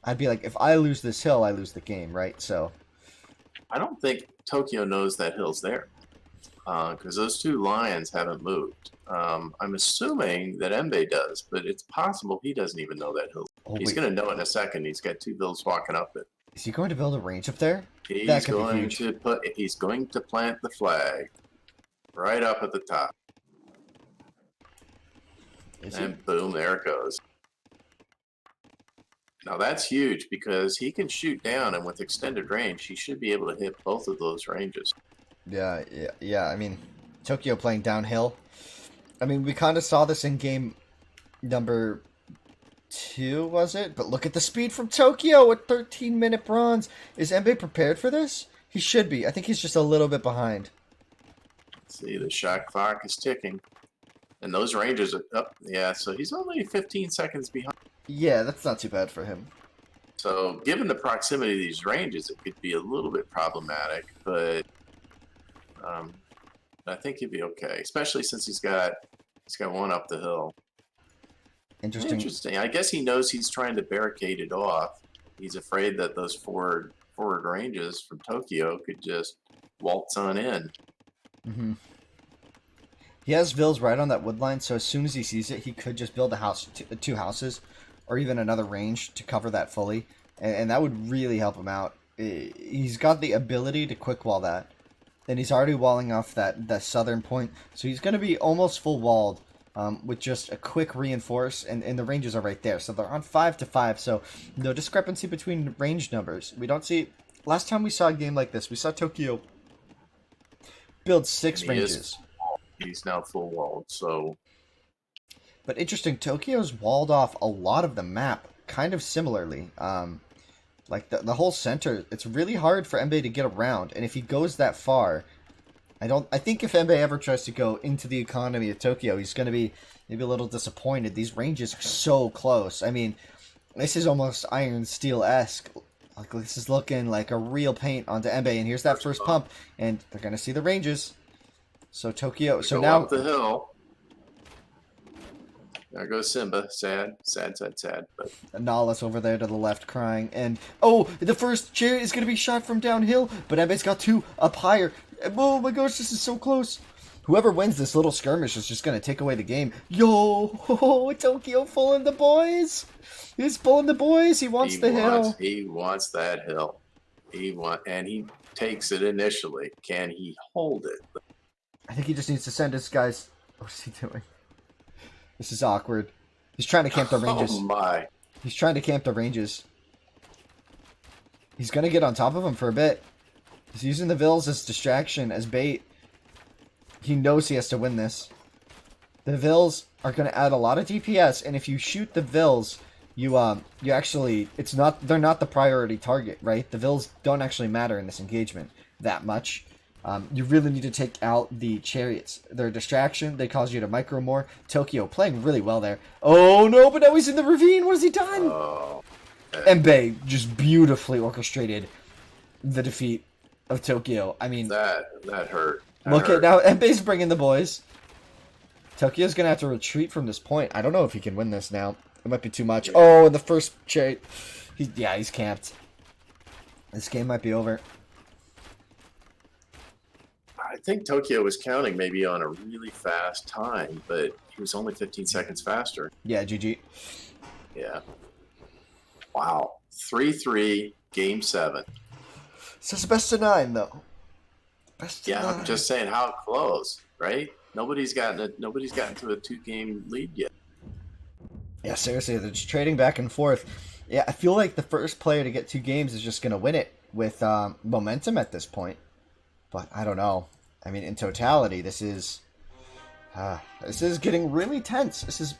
I'd be like, if I lose this hill, I lose the game, right? So I don't think Tokyo knows that hill's there because those 2 lions haven't moved. I'm assuming that Embe does, but it's possible he doesn't even know that hill. He's going to know it in a second. He's got 2 bills walking up it. Is he going to build a range up there? He's going to plant the flag right up at the top. And boom, there it goes. Now that's huge because he can shoot down, and with extended range, he should be able to hit both of those ranges. Yeah. I mean, Tokyo playing downhill. I mean, we kind of saw this in game number 2, was it? But look at the speed from Tokyo at 13-minute bronze. Is Embe prepared for this? He should be. I think he's just a little bit behind. See, the shot clock is ticking. And those ranges are up. Yeah, so he's only 15 seconds behind. Yeah, that's not too bad for him. So given the proximity of these ranges, it could be a little bit problematic, but I think he'd be okay, especially since he's got one up the hill. Interesting. I guess he knows he's trying to barricade it off. He's afraid that those forward ranges from Tokyo could just waltz on in. Mm-hmm. He has vills right on that wood line, so as soon as he sees it, he could just build a house, 2 houses, or even another range to cover that fully, and that would really help him out. He's got the ability to quick wall that, and he's already walling off that southern point, so he's going to be almost full walled with just a quick reinforce, and the ranges are right there. So they're on 5 to 5, so no discrepancy between range numbers. We don't see... Last time we saw a game like this, we saw Tokyo build 6 And ranges. He's now full walled, so... But interesting, Tokyo's walled off a lot of the map, kind of similarly. Like the whole center, it's really hard for Embe to get around, and if he goes that far, I think if Embe ever tries to go into the economy of Tokyo, he's going to be maybe a little disappointed. These ranges are so close. I mean, this is almost Iron Steel-esque. Like, this is looking like a real paint onto Embe, and here's that first pump, and they're going to see the ranges. So Tokyo, so go now... up the hill. There goes Simba. Sad. But Nala's over there to the left crying, and oh, the first chariot is going to be shot from downhill, but Embe's got 2 up higher. Oh my gosh, this is so close. Whoever wins this little skirmish is just going to take away the game. Yo, Tokyo pulling the boys. He's pulling the boys. He wants the hill. He wants that hill. And he takes it initially. Can he hold it? I think he just needs to send his guys. What's he doing? This is awkward. He's trying to camp the ranges. Oh my. He's trying to camp the ranges. He's going to get on top of him for a bit. He's using the Vills as distraction, as bait. He knows he has to win this. The Vills are going to add a lot of DPS, and if you shoot the Vills, you actually... they're not the priority target, right? The Vills don't actually matter in this engagement that much. You really need to take out the chariots. They're a distraction. They cause you to micro more. Tokyo playing really well there. Oh no, but now he's in the ravine. What has he done? Oh. Embe just beautifully orchestrated the defeat of Tokyo. I mean, That hurt. look at now. Embe's bringing the boys. Tokyo's going to have to retreat from this point. I don't know if he can win this now. It might be too much. Oh, and the first chariot. He's camped. This game might be over. I think Tokyo was counting maybe on a really fast time, but he was only 15 seconds faster. Yeah, GG. Yeah. Wow. 3-3, game 7. So it's best of 9, though. Best of 9. I'm just saying how close, right? Nobody's gotten to a 2-game lead yet. Yeah, seriously, they're just trading back and forth. Yeah, I feel like the first player to get 2 games is just going to win it with momentum at this point. But I don't know. I mean, in totality, this is getting really tense. This is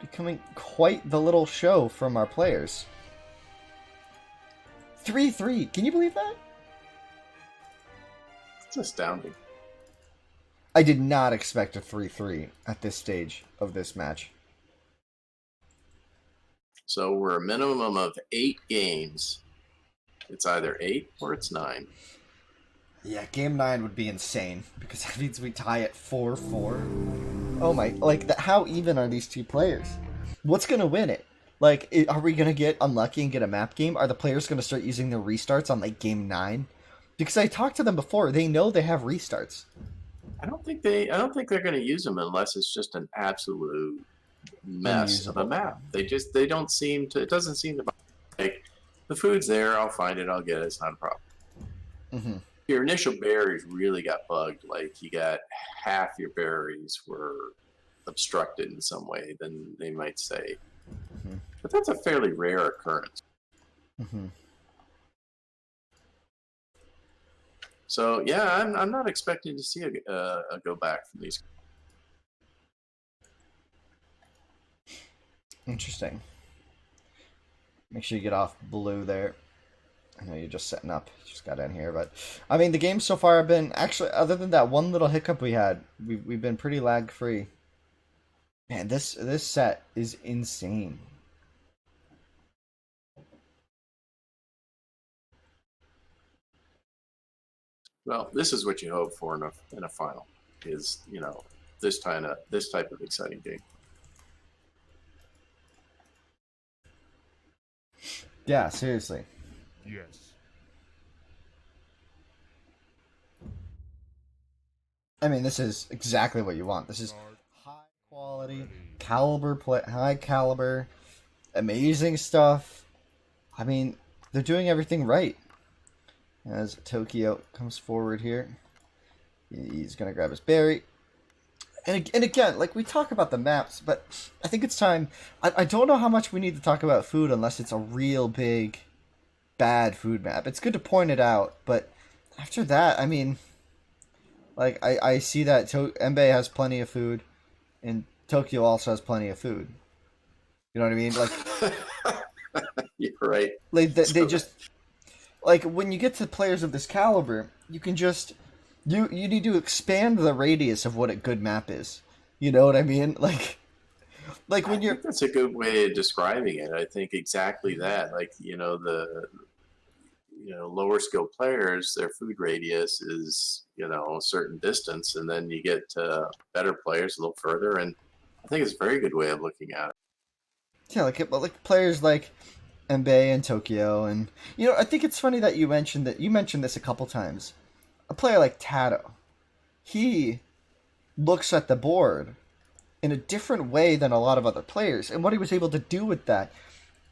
becoming quite the little show from our players. 3-3. Can you believe that? It's astounding. I did not expect a 3-3 at this stage of this match. So we're a minimum of 8 games. It's either 8 or it's 9. Yeah, game 9 would be insane, because that means we tie at 4-4. Oh my, like, how even are these 2 players? What's going to win it? Like, are we going to get unlucky and get a map game? Are the players going to start using their restarts on, like, game 9? Because I talked to them before, they know they have restarts. I don't think they're going to use them unless it's just an absolute mess of a map. They don't seem to, it doesn't seem to, like, the food's there, I'll find it, I'll get it, it's not a problem. Mm-hmm. Your initial berries really got bugged. Like, you got half your berries were obstructed in some way, then they might say. Mm-hmm. But that's a fairly rare occurrence. Mm-hmm. So, yeah, I'm not expecting to see a go back from these. Interesting. Make sure you get off blue there. I know you're just setting up. Just got in here, but I mean, the games so far have been actually, other than that one little hiccup we had, we've been pretty lag free. Man, this set is insane. Well, this is what you hope for in a final, is, you know, this type of exciting game. Yeah, seriously. Yes. I mean, this is exactly what you want. This is high quality, high caliber, amazing stuff. I mean, they're doing everything right. As Tokyo comes forward here, he's gonna grab his berry, And again, like we talk about the maps, but I think it's time. I don't know how much we need to talk about food unless it's a real big bad food map. It's good to point it out, but after that, I mean, like I see that Embe has plenty of food, and Tokyo also has plenty of food. You know what I mean? You're right. They So, just like when you get to players of this caliber, you can just you need to expand the radius of what a good map is. You know what I mean? Like I when you're think that's a good way of describing it. I think exactly that. Like, lower skilled players, their food radius is, a certain distance, and then you get better players a little further. And I think it's a very good way of looking at it. yeah, like players like Embe and Tokyo, and I think it's funny that you mentioned this a couple times. A player like Tato, he looks at the board in a different way than a lot of other players, and what he was able to do with that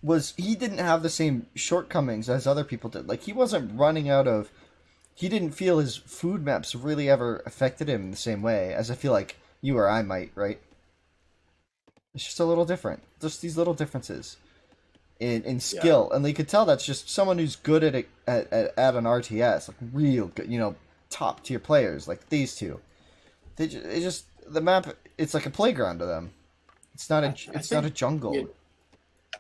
was he didn't have the same shortcomings as other people did. Like he wasn't running out of. He didn't feel his food maps really ever affected him in the same way as I feel like you or I might, right? It's just a little different. Just these little differences in Yeah. skill, and you could tell that's just someone who's good at it at an RTS, like real good, top tier players like these two. It just the map. It's like a playground to them. It's not a I it's not a think jungle.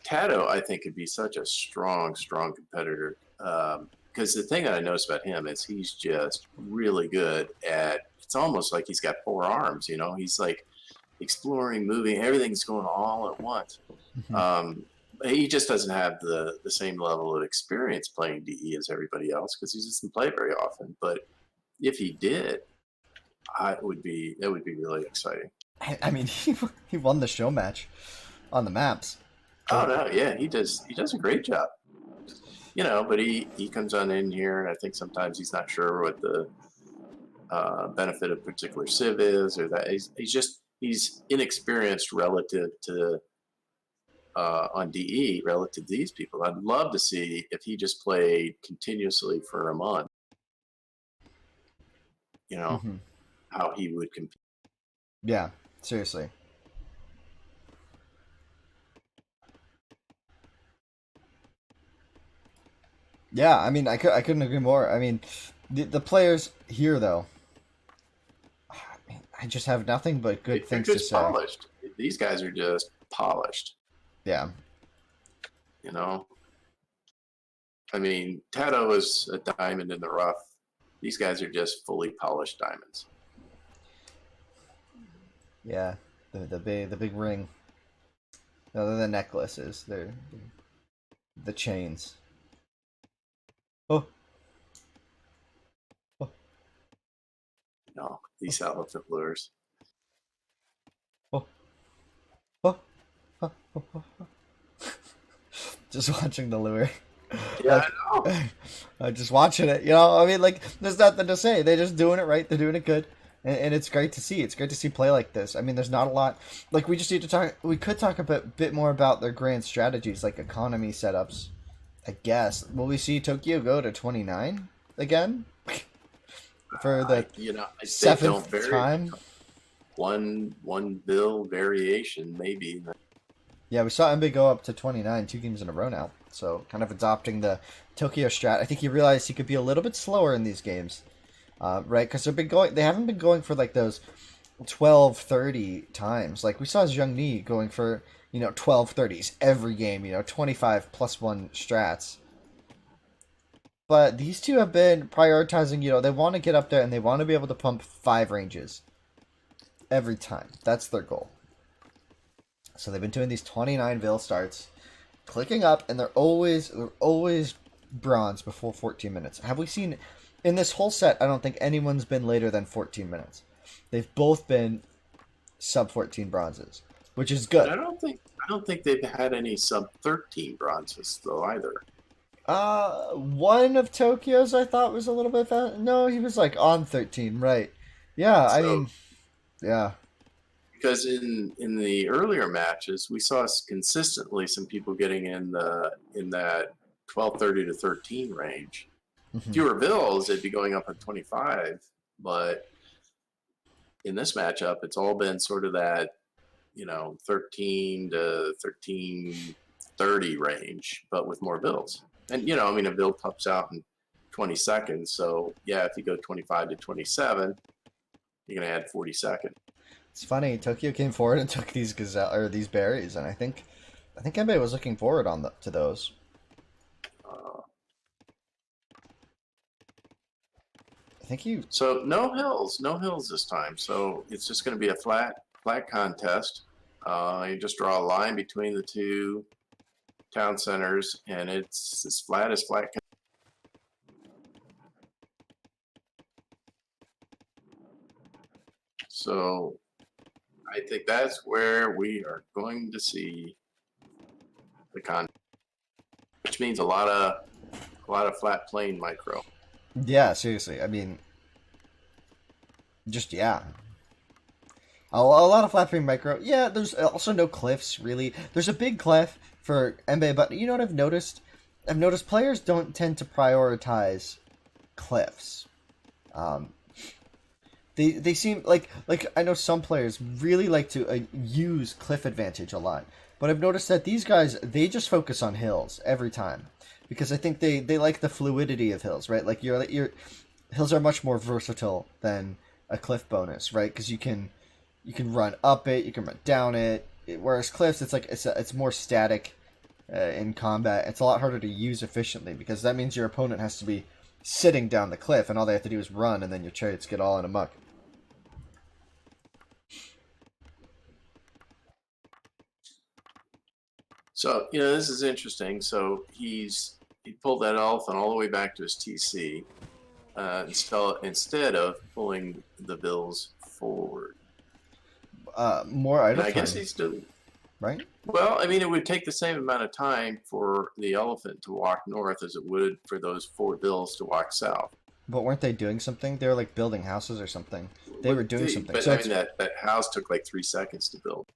Tato, I think, could be such a strong, strong competitor. Because the thing that I noticed about him is he's just really good at. It's almost like he's got four arms. He's like exploring, moving, everything's going all at once. Mhm. Um, he just doesn't have the same level of experience playing DE as everybody else because he doesn't play very often. But if he did, it would be really exciting. I mean, he won the show match on the maps. Oh Like, no, yeah, he does a great job. But he comes on in here, and I think sometimes he's not sure what the benefit of particular civ is, or that he's inexperienced relative to on DE relative to these people. I'd love to see if he just played continuously for a month. You know mhm. how he would compete. Yeah, seriously. Yeah, I mean, I couldn't agree more. I mean, the players here though, I just have nothing but good They're things to just say. polished. These guys are just polished. Yeah, You know, I mean, Tato is a diamond in the rough. These guys are just fully polished diamonds. yeah. The big ring. No, they're the necklaces. They're the chains. Oh, oh, These elephant lures. oh, oh, oh, oh, oh. Just watching the lure. Yeah, Like, I know. I'm just watching it. I mean, like, there's nothing to say. They're just doing it right. They're doing it good, and it's great to see. It's great to see play like this. I mean, there's not a lot. Like, we just need to talk. We could talk a bit more about their grand strategies, like economy setups. I guess. Will we see Tokyo go to 29 again for the They don't seventh vary. time? One bill variation, maybe. Yeah, we saw Embe go up to 29 2 games in a row now. So kind of adopting the Tokyo strat. I think he realized he could be a little bit slower in these games, right? Because they haven't been going for like those 12 30 times. Like we saw Zheng Ni going for 12 30s every game. 25 plus one strats. But these two have been prioritizing. They want to get up there and they want to be able to pump 5 ranges every time. That's their goal. So they've been doing these 29 Ville starts, clicking up, and they're always bronze before 14 minutes. Have we seen in this whole set? I don't think anyone's been later than 14 minutes. They've both been sub 14 bronzes, which is But good. I don't think they've had any sub 13 bronzes though either. One of Tokyo's I thought was a little bit fast. No, he was like on 13, right? Yeah, I So mean, yeah. because in the earlier matches we saw consistently some people getting in that 12:30 to 13 range. Mhm. Fewer bills, they'd be going up at 25, but in this matchup, it's all been sort of that, 13 to 13:30 range, but with more builds. And I mean, a build pops out in 20 seconds. So yeah, if you go 25 to 27, you're gonna add 40 seconds. It's funny. Tokyo came forward and took these these berries, and I think Embe was looking forward to those. I think you. So no hills this time. So it's just going to be a flat contest. You just draw a line between the two town centers, and it's as flat as flat. So I think that's where we are going to see the contest, which means a lot of flat plane micro. Yeah, seriously. I mean, just yeah. A lot of flat frame micro. Yeah, there's also no cliffs, really. There's a big cliff for Embe, but you know what I've noticed? I've noticed players don't tend to prioritize cliffs. They seem like I know some players really like to use cliff advantage a lot, but I've noticed that these guys, they just focus on hills every time, because I think they like the fluidity of hills, right? Like your hills are much more versatile than a cliff bonus, right? Because you can run up it, you can run down it. Whereas cliffs, it's like it's more static in combat. It's a lot harder to use efficiently, because that means your opponent has to be sitting down the cliff, and all they have to do is run, and then your chariots get all in a muck. So this is interesting. So he pulled that elephant all the way back to his TC instead of pulling the bills forward. More idle I time, guess he's doing right? well. I mean, it would take the same amount of time for the elephant to walk north as it would for those 4 bills to walk south. But weren't they doing something? They were like building houses or something. They were doing something. But So I mean, that house took like 3 seconds to build.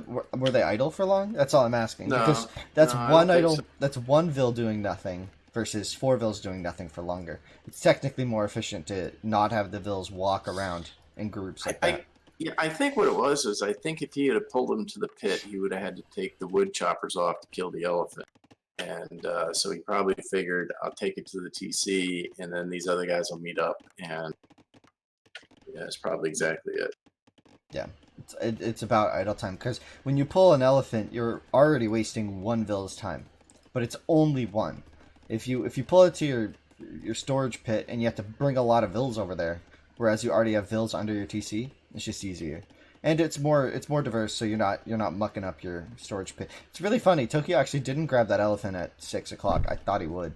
were they idle for long? That's all I'm asking. No, because that's no, I one don't think idle. so. That's one Vil doing nothing versus 4 Vils doing nothing for longer. It's technically more efficient to not have the Vils walk around in groups like that. I think what it was is, I think if he had pulled him to the pit, he would have had to take the wood choppers off to kill the elephant. And so he probably figured, I'll take it to the TC, and then these other guys will meet up. And yeah, that's probably exactly it. Yeah, it's about idle time, because when you pull an elephant, you're already wasting one Vil's time, but it's only one. If you pull it to your storage pit and you have to bring a lot of Vils over there, whereas you already have Vils under your TC, it's just easier. And it's more diverse, so you're not mucking up your storage pit. It's really funny. Tokyo actually didn't grab that elephant at 6 o'clock. I thought he would.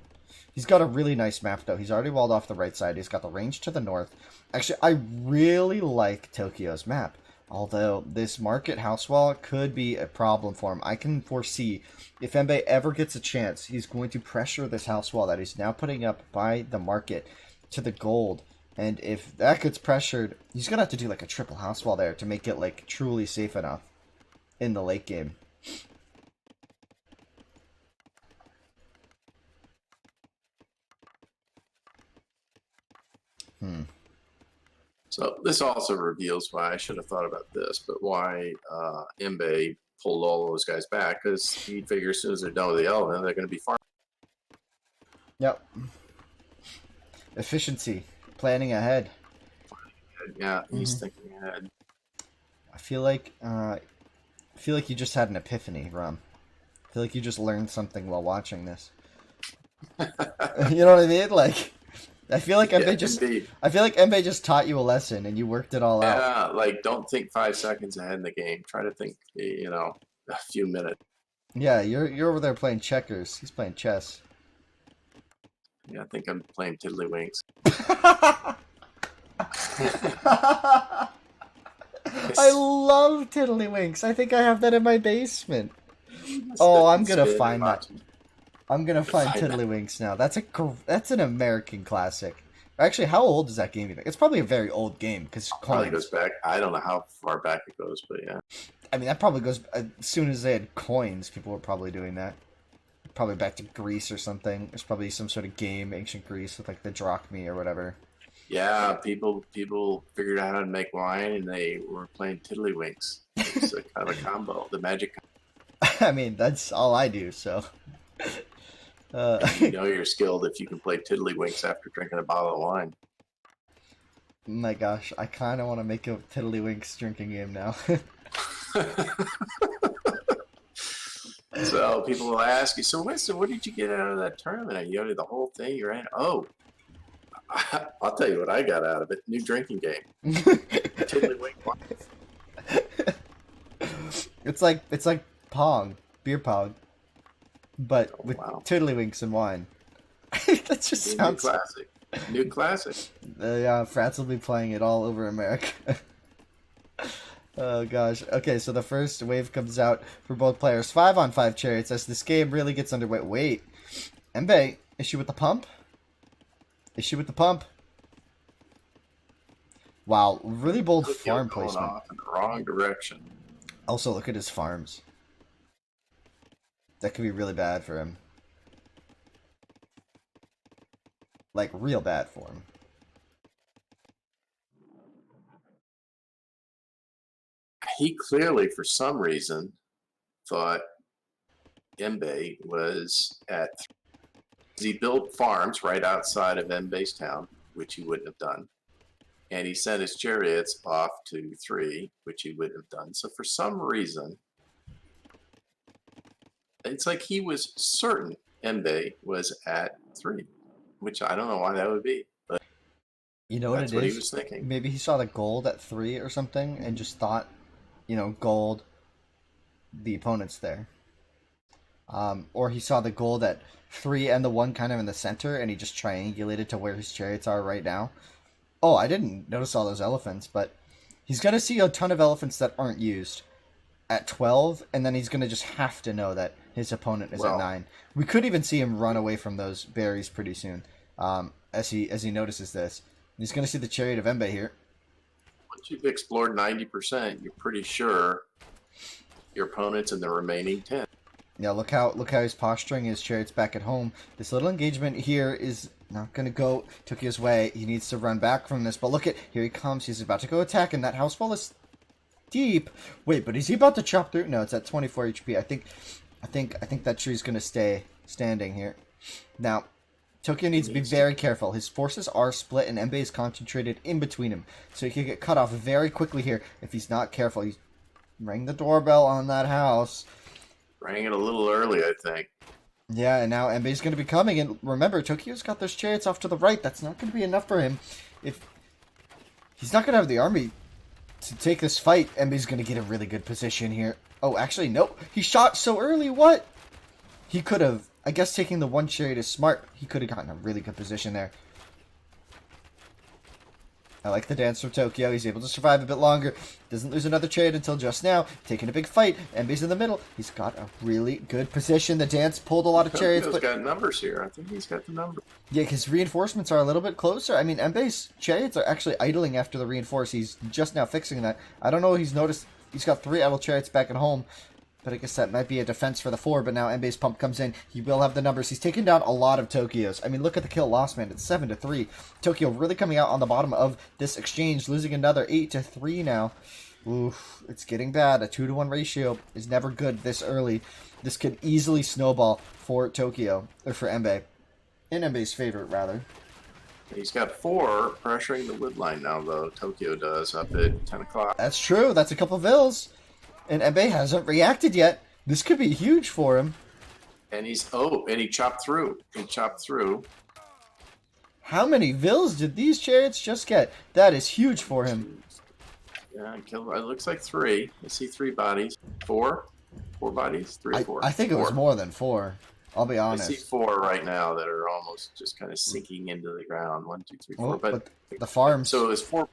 He's got a really nice map, though. He's already walled off the right side. He's got the range to the north. Actually, I really like Tokyo's map. Although this market house wall could be a problem for him. I can foresee if Embe ever gets a chance, he's going to pressure this house wall that he's now putting up by the market to the gold. And if that gets pressured, he's going to have to do like a triple house wall there to make it like truly safe enough in the late game. So this also reveals why I should have thought about this, but why Embe pulled all those guys back, because he figures as soon as they're done with the elephant, they're going to be farming. Yep. Efficiency. Planning ahead. Yeah, he's thinking ahead. I feel like you just had an epiphany, Rum. I feel like you just learned something while watching this. You know what I mean? Like, I feel like Embe just taught you a lesson and you worked it all out. Yeah, like, don't think 5 seconds ahead in the game. Try to think, a few minutes. Yeah, you're over there playing checkers. He's playing chess. Yeah, I think I'm playing Tiddlywinks. I love Tiddlywinks. I think I have that in my basement. Oh, I'm gonna find that. I'm gonna find Tiddlywinks now. That's an American classic. Actually, how old is that game? It's probably a very old game because Probably goes back. I don't know how far back it goes, but yeah. I mean, that probably goes as soon as they had coins. People were probably doing that. Probably back to Greece or something. There's probably some sort of game, ancient Greece, with like the drachmae or whatever. Yeah, people figured out how to make wine, and they were playing tiddlywinks. It's a kind of a combo, the magic. I mean, that's all I do, so. You know you're skilled if you can play tiddlywinks after drinking a bottle of wine. My gosh, I kind of want to make a Tiddlywinks drinking game now. So people will ask you, so Winston, what did you get out of that tournament? You did the whole thing. You ran. Oh, I'll tell you what I got out of it. New drinking game. Tiddlywink wine. It's like Pong, beer pong, but Oh, with wow. Tiddlywinks and wine. That just New sounds. classic. New classic. Yeah, Frats will be playing it all over America. Oh gosh. Okay, so the first wave comes out for both players. 5-on-5 chariots as this game really gets underway. Wait. Embe, is she with the pump? Is she with the pump? Wow, really bold farm Going placement. off in the wrong direction. Also, look at his farms. That could be really bad for him. Like, real bad for him. He clearly, for some reason, thought Embe was at. He built farms right outside of Embe's town, which he wouldn't have done. And he sent his chariots off to 3, which he wouldn't have done. So for some reason, it's like he was certain Embe was at 3, which I don't know why that would be. But You know what that's it what is? he was thinking. Maybe he saw the gold at 3 or something and just thought, gold, the opponent's there. Or he saw the gold at 3 and the 1 kind of in the center and he just triangulated to where his chariots are right now. Oh, I didn't notice all those elephants, but he's going to see a ton of elephants that aren't used at 12, and then he's going to just have to know that his opponent is at 9. We could even see him run away from those berries pretty soon as he notices this. He's going to see the chariot of Embe here. Once you've explored 90%, you're pretty sure your opponent's in the remaining 10. Yeah, look how he's posturing his chariots back at home. This little engagement here is not going to go Tokyo's way. He needs to run back from this. But look at, here he comes. He's about to go attack, and that house wall is deep. Wait, but is he about to chop through? No, it's at 24 HP. I think that tree's going to stay standing here. Now, Tokyo needs to be very careful. His forces are split, and Embe is concentrated in between him. So he could get cut off very quickly here if he's not careful. He's ring the doorbell on that house. Rang it a little early, I think. Yeah, and now Embe's going to be coming, and remember, Tokyo's got those chariots off to the right. That's not going to be enough for him. If he's not going to have the army to take this fight, Embe's going to get a really good position here. Oh, actually, nope. He shot so early. What? He could have, I guess taking the 1 chariot is smart. He could have gotten a really good position there. I like the dance from Tokyo. He's able to survive a bit longer. Doesn't lose another chariot until just now. Taking a big fight. Embe's in the middle. He's got a really good position. The dance pulled a lot of chariots. Tokyo's But got numbers here. I think he's got the numbers. yeah, because reinforcements are a little bit closer. I mean, Embe's chariots are actually idling after the reinforce. He's just now fixing that. I don't know. He's noticed he's got 3 idle chariots back at home. But I guess that might be a defense for the 4. But now Embe's pump comes in. He will have the numbers. He's taken down a lot of Tokyo's. I mean, look at the kill loss, man. It's 7-3. Tokyo really coming out on the bottom of this exchange, losing another 8-3 now. Oof, it's getting bad. A 2-to-1 ratio is never good this early. This could easily snowball for Tokyo, or for Embe. In Embe's favor, rather. He's got 4 pressuring the wood line now, though. Tokyo does up at 10 o'clock. That's true. That's a couple vills. And Embe hasn't reacted yet. This could be huge for him. And he chopped through. He chopped through. How many vills did these chariots just get? That is huge for him. Yeah, killed. It looks like 3. I see 3 bodies. 4? 4 bodies? 3 or 4? I think it was more than 4. I'll be I honest. see 4 right now that are almost just kind of sinking into the ground. 1, 2, 3, 4. Oh, but the farms. So it was 4.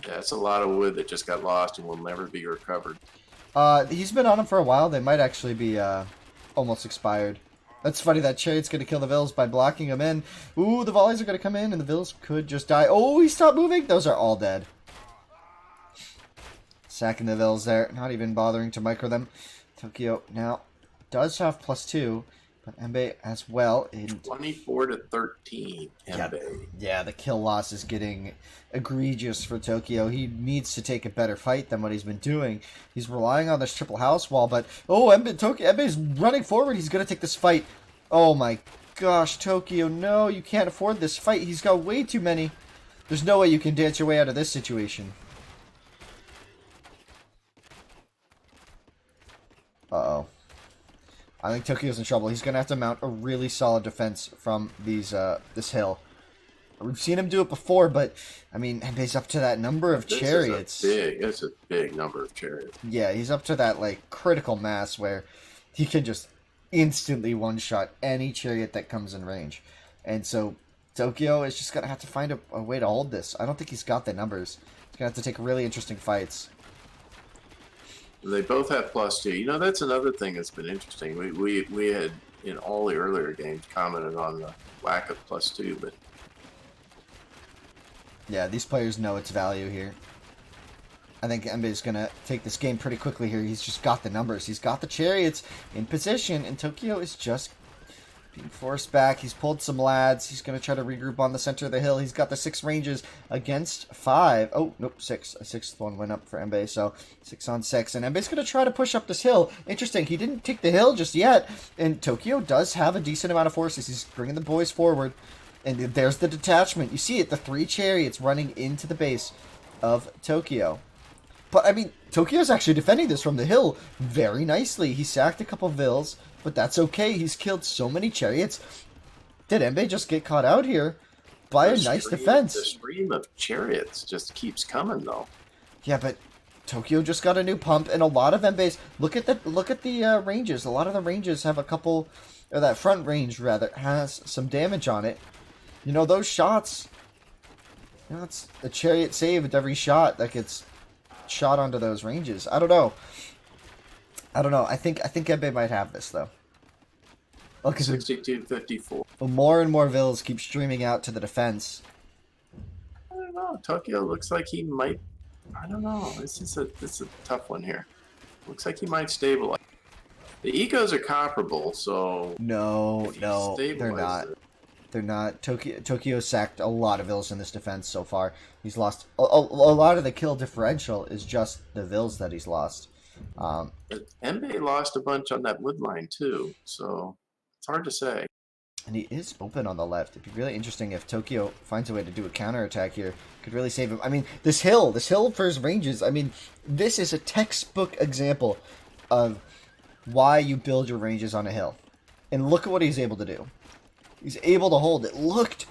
Yeah, that's a lot of wood that just got lost and will never be recovered. He's been on them for a while. They might actually be almost expired. That's funny. That chariot's going to kill the vills by blocking them in. Ooh, the volleys are going to come in, and the vills could just die. Oh, he stopped moving. Those are all dead. Sacking the vills there. Not even bothering to micro them. Tokyo now does have +2. But Embe as well in 24 to 13. Embe. Yeah, the kill loss is getting egregious for Tokyo. He needs to take a better fight than what he's been doing. He's relying on this triple house wall, but Embe's running forward. He's gonna take this fight. Oh my gosh, Tokyo, no, you can't afford this fight. He's got way too many. There's no way you can dance your way out of this situation. Uh-oh. I think Tokyo's in trouble. He's going to have to mount a really solid defense from this hill. We've seen him do it before, but, I mean, Embe's up to that number of chariots. That's a big number of chariots. Yeah, he's up to that, like, critical mass where he can just instantly one-shot any chariot that comes in range. And so Tokyo is just going to have to find a way to hold this. I don't think he's got the numbers. He's going to have to take really interesting fights. They both have +2. You know, that's another thing that's been interesting. We had, in all the earlier games, commented on the lack of +2, but... Yeah, these players know its value here. I think Embe is going to take this game pretty quickly here. He's just got the numbers. He's got the chariots in position, and Tokyo is just being forced back. He's pulled some lads. He's going to try to regroup on the center of the hill. He's got the 6 ranges against 5. Oh, nope, 6. A 6th one went up for Embe, so 6 on 6. And Embe's going to try to push up this hill. Interesting, he didn't take the hill just yet. And Tokyo does have a decent amount of forces. He's bringing the boys forward. And there's the detachment. You see it, the 3 chariots running into the base of Tokyo. But, I mean, Tokyo's actually defending this from the hill very nicely. He sacked a couple vills. But that's okay. He's killed so many chariots. Did Embe just get caught out here by a nice defense? The stream of chariots just keeps coming, though. Yeah, but Tokyo just got a new pump, and a lot of Embe's. Look at the ranges. A lot of the ranges have a couple, or that front range rather has some damage on it. You know, those shots. You know, it's a chariot saved every shot that gets shot onto those ranges. I don't know. I think Embe might have this though. Look, 62-54. More and more vills keep streaming out to the defense. I don't know. Tokyo looks like he might. I don't know. This is a tough one here. Looks like he might stabilize. The ecos are comparable, so No, they're not. it- They're not. Tokyo sacked a lot of vills in this defense so far. He's lost a lot of the kill differential is just the vills that he's lost. But Embe lost a bunch on that wood line too, so it's hard to say. And he is open on the left. It'd be really interesting if Tokyo finds a way to do a counterattack here. Could really save him. I mean, this hill for his ranges, I mean, this is a textbook example of why you build your ranges on a hill. And look at what he's able to do. He's able to hold it. Looked,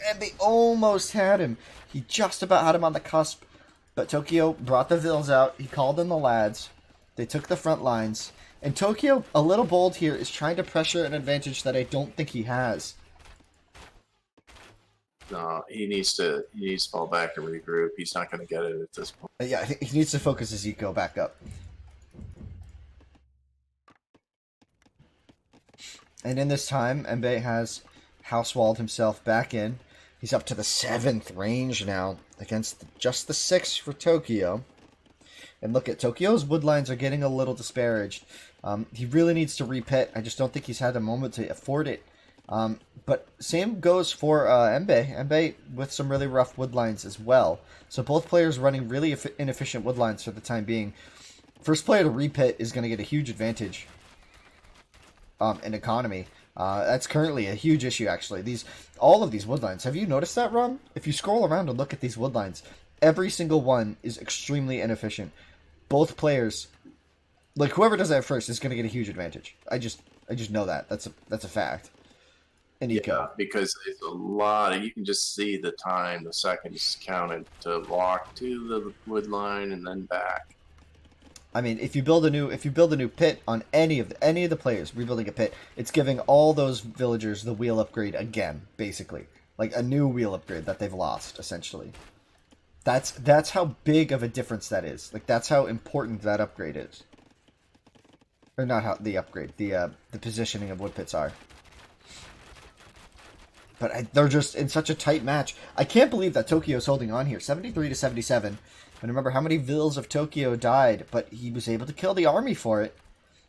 and they almost had him. He just about had him on the cusp. But Tokyo brought the vills out. He called in the lads. They took the front lines. And Tokyo, a little bold here, is trying to pressure an advantage that I don't think he has. No, he needs to fall back and regroup. He's not going to get it at this point. Yeah, I think he needs to focus his eco back up. And in this time, Embe has house-walled himself back in. He's up to the 7th range now against just the 6th for Tokyo. And look at Tokyo's wood lines are getting a little disparaged. He really needs to repit. I just don't think he's had a moment to afford it. But same goes for Embe. Embe with some really rough wood lines as well. So both players running really inefficient wood lines for the time being. First player to repit is going to get a huge advantage in economy. That's currently a huge issue, actually. All of these wood lines. Have you noticed that, Ron? If you scroll around and look at these wood lines, every single one is extremely inefficient. Both players, like whoever does that first, is going to get a huge advantage. I just know that. That's a fact. In eco. Yeah, because it's a lot. You can just see the time, the seconds counted to walk to the wood line and then back. I mean, if you build a new pit on any of the players rebuilding a pit, it's giving all those villagers the wheel upgrade again, basically, like a new wheel upgrade that they've lost, essentially. That's how big of a difference that is. Like that's how important that upgrade is, or not how the upgrade, the positioning of wood pits are. But they're just in such a tight match. I can't believe that Tokyo's holding on here, 73 to 77. And remember how many vills of Tokyo died, but he was able to kill the army for it.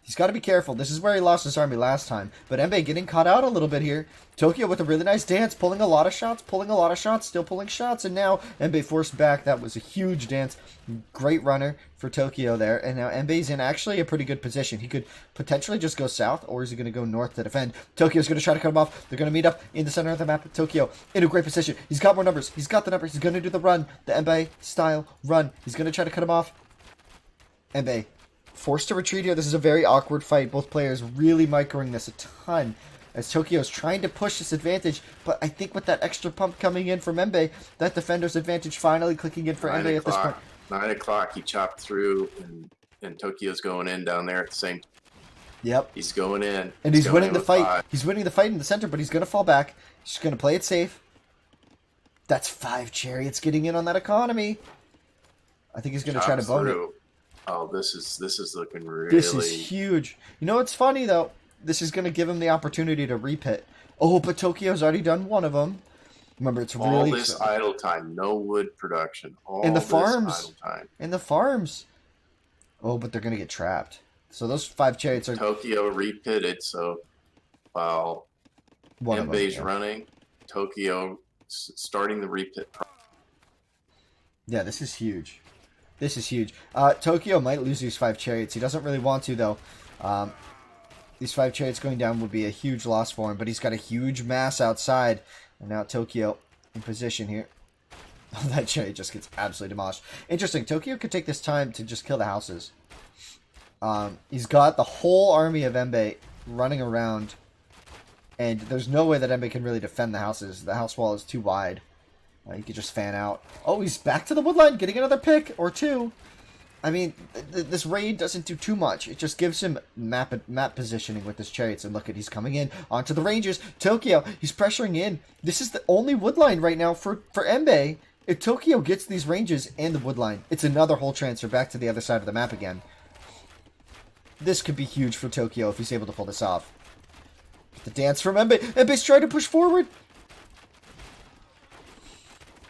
He's got to be careful. This is where he lost his army last time. But Embe getting caught out a little bit here. Tokyo with a really nice dance, pulling a lot of shots, still pulling shots. And now Embe forced back. That was a huge dance. Great runner for Tokyo there. And now Embe's in actually a pretty good position. He could potentially just go south, or is he going to go north to defend? Tokyo's going to try to cut him off. They're going to meet up in the center of the map. Tokyo in a great position. He's got more numbers. He's got the numbers. He's going to do the run. The Embe style run. He's going to try to cut him off. Embe forced to retreat here. This is a very awkward fight. Both players really microing this a ton as Tokyo's trying to push this advantage. But I think with that extra pump coming in from Embe, that defender's advantage finally clicking in for Embe at this point. 9 o'clock, he chopped through, and Tokyo's going in down there at the same time. Yep. He's going in. And he's winning the fight. 5. He's winning the fight in the center, but he's going to fall back. He's just going to play it safe. That's 5 chariots getting in on that economy. I think he's going to try to bone it. Oh, this is looking really... This is huge. You know what's funny, though? This is going to give him the opportunity to repit. Oh, but Tokyo's already done one of them. Remember, it's all really... this idle time. No wood production. All in the this farms. idle time. In the farms. Oh, but they're going to get trapped. So those 5 chariots are... Tokyo repitted, so while Embe's running, Tokyo starting the repit. Yeah, this is huge. This is huge. Tokyo might lose these 5 chariots. He doesn't really want to, though. These 5 chariots going down would be a huge loss for him, but he's got a huge mass outside. And now Tokyo in position here. Oh, that chariot just gets absolutely demolished. Interesting. Tokyo could take this time to just kill the houses. He's got the whole army of Embe running around. And there's no way that Embe can really defend the houses. The house wall is too wide. He could just fan out. Oh, he's back to the woodline, getting another pick or 2. I mean, this raid doesn't do too much. It just gives him map positioning with his chariots. And look at, he's coming in onto the ranges. Tokyo, he's pressuring in. This is the only woodline right now for Embe. If Tokyo gets these ranges and the woodline, it's another whole transfer back to the other side of the map again. This could be huge for Tokyo if he's able to pull this off. The dance from Embe. Embe's trying to push forward.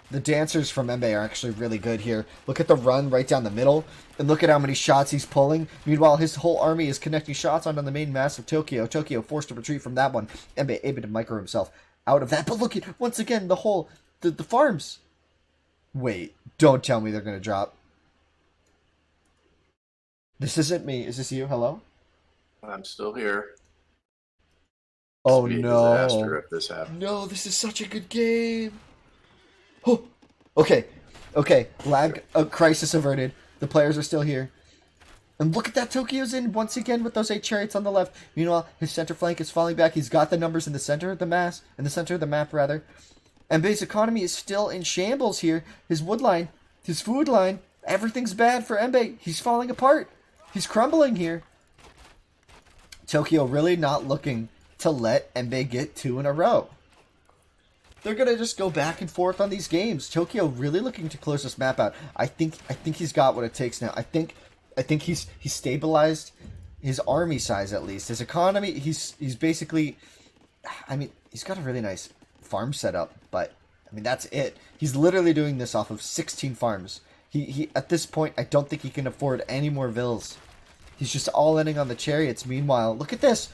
The dancers from Embe are actually really good here. Look at the run right down the middle. And look at how many shots he's pulling. Meanwhile, his whole army is connecting shots onto the main mass of Tokyo. Tokyo forced to retreat from that one. Embe able to micro himself out of that. But look at, once again, the farms. Wait, don't tell me they're going to drop. This isn't me. Is this you? Hello? I'm still here. Oh, This would be a no. disaster if this happened. No, this is such a good game. Oh, okay. Lag, crisis averted. The players are still here. And look at that, Tokyo's in once again with those 8 chariots on the left. Meanwhile, his center flank is falling back. He's got the numbers in the center of the map, rather. Embe's economy is still in shambles here. His wood line, his food line, everything's bad for Embe. He's falling apart. He's crumbling here. Tokyo really not looking to let Embe get 2 in a row. They're going to just go back and forth on these games. Tokyo really looking to close this map out. I think he's got what it takes now. I think he's stabilized his army size, at least. His economy, he's basically, I mean, he's got a really nice farm setup, but I mean, that's it. He's literally doing this off of 16 farms. He at this point, I don't think he can afford any more vills. He's just all inning on the chariots. Meanwhile, look at this.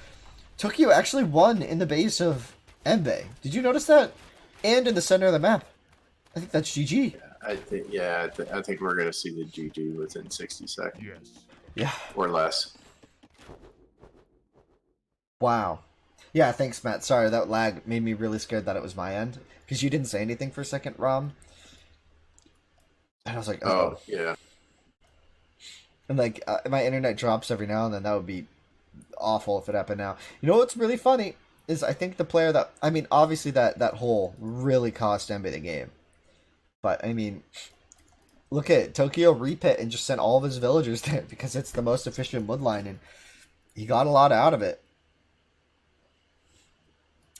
Tokyo actually won in the base of Embe. Did you notice that? And in the center of the map. I think that's GG. I think we're going to see the GG within 60 seconds. Yes. Yeah. Or less. Wow. Yeah, thanks, Matt. Sorry, that lag made me really scared that it was my end. Because you didn't say anything for a second, Rom. And I was like, Oh, yeah. And like, my internet drops every now and then. That would be awful if it happened now. You know what's really funny? Is I think the player that, I mean, obviously that hole really cost Embe the game. But, I mean, look at it. Tokyo repit and just sent all of his villagers there because it's the most efficient woodline, and he got a lot out of it.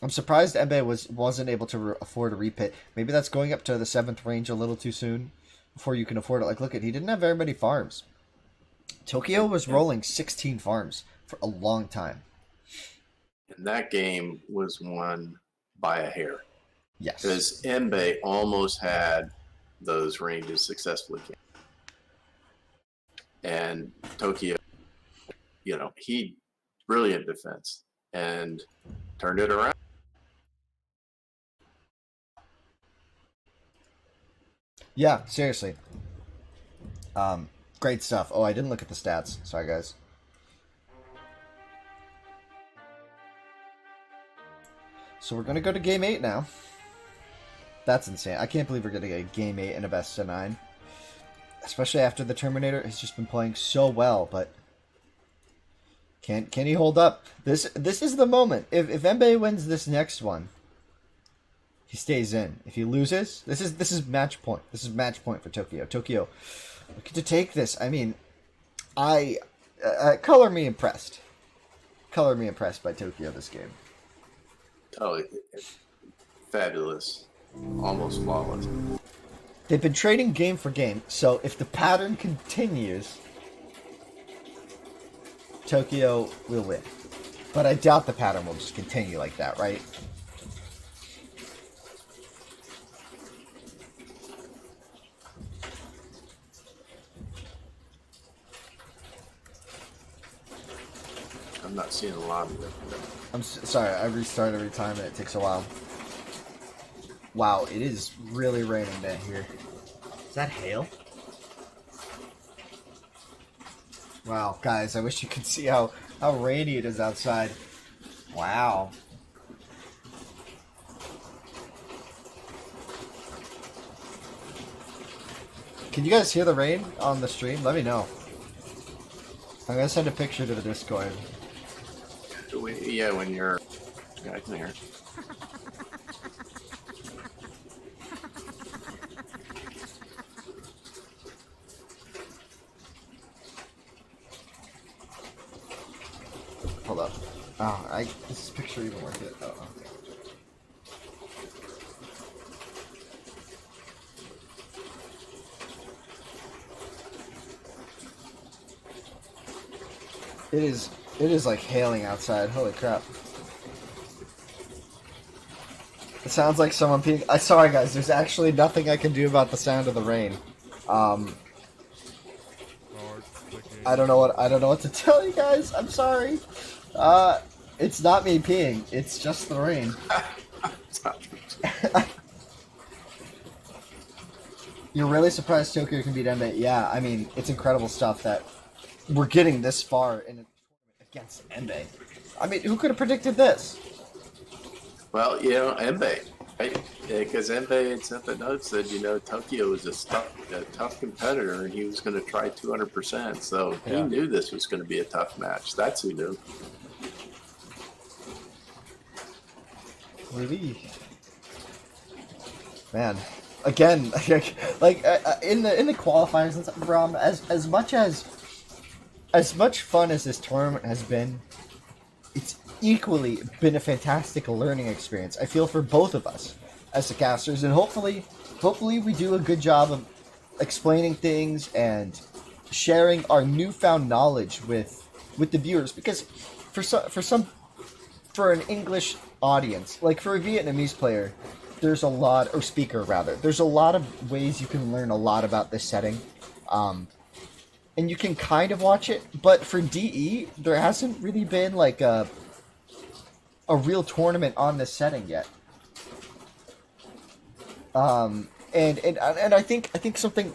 I'm surprised Embe wasn't able to afford a repit. Maybe that's going up to the 7th range a little too soon before you can afford it. Like, look at, he didn't have very many farms. Tokyo was rolling 16 farms for a long time. And that game was won by a hair. Yes. Because Embe almost had those ranges successfully. And Tokyo he brilliant defense and turned it around. Yeah, seriously. Great stuff. Oh, I didn't look at the stats. Sorry, guys. So we're going to go to Game 8 now. That's insane. I can't believe we're getting a Game 8 and a best of 9. Especially after the Terminator has just been playing so well, but can he hold up? This is the moment. If Embe wins this next one, he stays in. If he loses, this is match point. This is match point for Tokyo. Tokyo, looking to take this. I mean, color me impressed. Color me impressed by Tokyo this game. Oh, fabulous. Almost flawless. They've been trading game for game, so if the pattern continues, Tokyo will win. But I doubt the pattern will just continue like that, right? I'm not seeing a lot of it. I'm sorry, I restart every time and it takes a while. Wow, it is really raining down here. Is that hail? Wow, guys, I wish you could see how rainy it is outside. Wow. Can you guys hear the rain on the stream? Let me know. I'm gonna send a picture to the Discord. Yeah, when you're... Yeah, I can hear. Hold up. Oh, is this picture even worth it? Oh, okay. It is like hailing outside. Holy crap. It sounds like someone peeing. Sorry guys, there's actually nothing I can do about the sound of the rain. I don't know what to tell you guys. I'm sorry. It's not me peeing. It's just the rain. You're really surprised Tokyo can beat Embe? Yeah, I mean, it's incredible stuff that we're getting this far in a tournament against Embe. I mean, who could have predicted this? Well, Embe. Because Embe had sent the note said, Tokyo was a tough competitor, and he was going to try 200%. So he knew this was going to be a tough match. That's who knew. Really? Man, again, like in the qualifiers and stuff, Brom, as much fun as this tournament has been, it's equally been a fantastic learning experience. I feel for both of us as the casters, and hopefully we do a good job of explaining things and sharing our newfound knowledge with the viewers. Because for an English audience, like for a Vietnamese player, there's a lot, or speaker rather, there's a lot of ways you can learn a lot about this setting. And you can kind of watch it, but for DE, there hasn't really been like a real tournament on this setting yet. And I think something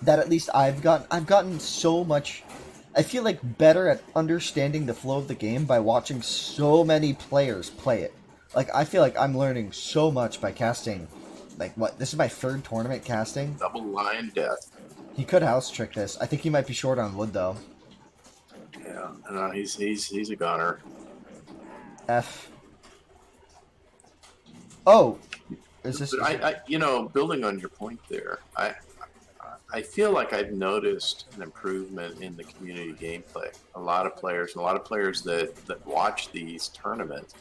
that at least I've gotten so much. I feel like better at understanding the flow of the game by watching so many players play it. Like, I feel like I'm learning so much by casting. Like, this is my third tournament casting. Double Lion Death. He could house trick this. I think he might be short on wood though. Yeah, no, he's a gunner. F. Oh, is this? But building on your point there, I feel like I've noticed an improvement in the community gameplay. A lot of players that watch these tournaments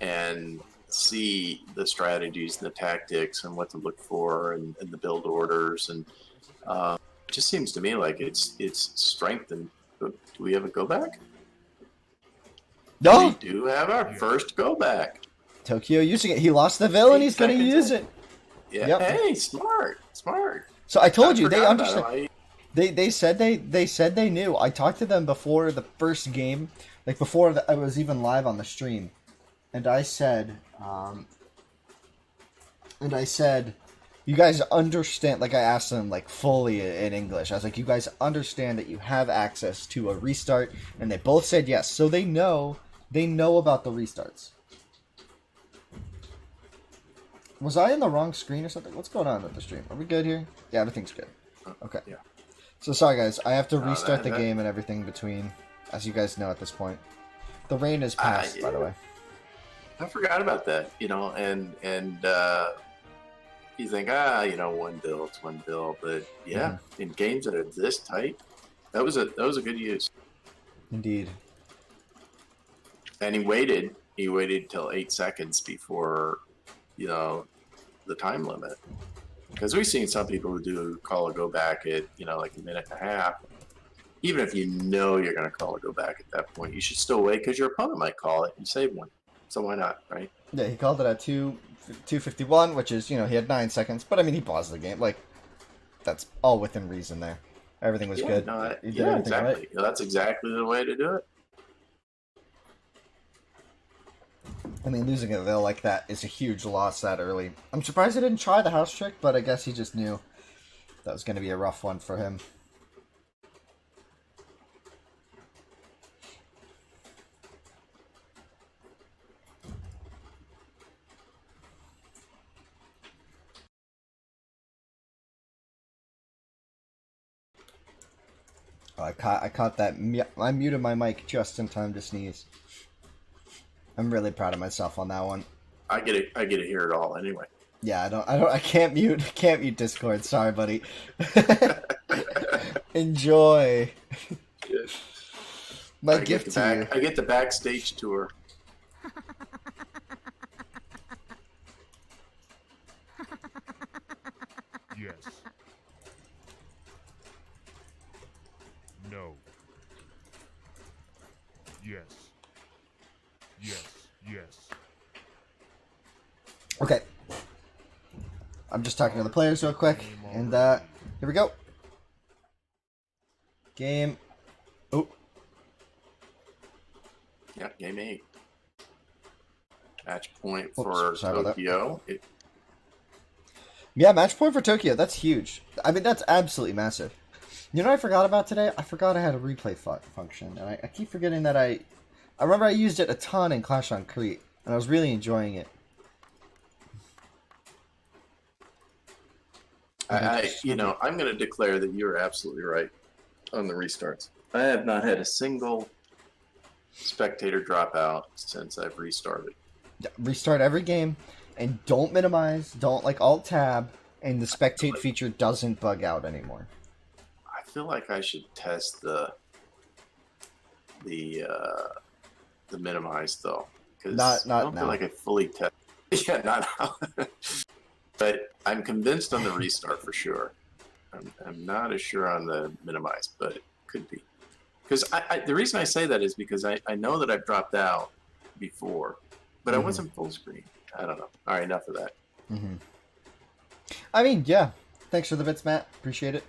and see the strategies and the tactics and what to look for and the build orders, and it just seems to me like it's strengthened. Do we have a go back? No, we do have our first go back. Tokyo using it. He lost the villain. He's going to use it. Yeah. Yep. Hey, smart. So I told you they understand. They said they knew. I talked to them before the first game, like before I was even live on the stream, and I said, you guys understand. Like I asked them like fully in English. I was like, you guys understand that you have access to a restart, and they both said yes. So they know about the restarts. Was I in the wrong screen or something? What's going on with the stream? Are we good here? Yeah, everything's good. Okay. Yeah. So sorry guys, I have to No, restart the that- game and everything between, as you guys know at this point. The rain is past, by the way. I forgot about that, and you think, one bill, but yeah, in games that are this tight, that was a good use. Indeed. And he waited till 8 seconds before, the time limit. Because we've seen some people who do call a go back at, like a minute and a half. Even if you know you're going to call a go back at that point, you should still wait because your opponent might call it and save one. So why not, right? Yeah, he called it at 2:51, which is, he had 9 seconds. But I mean, he paused the game. Like, that's all within reason there. Everything was good. He did everything exactly. right. That's exactly the way to do it. I mean, losing a Ville like that is a huge loss that early. I'm surprised he didn't try the house trick, but I guess he just knew that was going to be a rough one for him. Oh, I caught that. I muted my mic just in time to sneeze. I'm really proud of myself on that one. I get to hear it all anyway. Yeah, I can't mute Discord. Sorry, buddy. Enjoy. My gift to you. I get the backstage tour. Yes. No. Yes. Yes. Yes. Okay. I'm just talking to the players real quick, and here we go. Game. Oh. Yeah, game 8. Match point for Tokyo. Yeah, match point for Tokyo. That's huge. I mean, that's absolutely massive. You know what I forgot about today? I forgot I had a replay function, and I keep forgetting that I remember I used it a ton in Clash on Crete, and I was really enjoying it. I'm going to declare that you're absolutely right on the restarts. I have not had a single spectator dropout since I've restarted. Restart every game, and don't minimize, don't alt tab, and the spectate feature doesn't bug out anymore. I feel like I should test the minimize though, because I don't feel like I fully test. Yeah, not now. But I'm convinced on the restart for sure. I'm not as sure on the minimize, but it could be. Because the reason I say that is because I know that I've dropped out before, but I wasn't full screen. I don't know. All right, enough of that. I mean, yeah. Thanks for the bits, Matt. Appreciate it.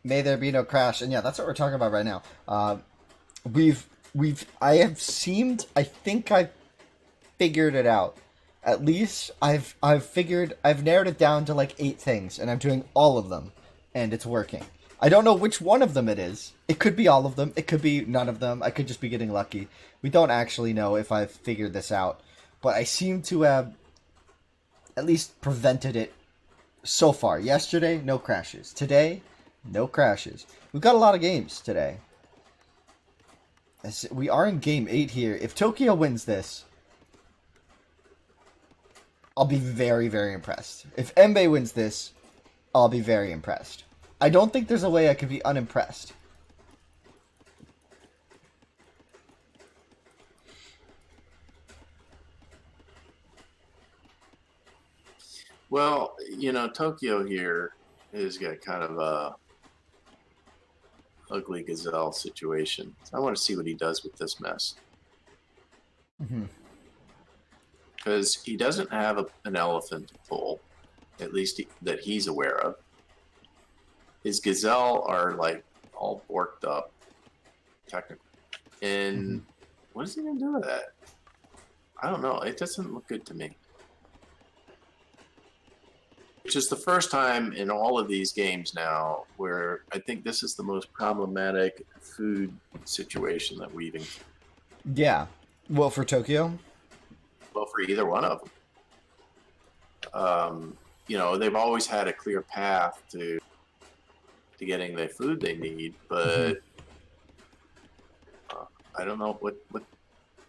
May there be no crash. And yeah, that's what we're talking about right now. I think I've figured it out. At least I've narrowed it down to like 8 things, and I'm doing all of them, and it's working. I don't know which one of them it is. It could be all of them. It could be none of them. I could just be getting lucky. We don't actually know if I've figured this out, but I seem to have at least prevented it so far. Yesterday, no crashes. Today, no crashes. We've got a lot of games today. We are in game 8 here. If Tokyo wins this, I'll be very, very impressed. If Embe wins this, I'll be very impressed. I don't think there's a way I could be unimpressed. Well, Tokyo here has got kind of a ugly gazelle situation. I want to see what he does with this mess. Because he doesn't have an elephant to pull, at least that he's aware of. his gazelle are like all borked up, technically. And what is he gonna do with that? I don't know. It doesn't look good to me. Which is the first time in all of these games now where I think this is the most problematic food situation that we've encountered. Yeah. Well, for Tokyo? Well, for either one of them. They've always had a clear path to getting the food they need, but I don't know what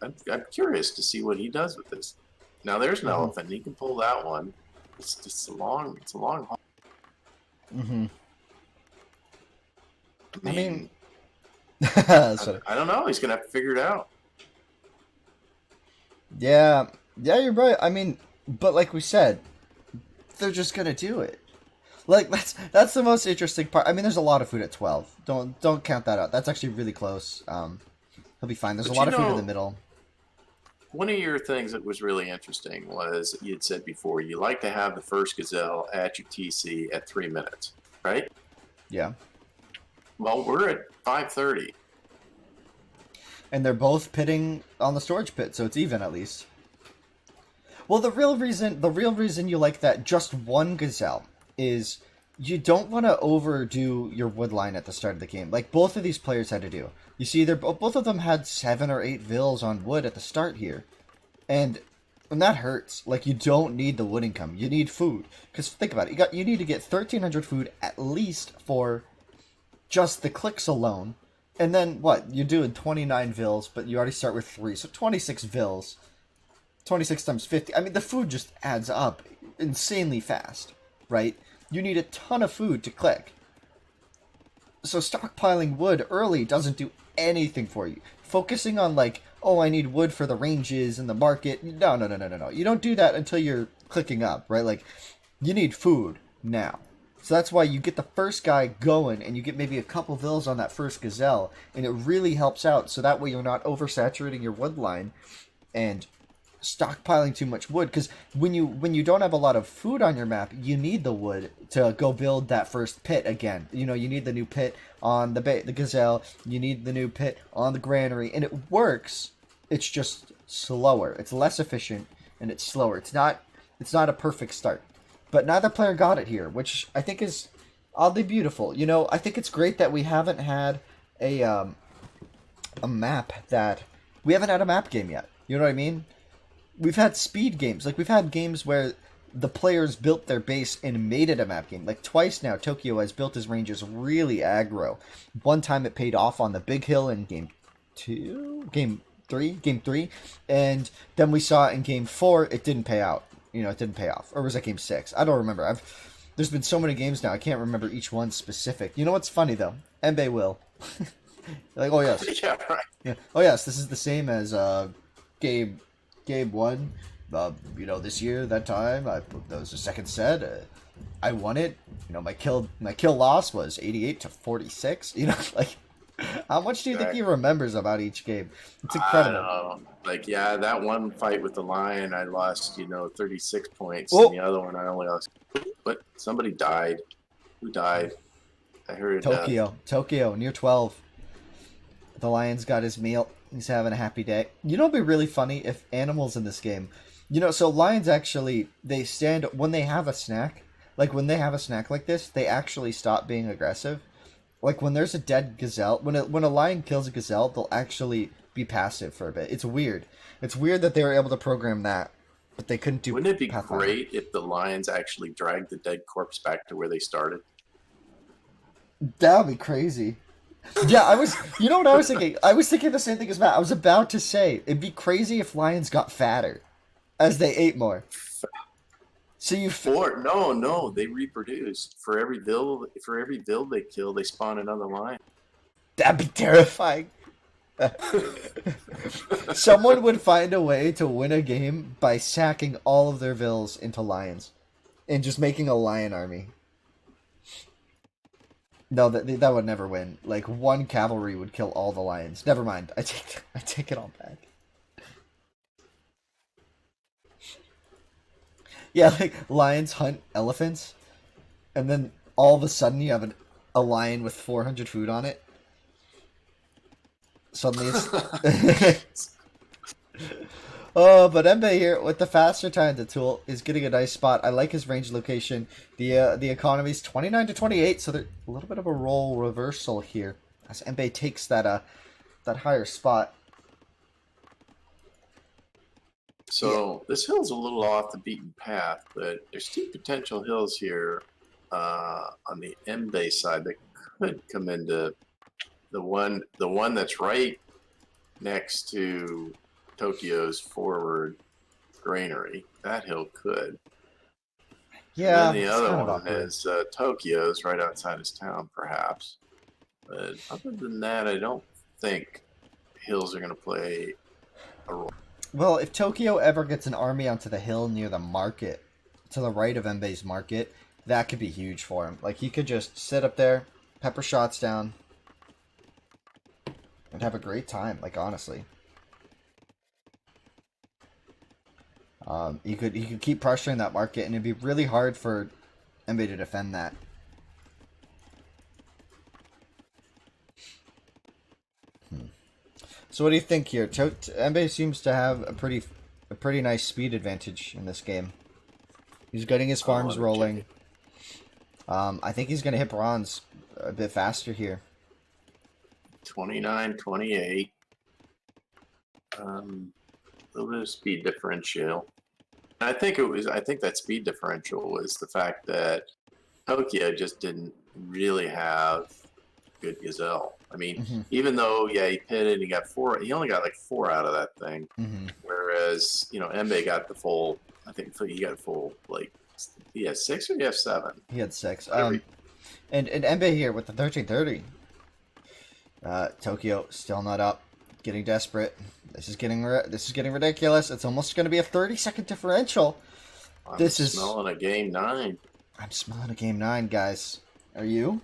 I'm curious to see what he does with this. Now there's an elephant. He can pull that one. It's just a long haul. I mean, I don't know. He's gonna have to figure it out. yeah, you're right. I mean, but like we said, they're just gonna do it. Like that's the most interesting part. I mean, there's a lot of food at 12. Don't count that out. That's actually really close. He'll be fine. There's a lot of food in the middle. One of your things that was really interesting was you had said before you like to have the first gazelle at your TC at 3 minutes, right? Yeah. Well, we're at 5:30. And they're both pitting on the storage pit, so it's even at least. Well, the real reason you like that just one gazelle is you don't want to overdo your wood line at the start of the game, like both of these players had to do. You see, both of them had 7 or 8 vills on wood at the start here, and that hurts. Like, you don't need the wood income, you need food. Because think about it, you need to get 1,300 food at least for just the clicks alone. And then, what? You're doing 29 vills, but you already start with 3. So 26 vills. 26 times 50. I mean, the food just adds up insanely fast, right? You need a ton of food to click. So stockpiling wood early doesn't do anything for you. Focusing on, like, oh, I need wood for the ranges and the market. No. You don't do that until you're clicking up, right? Like, you need food now. So that's why you get the first guy going, and you get maybe a couple vills on that first gazelle, and it really helps out, so that way you're not oversaturating your wood line and stockpiling too much wood. Because when you don't have a lot of food on your map, you need the wood to go build that first pit again. You need the new pit on the gazelle, you need the new pit on the granary, and it works. It's just slower. It's less efficient, and it's slower. It's not a perfect start. But neither player got it here, which I think is oddly beautiful. I think it's great that we haven't had a map that... We haven't had a map game yet. You know what I mean? We've had speed games. Like, we've had games where the players built their base and made it a map game. Like, twice now, Tokyo has built his ranges really aggro. One time it paid off on the big hill in Game 3. And then we saw it in Game 4, it didn't pay out. It didn't pay off. Or was that Game 6? I don't remember. There's been so many games now, I can't remember each one specific. You know what's funny, though? Embe will. Like, oh, yes. Yeah, right. Yeah. Oh, yes, this is the same as Game 1. This year, that time, that was the second set. I won it. My kill loss was 88-46. Like... How much do you think he remembers about each game? It's incredible. I don't know. Like, yeah, that one fight with the lion, I lost, 36 points. Oh. And the other one, I only lost. But somebody died. Who died? I heard Tokyo, near 12. The lion's got his meal. He's having a happy day. It'd be really funny if animals in this game... so lions actually, they stand... When they have a snack, like this, they actually stop being aggressive. Like, when there's a dead gazelle, when a lion kills a gazelle, they'll actually be passive for a bit. It's weird. It's weird that they were able to program that, but they couldn't do... Wouldn't it be Pathfinder. great if the lions actually dragged the dead corpse back to where they started? That would be crazy. Yeah, I was... You know what I was thinking? I was thinking the same thing as Matt. I was about to say, it'd be crazy if lions got fatter as they ate more. So no, they reproduce. For every vill they kill, they spawn another lion. That'd be terrifying. Someone would find a way to win a game by sacking all of their vills into lions and just making a lion army. No, that would never win. Like, one cavalry would kill all the lions. Never mind. I take it all back. Yeah, like, lions hunt elephants, and then all of a sudden you have a lion with 400 food on it. Suddenly it's... Oh, but Embe here with the faster time to tool is getting a nice spot. I like his range location. The economy's 29 to 28, so there's a little bit of a role reversal here as Embe takes that higher spot. So this hill's a little off the beaten path, but there's two potential hills here on the Embe side that could come into the one that's right next to Tokyo's forward granary. That hill could. Yeah, And then the other kind of one awkward. is Tokyo's right outside his town, perhaps. But other than that, I don't think hills are going to play a role. Well, if Tokyo ever gets an army onto the hill near the market, to the right of Embe's market, that could be huge for him. Like, he could just sit up there, pepper shots down, and have a great time, like, honestly. He could keep pressuring that market, and it'd be really hard for Embe to defend that. So what do you think here? Embe seems to have a pretty nice speed advantage in this game. He's getting his farms rolling. I think he's going to hit bronze a bit faster here. 29-28. A little bit of speed differential. I think that speed differential was the fact that Tokyo just didn't really have good gazelle. I mean, even though he pitted, he only got like 4 out of that thing. Whereas, Embe got the full, I think he got full, like, he had 6 or he had 7? He had 6. And Embe here with the 1330. Tokyo still not up, getting desperate. This is getting ridiculous. It's almost going to be a 30-second differential. I'm smelling a game 9. I'm smelling a game 9, guys. Are you?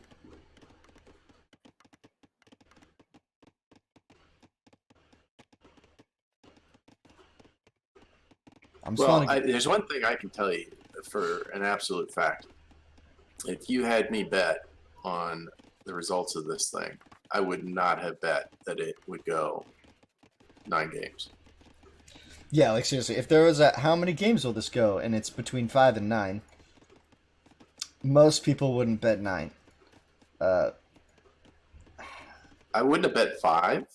There's one thing I can tell you for an absolute fact. If you had me bet on the results of this thing, I would not have bet that it would go 9 games. Yeah, like seriously, if there was how many games will this go, and it's between 5 and 9, most people wouldn't bet 9. I wouldn't have bet 5.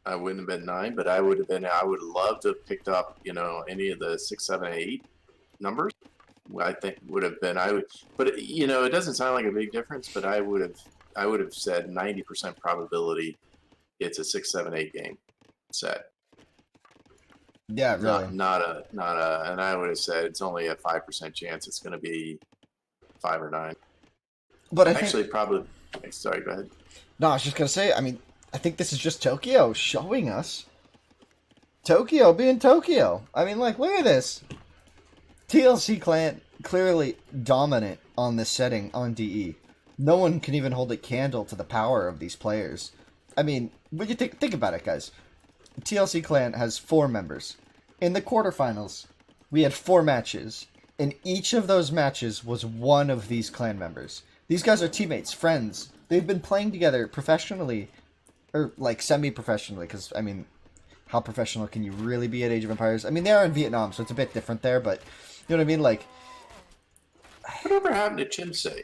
I wouldn't have been 9, but I would love to have picked up, any of the 6, 7, 8 numbers. I think would have been, but it doesn't sound like a big difference, but I would have said 90% probability it's a 6, 7, 8 game set. Yeah, really. Not a, and I would have said it's only a 5% chance it's going to be 5 or 9. But probably, sorry, go ahead. No, I was just going to say, I mean, I think this is just Tokyo showing us. Tokyo being Tokyo. I mean, like, look at this. TLC clan clearly dominant on this setting on DE. No one can even hold a candle to the power of these players. I mean, when you think about it, guys. TLC clan has 4 members. In the quarterfinals, we had 4 matches. And each of those matches was one of these clan members. These guys are teammates, friends. They've been playing together professionally. Or, like, semi-professionally, because, I mean, how professional can you really be at Age of Empires? I mean, they are in Vietnam, so it's a bit different there, but, you know what I mean? Like, whatever happened to Chinsei?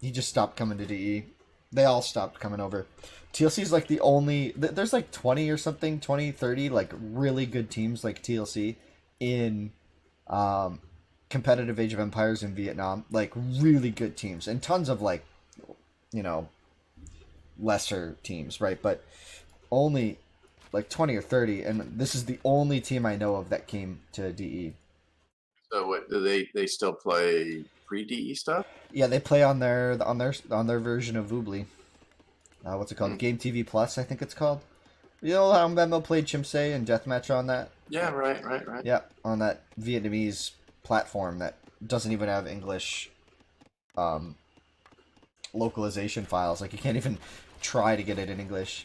He just stopped coming to DE. They all stopped coming over. TLC is, like, the only... There's, like, 20 or something, 20, 30, like, really good teams like TLC in competitive Age of Empires in Vietnam. Like, really good teams. And tons of, like, lesser teams, right? But only like 20 or 30, and this is the only team I know of that came to DE. So what do they still play pre-DE stuff? Yeah, they play on their version of Voobly. What's it called? Game TV Plus, I think it's called. You know how Memo played Chimsei and Deathmatch on that? Yeah, right. Yeah, on that Vietnamese platform that doesn't even have English localization files. Like, you can't even try to get it in English.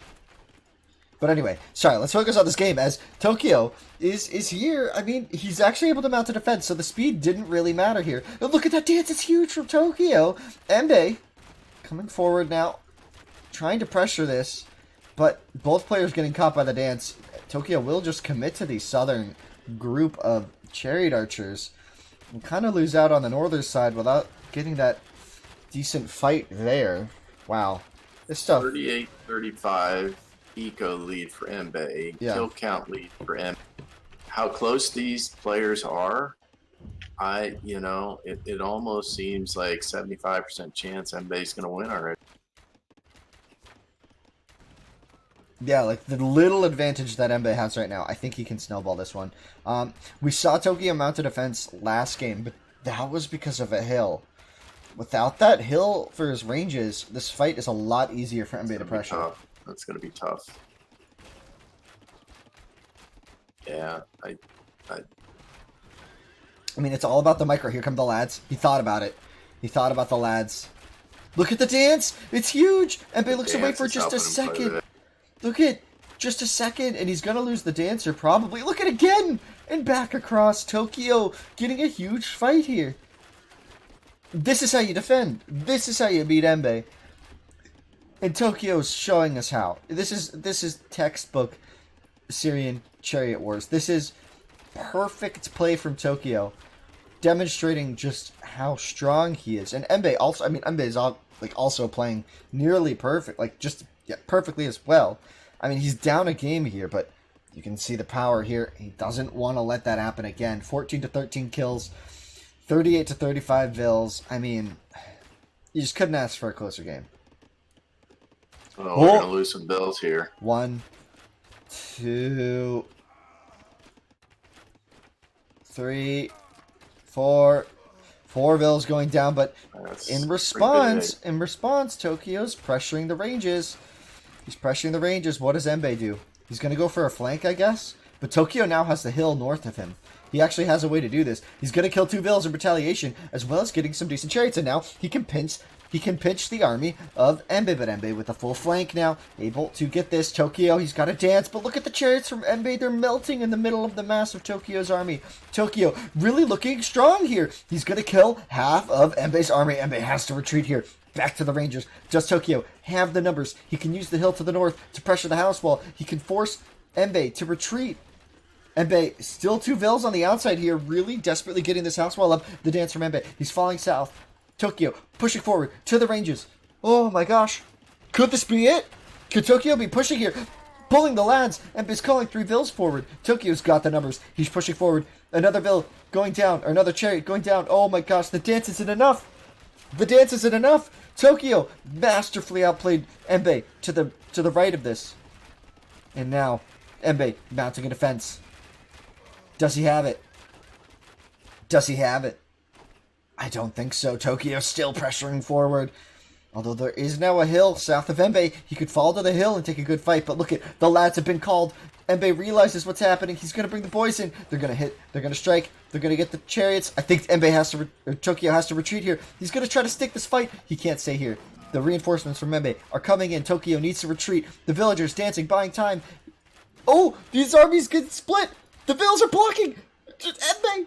But anyway, sorry, let's focus on this game as Tokyo is here. I mean, he's actually able to mount a defense, so the speed didn't really matter here. But look at that dance, it's huge from Tokyo. Embe coming forward now, trying to pressure this, but both players getting caught by the dance. Tokyo will just commit to the southern group of chariot archers and kind of lose out on the northern side without getting that decent fight there. Wow. This stuff. 38-35 eco lead for Embe. Yeah. Kill count lead for Embe. How close these players are, it almost seems like 75% chance Embe's going to win already. Yeah, like the little advantage that Embe has right now, I think he can snowball this one. We saw Tokyo mount a defense last game, but that was because of a hill. Without that hill for his ranges, this fight is a lot easier for Embe to pressure. That's going to be tough. Yeah, I mean, it's all about the micro. Here come the lads. He thought about it. He thought about the lads. Look at the dance. It's huge. Embe looks away for just a second. Look at just a second, and he's going to lose the dancer probably. Look at it again. And back across. Tokyo getting a huge fight here. This is how you defend. This is how you beat Embe. And Tokyo's showing us how. This is textbook Syrian Chariot Wars. This is perfect play from Tokyo, demonstrating just how strong he is. And Embe also, Embe is also playing nearly perfect, perfectly as well. I mean, he's down a game here, but you can see the power here. He doesn't want to let that happen again. 14-13 kills, 38-35 vills. I mean, you just couldn't ask for a closer game. Oh, we're going to lose some bills here. 1, 2, 3, 4. 4 vills going down, but in response, Tokyo's pressuring the ranges. He's pressuring the ranges. What does Embe do? He's going to go for a flank, I guess. But Tokyo now has the hill north of him. He actually has a way to do this. He's going to kill 2 vills in retaliation, as well as getting some decent chariots. And now he can pinch the army of Embe. But Embe with a full flank now, able to get this. Tokyo, he's got to dance. But look at the chariots from Embe. They're melting in the middle of the mass of Tokyo's army. Tokyo really looking strong here. He's going to kill half of Embe's army. Embe has to retreat here. Back to the Rangers. Does Tokyo have the numbers? He can use the hill to the north to pressure the house wall. He can force Embe to retreat. Embe, still 2 vills on the outside here, really desperately getting this house wall up. The dance from Embe. He's falling south. Tokyo pushing forward to the ranges. Oh my gosh. Could this be it? Could Tokyo be pushing here? Pulling the lads. Embe's calling 3 vills forward. Tokyo's got the numbers. He's pushing forward. Another vill going down. Or another chariot going down. Oh my gosh. The dance isn't enough. The dance isn't enough. Tokyo masterfully outplayed Embe to the right of this. And now Embe mounting a defense. Does he have it? Does he have it? I don't think so. Tokyo still pressuring forward. Although there is now a hill south of Embe. He could fall to the hill and take a good fight. But look at the lads have been called. Embe realizes what's happening. He's going to bring the boys in. They're going to hit. They're going to strike. They're going to get the chariots. I think Tokyo has to retreat here. He's going to try to stick this fight. He can't stay here. The reinforcements from Embe are coming in. Tokyo needs to retreat. The villagers dancing, buying time. Oh, these armies get split. The vills are blocking. Embe.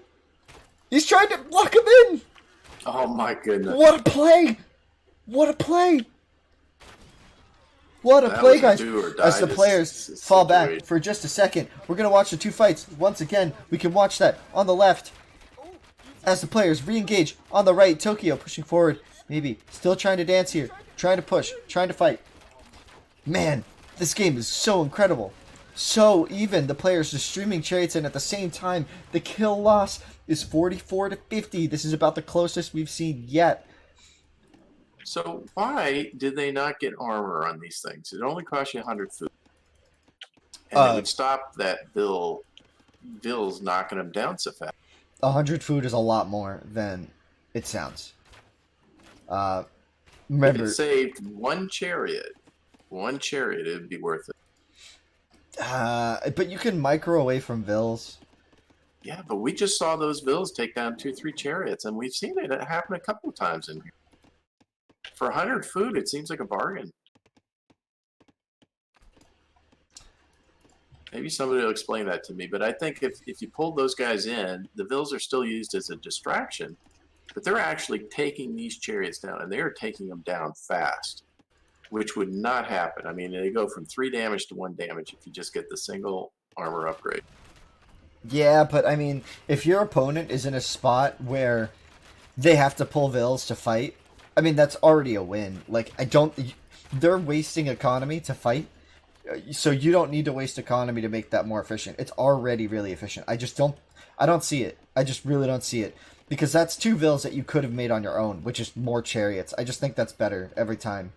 He's trying to block him in. Oh my goodness. What a play. What a play. What a play, guys. As the players fall back for just a second, we're going to watch the 2 fights. Once again, we can watch that on the left. As the players re-engage on the right, Tokyo pushing forward. Maybe still trying to dance here. Trying to push. Trying to fight. Man, this game is so incredible. So even. The players just streaming chariots in at the same time. The kill loss is 44-50. This is about the closest we've seen yet. So why did they not get armor on these things? It only cost you 100 food. And it would stop that Bill's knocking them down so fast. 100 food is a lot more than it sounds. Remember, if it saved one chariot, it would be worth it. But you can micro away from vills. Yeah, but we just saw those vills take down 2-3 chariots, and we've seen it happen a couple of times in here. For 100 food, it seems like a bargain. Maybe somebody will explain that to me, but I think if you pulled those guys in, the vills are still used as a distraction. but they're actually taking these chariots down, and they are taking them down fast, which would not happen. I mean, they go from 3 damage to 1 damage if you just get the single armor upgrade. Yeah, but I mean, if your opponent is in a spot where they have to pull Vils to fight, I mean, that's already a win. Like, they're wasting economy to fight, so you don't need to waste economy to make that more efficient. It's already really efficient. I don't see it. I just really don't see it. Because that's 2 Vils that you could have made on your own, which is more chariots. I just think that's better every time.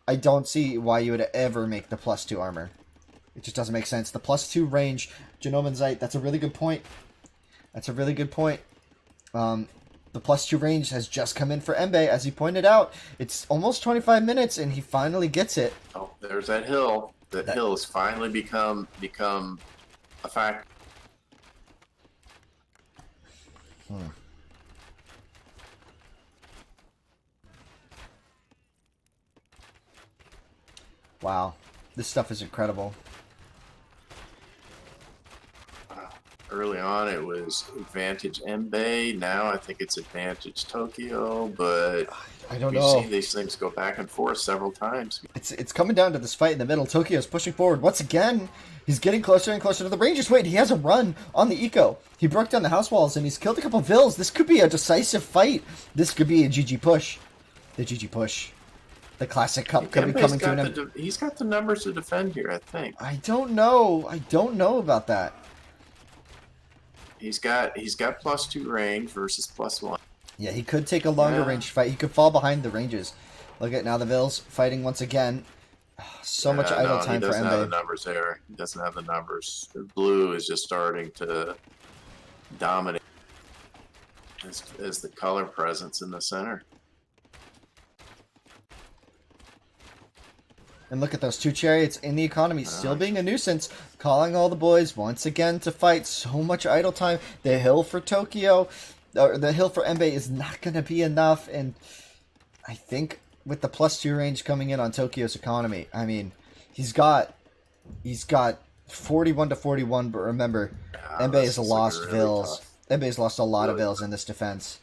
I don't see why you would ever make the +2 armor. It just doesn't make sense. The +2 range, Genomanzite, that's a really good point. That's a really good point. The +2 range has just come in for Embe, as he pointed out. It's almost 25 minutes, and he finally gets it. Oh, there's that hill. That hill has finally become a fact. Wow. This stuff is incredible. Early on, it was advantage Embe. Now I think it's advantage Tokyo, but I don't we've know. seen these things go back and forth several times. It's coming down to this fight in the middle. Tokyo's pushing forward once again. He's getting closer and closer to the Rangers. Wait, he has a run on the eco. He broke down the house walls and he's killed a couple of Vils. This could be a decisive fight. This could be a GG push. The GG push. The classic cup could be coming to an end. He's got the numbers to defend here, I think. I don't know. I don't know about that. He's got +2 range versus +1. Yeah, he could take a longer range fight. He could fall behind the ranges. Look at now the Vils fighting once again. So much idle time for Embe. He doesn't have the Embe. numbers there. He doesn't have the numbers. The blue is just starting to dominate as the color presence in the center. And look at those 2 chariots in the economy, still being a nuisance, calling all the boys once again to fight. So much idle time. The hill for Tokyo, or the hill for Embe is not going to be enough. And I think with the +2 range coming in on Tokyo's economy, I mean, he's got 41 to 41, but remember, Embe has lost Vils. Embe has lost a lot of Vils in this defense.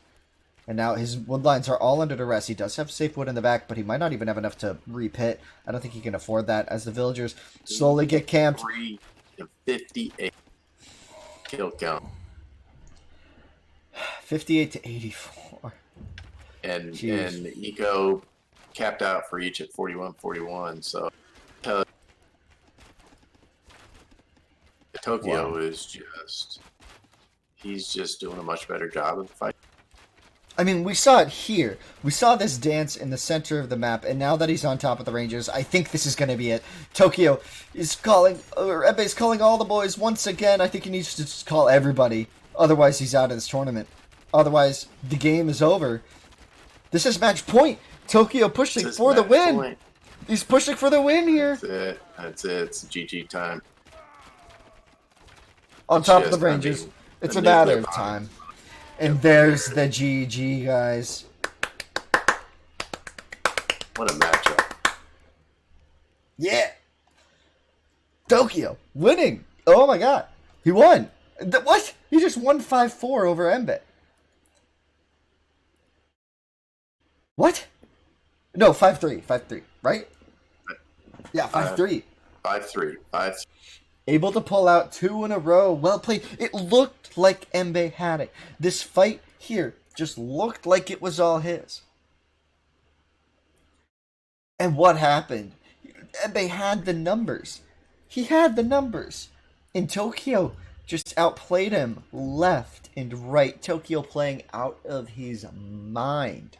And now his wood lines are all under duress. He does have safe wood in the back, but he might not even have enough to repit. I don't think he can afford that as the villagers slowly get camped. 3 to 58 kill count. 58 to 84. And Jeez. and Eco capped out for each at 41-41. So Tokyo is he's just doing a much better job of the fight. I mean, we saw it here. We saw this dance in the center of the map, and now that he's on top of the Rangers, I think this is going to be it. Tokyo is calling, or Embe is calling all the boys once again. I think he needs to just call everybody. Otherwise, he's out of this tournament. Otherwise, the game is over. This is match point. Tokyo pushing for the win. Point. He's pushing for the win here. That's it. It's GG time. On top of the Rangers. It's a matter of time. And there's the GG, guys. What a matchup. Yeah. Tokyo winning. Oh my god. He won. What? He just won 5-4 over Embe. What? No, 5-3. 5-3, right? Yeah, 5-3. 5-3. 5-3. Able to pull out 2 in a row. Well played. It looked like Embe had it. This fight here just looked like it was all his. And what happened? Embe had the numbers. He had the numbers. And Tokyo just outplayed him left and right. Tokyo playing out of his mind.